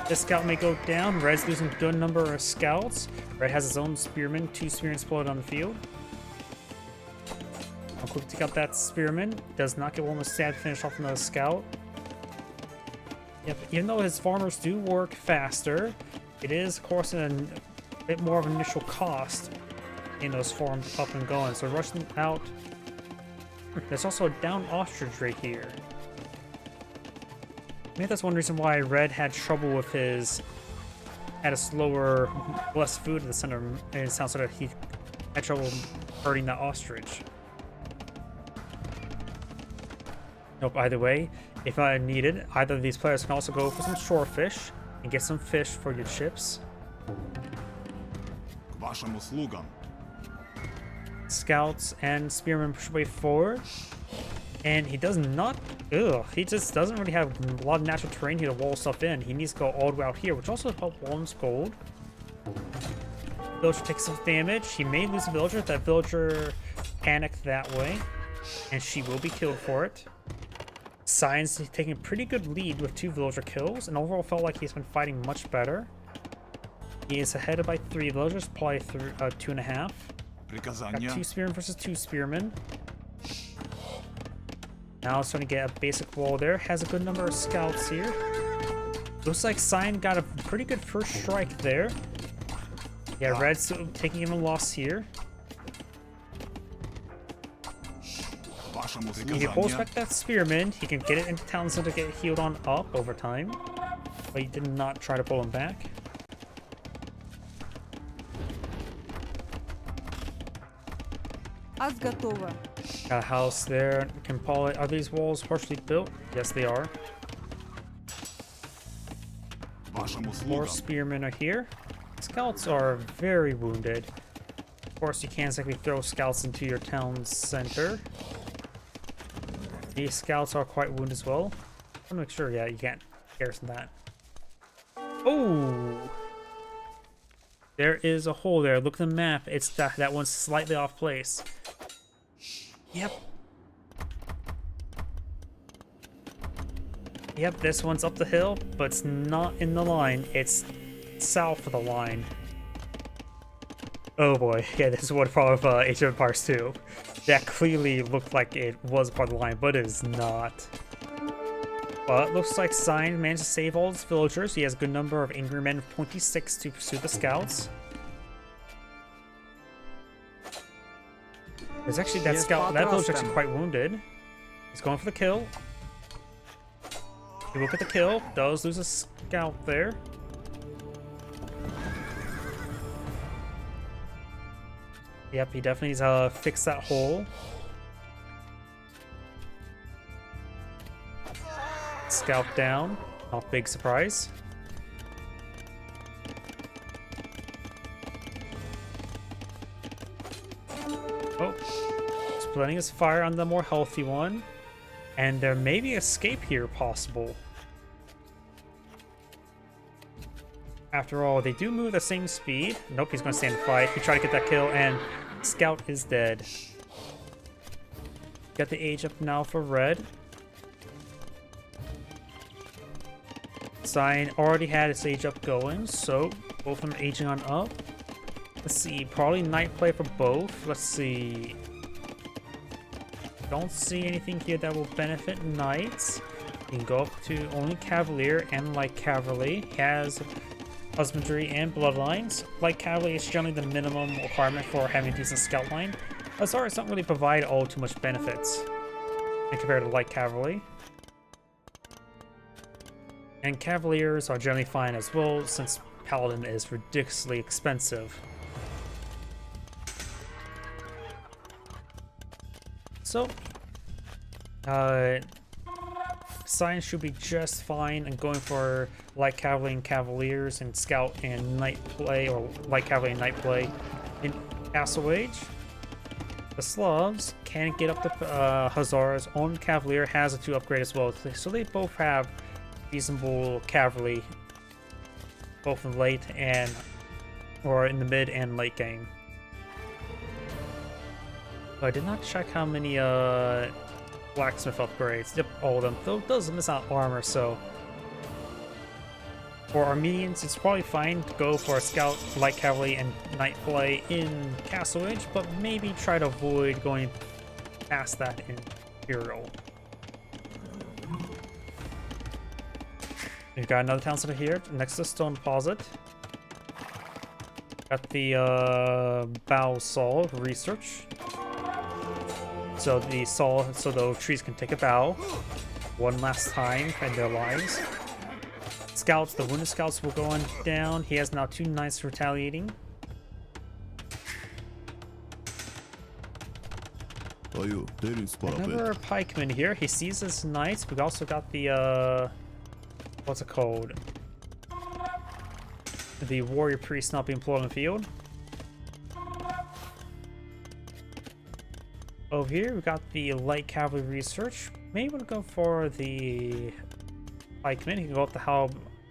This scout may go down. Red's losing a good number of scouts. Red has his own spearman. 2 spearmen exploded on the field. I'll quickly take out that spearman. Does not get one with stab to finish off another scout. Yep, even though his farmers do work faster, it is, of course, a bit more of an initial cost in those farms up and going. So rushing out. There's also a down ostrich right here. Maybe that's one reason why Red had trouble with his... had a slower, less food in the center, and it sounds like he had trouble hurting that ostrich. Nope, either way, if I needed, either of these players can also go for some shorefish and get some fish for your ships. К вашим услугам. Scouts and spearmen push way forward. And he does not... Ugh, he just doesn't really have a lot of natural terrain here to wall stuff in. He needs to go all the way out here, which also helps Wallen's gold. Villager takes some damage. He may lose a villager if that villager panicked that way. And she will be killed for it. Cyan's taking a pretty good lead with 2 villager kills, and overall felt like he's been fighting much better. He is ahead by 3 villagers, probably 2.5. Got 2 spearmen versus 2 spearmen. Now it's trying to get a basic wall there. Has a good number of scouts here. Looks like Cyan got a pretty good first strike there. Yeah, Red's taking in a loss here. He can pulls back that spearman. He can get it into Townsend to get healed on up over time. But he did not try to pull him back. Аз готова. Got a house there. Can Paul, are these walls partially built? Yes, they are. More spearmen are here. Scouts are very wounded. Of course, you can't exactly throw scouts into your town center. These scouts are quite wounded as well. I want to make sure, yeah, you can't garrison that. Oh! There is a hole there. Look at the map. It's that one's slightly off place. Yep. Yep, this one's up the hill, but it's not in the line. It's south of the line. Oh boy, yeah, this is one part of Age of Empires 2. That clearly looked like it was part of the line, but it is not. But looks like Cyan managed to save all his villagers. He has a good number of angry men, 26 to pursue the scouts. There's actually that scout, that villager's actually quite wounded. He's going for the kill. You look at the kill, does lose a scout there. Yep, he definitely needs to fix that hole. Scout down, not big surprise. Oh, splitting his fire on the more healthy one. And there may be escape here possible. After all, they do move the same speed. Nope, he's going to stand and fight. He tried to get that kill, and Scout is dead. Got the age up now for Red. Cyan already had its age up going, so both of them aging on up. Let's see, probably night play for both. Let's see. Don't see anything here that will benefit knights. You can go up to only Cavalier and Light Cavalry. He has Husbandry and Bloodlines. Light Cavalry is generally the minimum requirement for having a decent scout line. Azorius don't really provide all too much benefits in compared to Light Cavalry. And Cavaliers are generally fine as well, since Paladin is ridiculously expensive. So, Cyan should be just fine and going for Light Cavalry and Cavaliers and Scout and Knight play, or Light Cavalry and Knight play in Castle Age. The Slavs can't get up to Hazara's own Cavalier has a 2 upgrade as well, so they both have reasonable cavalry, both in late and or in the mid and late game. I did not check how many blacksmith upgrades. Yep, all of them. Though those miss out armor, so for Armenians, it's probably fine to go for a scout, light cavalry, and knight play in Castle Age, but maybe try to avoid going past that in Imperial. We've got another town center here next to the stone deposit. Got the bow saw research. So the saw, so the trees can take a bow one last time in their lives. Scouts, the wounded scouts will go on down. He has now 2 knights retaliating. Another pikeman here. He sees his knights. We've also got the what's it called? The warrior priest not being employed on the field. Over here, we got the light cavalry research. Maybe we'll go for the pikemen. He can go up the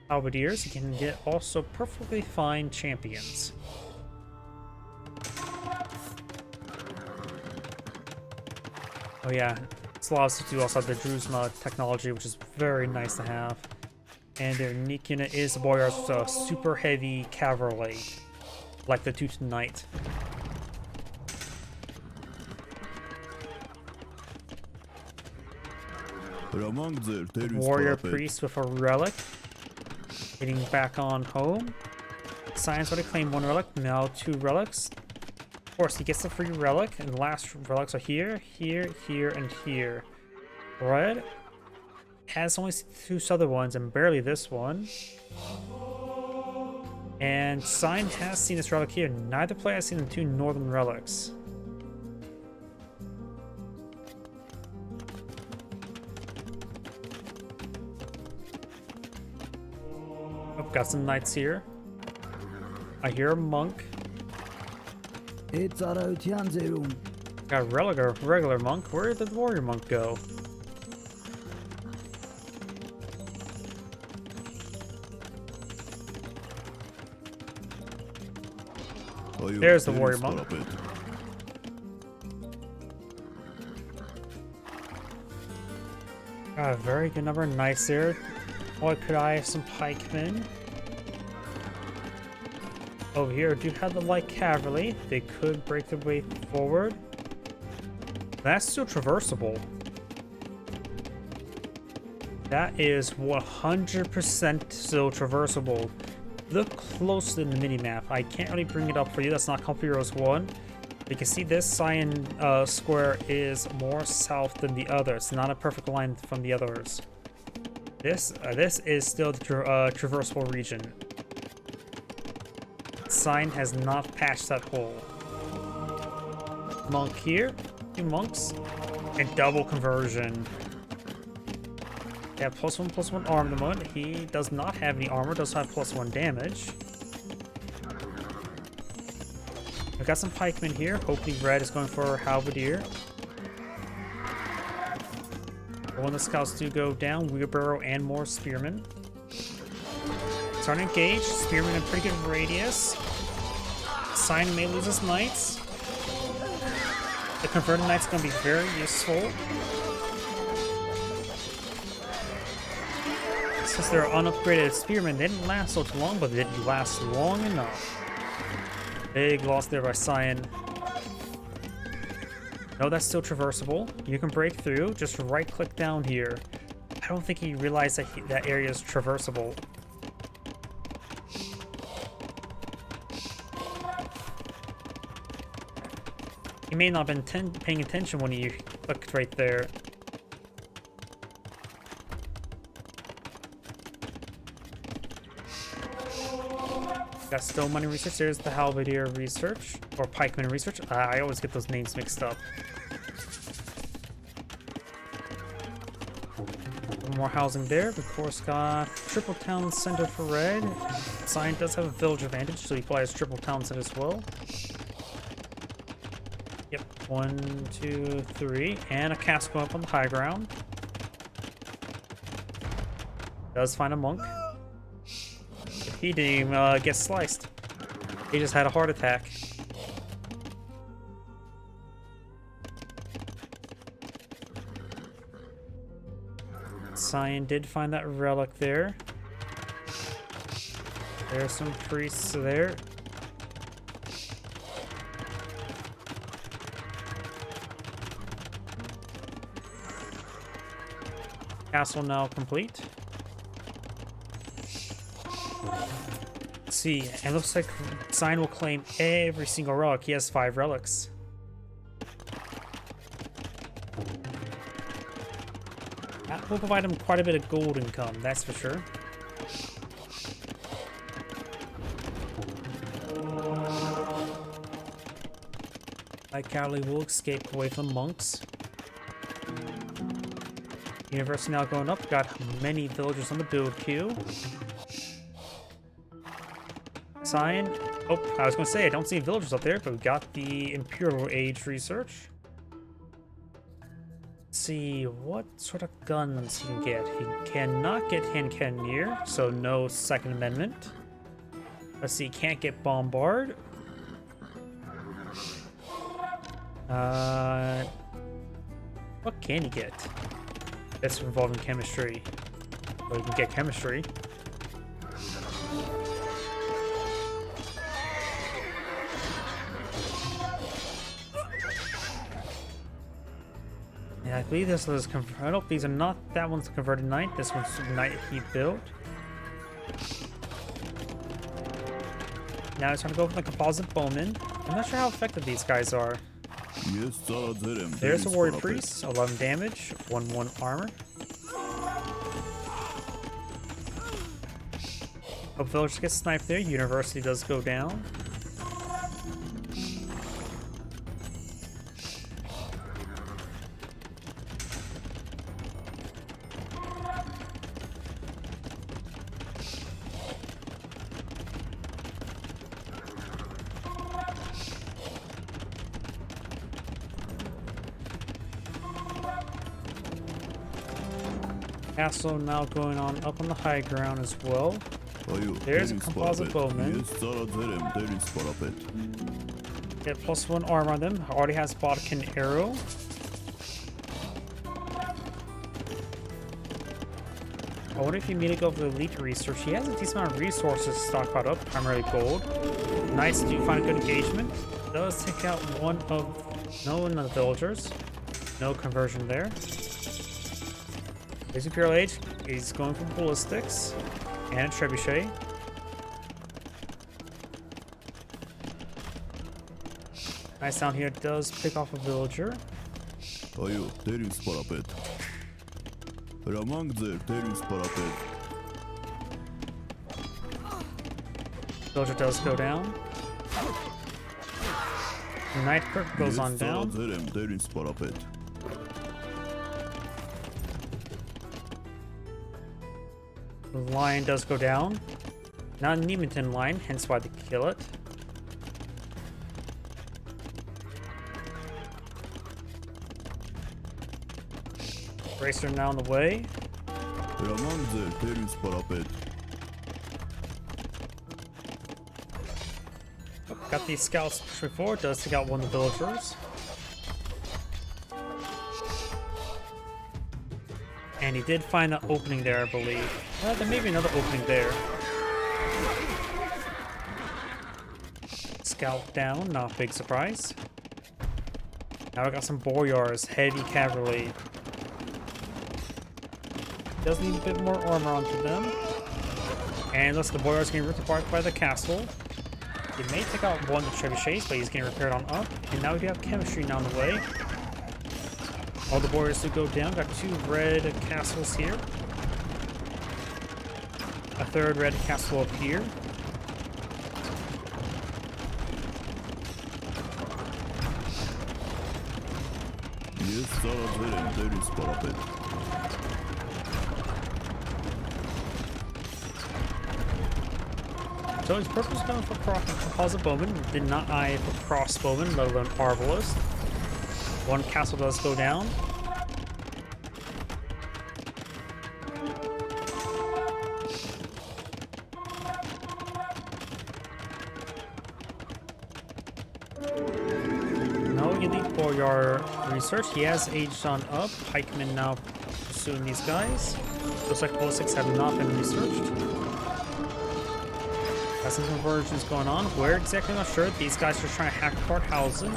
halberdiers. He can get also perfectly fine champions. Oh yeah, Slavs do also have the Druzhna technology, which is very nice to have. And their unique unit is the Boyar's super heavy cavalry, like the Teuton Knight. Warrior priest with a relic. Heading back on home. Science already claimed 1 relic, now 2 relics. Of course, he gets the free relic, and the last relics are here, here, here, and here. Red has only 2 southern ones and barely this one. And Sign has seen this relic here. Neither player has seen the 2 northern relics. I've got some knights here. I hear a monk. Got a regular monk. Where did the warrior monk go? There's the warrior monk. Got a very good number of knights there. What could I have some pikemen? Over here, do have the light cavalry. They could break their way forward. That's still traversable. That is 100% still traversable. Look closely in the minimap. I can't really bring it up for you. That's not Comfy Heroes 1. You can see this cyan square is more south than the other. It's not a perfect line from the others. This is still the traversable region. Sign has not patched that hole. Monk here, 2 monks, and double conversion. Yeah, +1/+1 armament. He does not have any armor, does have +1 damage. I've got some pikemen here. Hopefully red is going for halberdier. When the scouts do go down, wheelbarrow and more spearmen. Starting to engage. Spearmen in pretty good radius. Sign may lose his knights. The converted knight's going to be very useful. Since they're unupgraded spearmen, they didn't last so long, but they didn't last long enough. Big loss there by Cyan. No, that's still traversable. You can break through. Just right-click down here. I don't think he realized that that area is traversable. He may not have been paying attention when he clicked right there. Got still money research. There's the halberdier research, or pikeman research. I always get those names mixed up. More housing there. Of course, got triple town center for red. Sign does have a village advantage, so he plays triple town center as well. Yep, 1, 2, 3, and a castle going up on the high ground. Does find a monk. He didn't even get sliced. He just had a heart attack. Cyan did find that relic there. There's some priests there. Castle now complete. Let's see, and it looks like Sign will claim every single relic. He has 5 relics. That will provide him quite a bit of gold income, that's for sure. Light cavalry will escape away from monks. University now going up. Got many villagers on the build queue. Sign. Oh, I was going to say, I don't see villagers up there, but we got the Imperial Age research. Let's see what sort of guns he can get. He cannot get hand cannoneer, so no Second Amendment. Let's see, can't get bombard. What can he get? That's involving chemistry. Well, you can get chemistry. I believe this was I don't. These are not. That one's converted knight. This one's knight he built. Now he's trying to go for the composite bowman. I'm not sure how effective these guys are. There's a warrior priest, 11 damage, 1/1 armor. A villager gets sniped there. University does go down. Castle now going on up on the high ground as well. There's a composite bowman. Get +1 armor on them. Already has Bodkin arrow. I wonder if you need to go for the elite research. He has a decent amount of resources stockpiled up, primarily gold. Knights do find a good engagement. Does take out one of the villagers. No conversion there. His Imperial Age, he's going for ballistics and trebuchet. Nice down here does pick off a villager. Villager does go down. Knight Kirk goes on down. The lion does go down. Not a Nemeton lion, hence why they kill it. Racer now on the way. Got these scouts pushing forward, does take out one of the villagers. And he did find an opening there, I believe. There may be another opening there. Scout down, not a big surprise. Now we got some Boyars, heavy cavalry. Does need a bit more armor onto them. And looks like the Boyars getting ripped apart by the castle. He may take out one of the trebuchets, but he's getting repaired on up. And now we do have chemistry now on the way. All the warriors do go down. Got 2 red castles here. A 3rd red castle up here. So his purple's going for composite bowman. Did not eye for crossbowman, let alone arbalist. 1 castle does go down. No elite Boyar research. He has aged on up. Pikemen now pursuing these guys. Looks like ballistics have not been researched. Got some conversions going on. Where exactly, I'm not sure. These guys are trying to hack apart Hausen.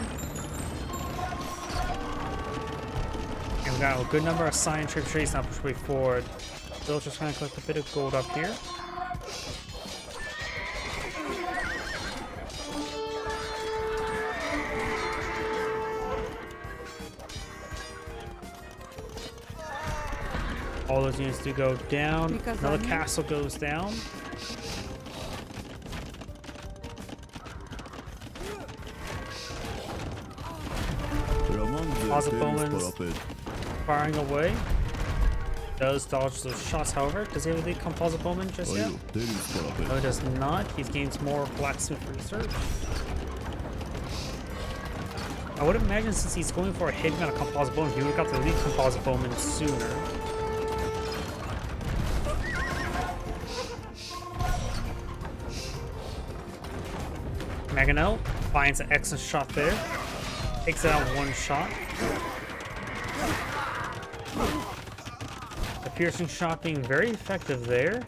And we got a good number of Scion trebuchets now push way forward. Still just trying to collect a bit of gold up here. All those units do go down. Another castle goes down. Composite bowman's firing away. Does dodge those shots, however. Does he have a lead composite bowman just yet? No, he does not. He gains more blacksmith research. I would imagine since he's going for a hit on a composite bowman, he would have got the lead composite bowman sooner. Maganel finds an excellent shot there. Takes it out 1 shot. The piercing shot being very effective there.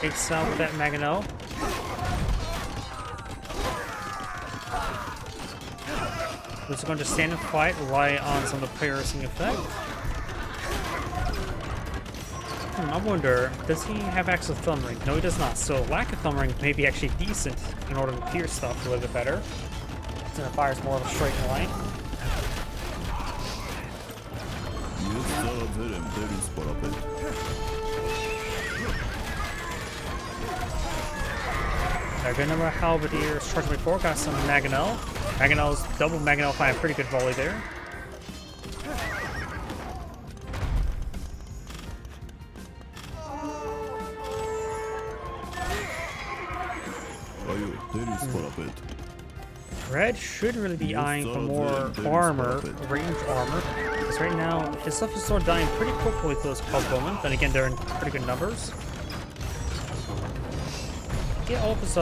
Takes out that Maganel. We're just going to stand and fight, rely on some of the piercing effect. I wonder, does he have access to Thumb Ring? No, he does not. So lack of Thumb Ring may be actually decent in order to pierce stuff a little bit better. So it fires more of a straight line. Good number of halberdiers charging before. Got some Mangonel. Mangonel's double Mangonel firing a pretty good volley there. Red should really be eyeing for more armor, range armor. Because right now, his stuff is sort of dying pretty quickly with those crossbowmen. Then again, they're in pretty good numbers. Get all of his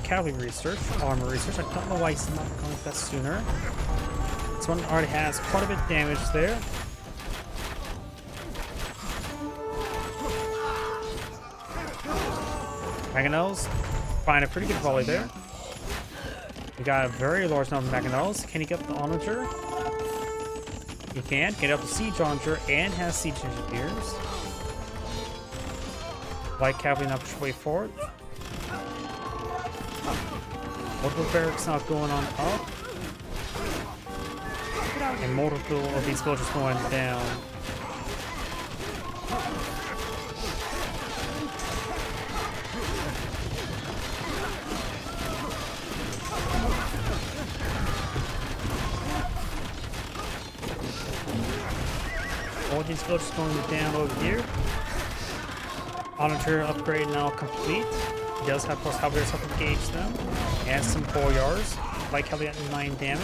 cavalry research, armor research. I don't know why he's not going with that sooner. This one already has quite a bit of damage there. Mangonels find a pretty good volley there. We got a very large number of Mangonels. Can he get up the Onager? He can. Get up the Siege Onager and has Siege Engineers. Light cavalry now push way forward. Multiple barracks now going on up. And multiple of these villagers going down. All these villagers going down over here. Onager upgrade now complete. He does have plus halberdiers up engage them. And some boyars. Light cavalry at 9 damage.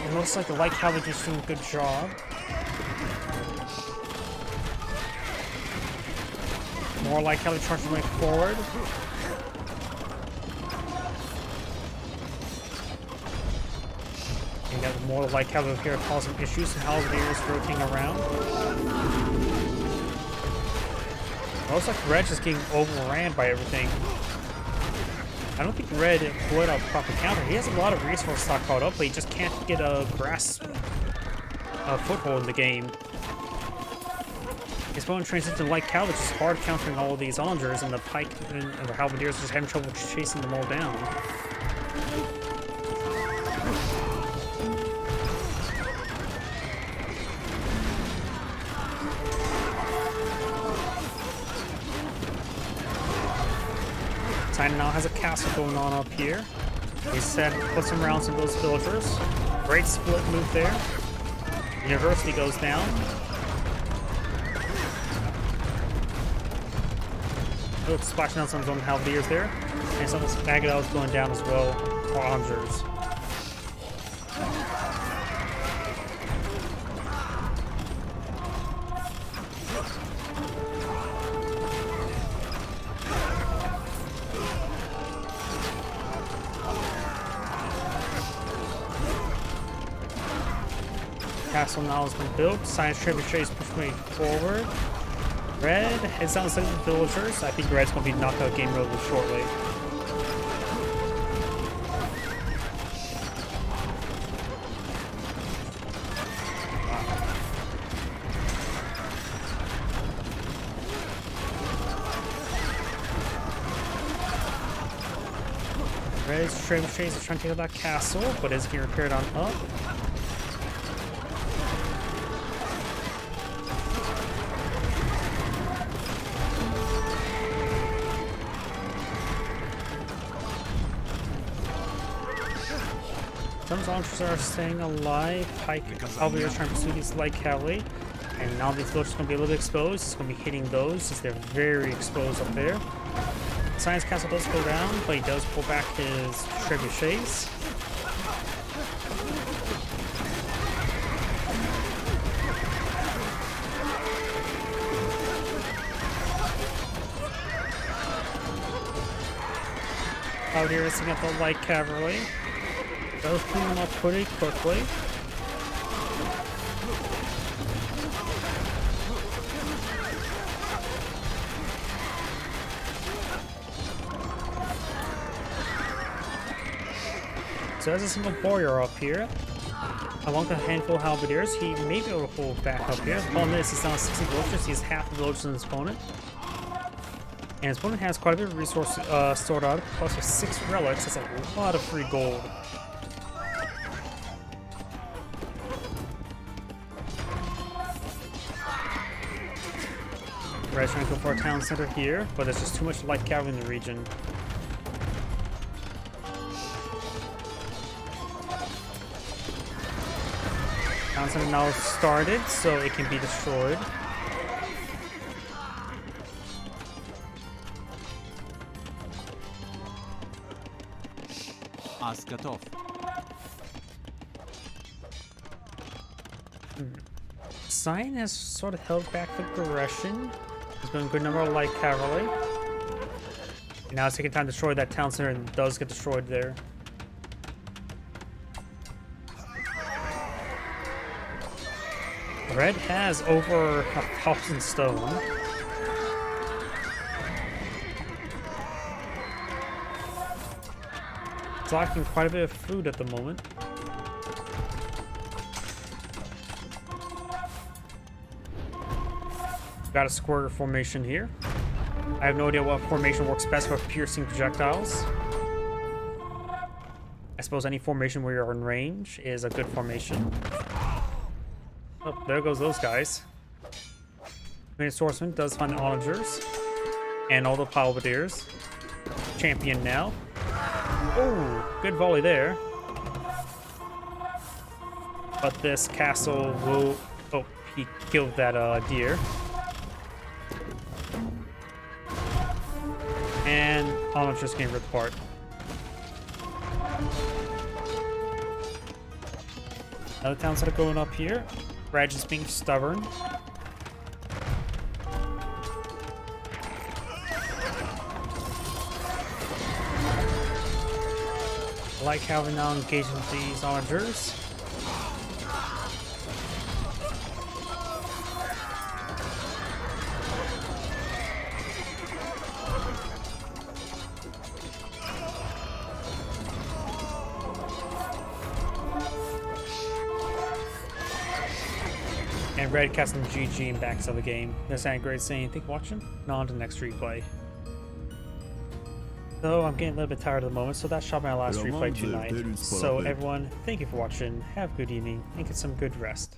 It looks like the light cavalry is doing a good job. More light cavalry charging way forward. You got more light cavalry here causing issues. And halberdiers rotating around. Looks like Red is getting overran by everything. I don't think Red put a proper counter. He has a lot of resources stockpiled up, but he just can't get a grasp, a foothold in the game. His opponent transitions to light cavalry, which is hard countering all of these Onagers, and the pike and the halberdiers just having trouble chasing them all down. Titan now has a castle going on up here. He said put some rounds in those villagers. Great split move there. University goes down. Look, splashing out some of his own halberdiers there. And some of his Mangonels going down as well for Onagers. Castle now has been built. Science trebuchets pushing forward. Red heads down to the villagers. I think Red's going to be knocked out game mode shortly. Red's trebuchets are trying to take out that castle, but is being repaired on up. Some Onagers are staying alive. Pike cavalry are trying to pursue these light cavalry. And now these villagers are going to be a little bit exposed. It's going to be hitting those since they're very exposed up there. Science Castle does go down, but he does pull back his trebuchets. Out here, setting up the light cavalry. Those clean them up pretty quickly. So as a single warrior up here, along with a handful of halberdiers, he may be able to hold back up here. The problem is he's down 60 villagers, he has half the villagers in his opponent. And his opponent has quite a bit of resources stored up, plus with 6 relics, that's a lot of free gold. Red's trying to go for a town center here, but there's just too much light cavalry in the region. Town center now started, so it can be destroyed. Askatov. Cyan has sort of held back the aggression. He's been a good number of light cavalry. And now it's taking time to destroy that town center and does get destroyed there. Red has over 1,000 stone. It's lacking quite a bit of food at the moment. Got a square formation here. I have no idea what formation works best for piercing projectiles. I suppose any formation where you're in range is a good formation. Oh, there goes those guys. Main swordsman does find the onagers and all the halberdiers. Champion now. Oh, good volley there. But this castle will... Oh, he killed that deer. And onagers getting ripped apart. Another town center going up here. Raj is being stubborn. I like how we're now engaging these onagers. And Red casting GG and backs of the game. This ain't great saying. Thank you for watching. Now on to the next replay. So I'm getting a little bit tired at the moment, so that shot my last replay tonight. So everyone, thank you for watching. Have a good evening and get some good rest.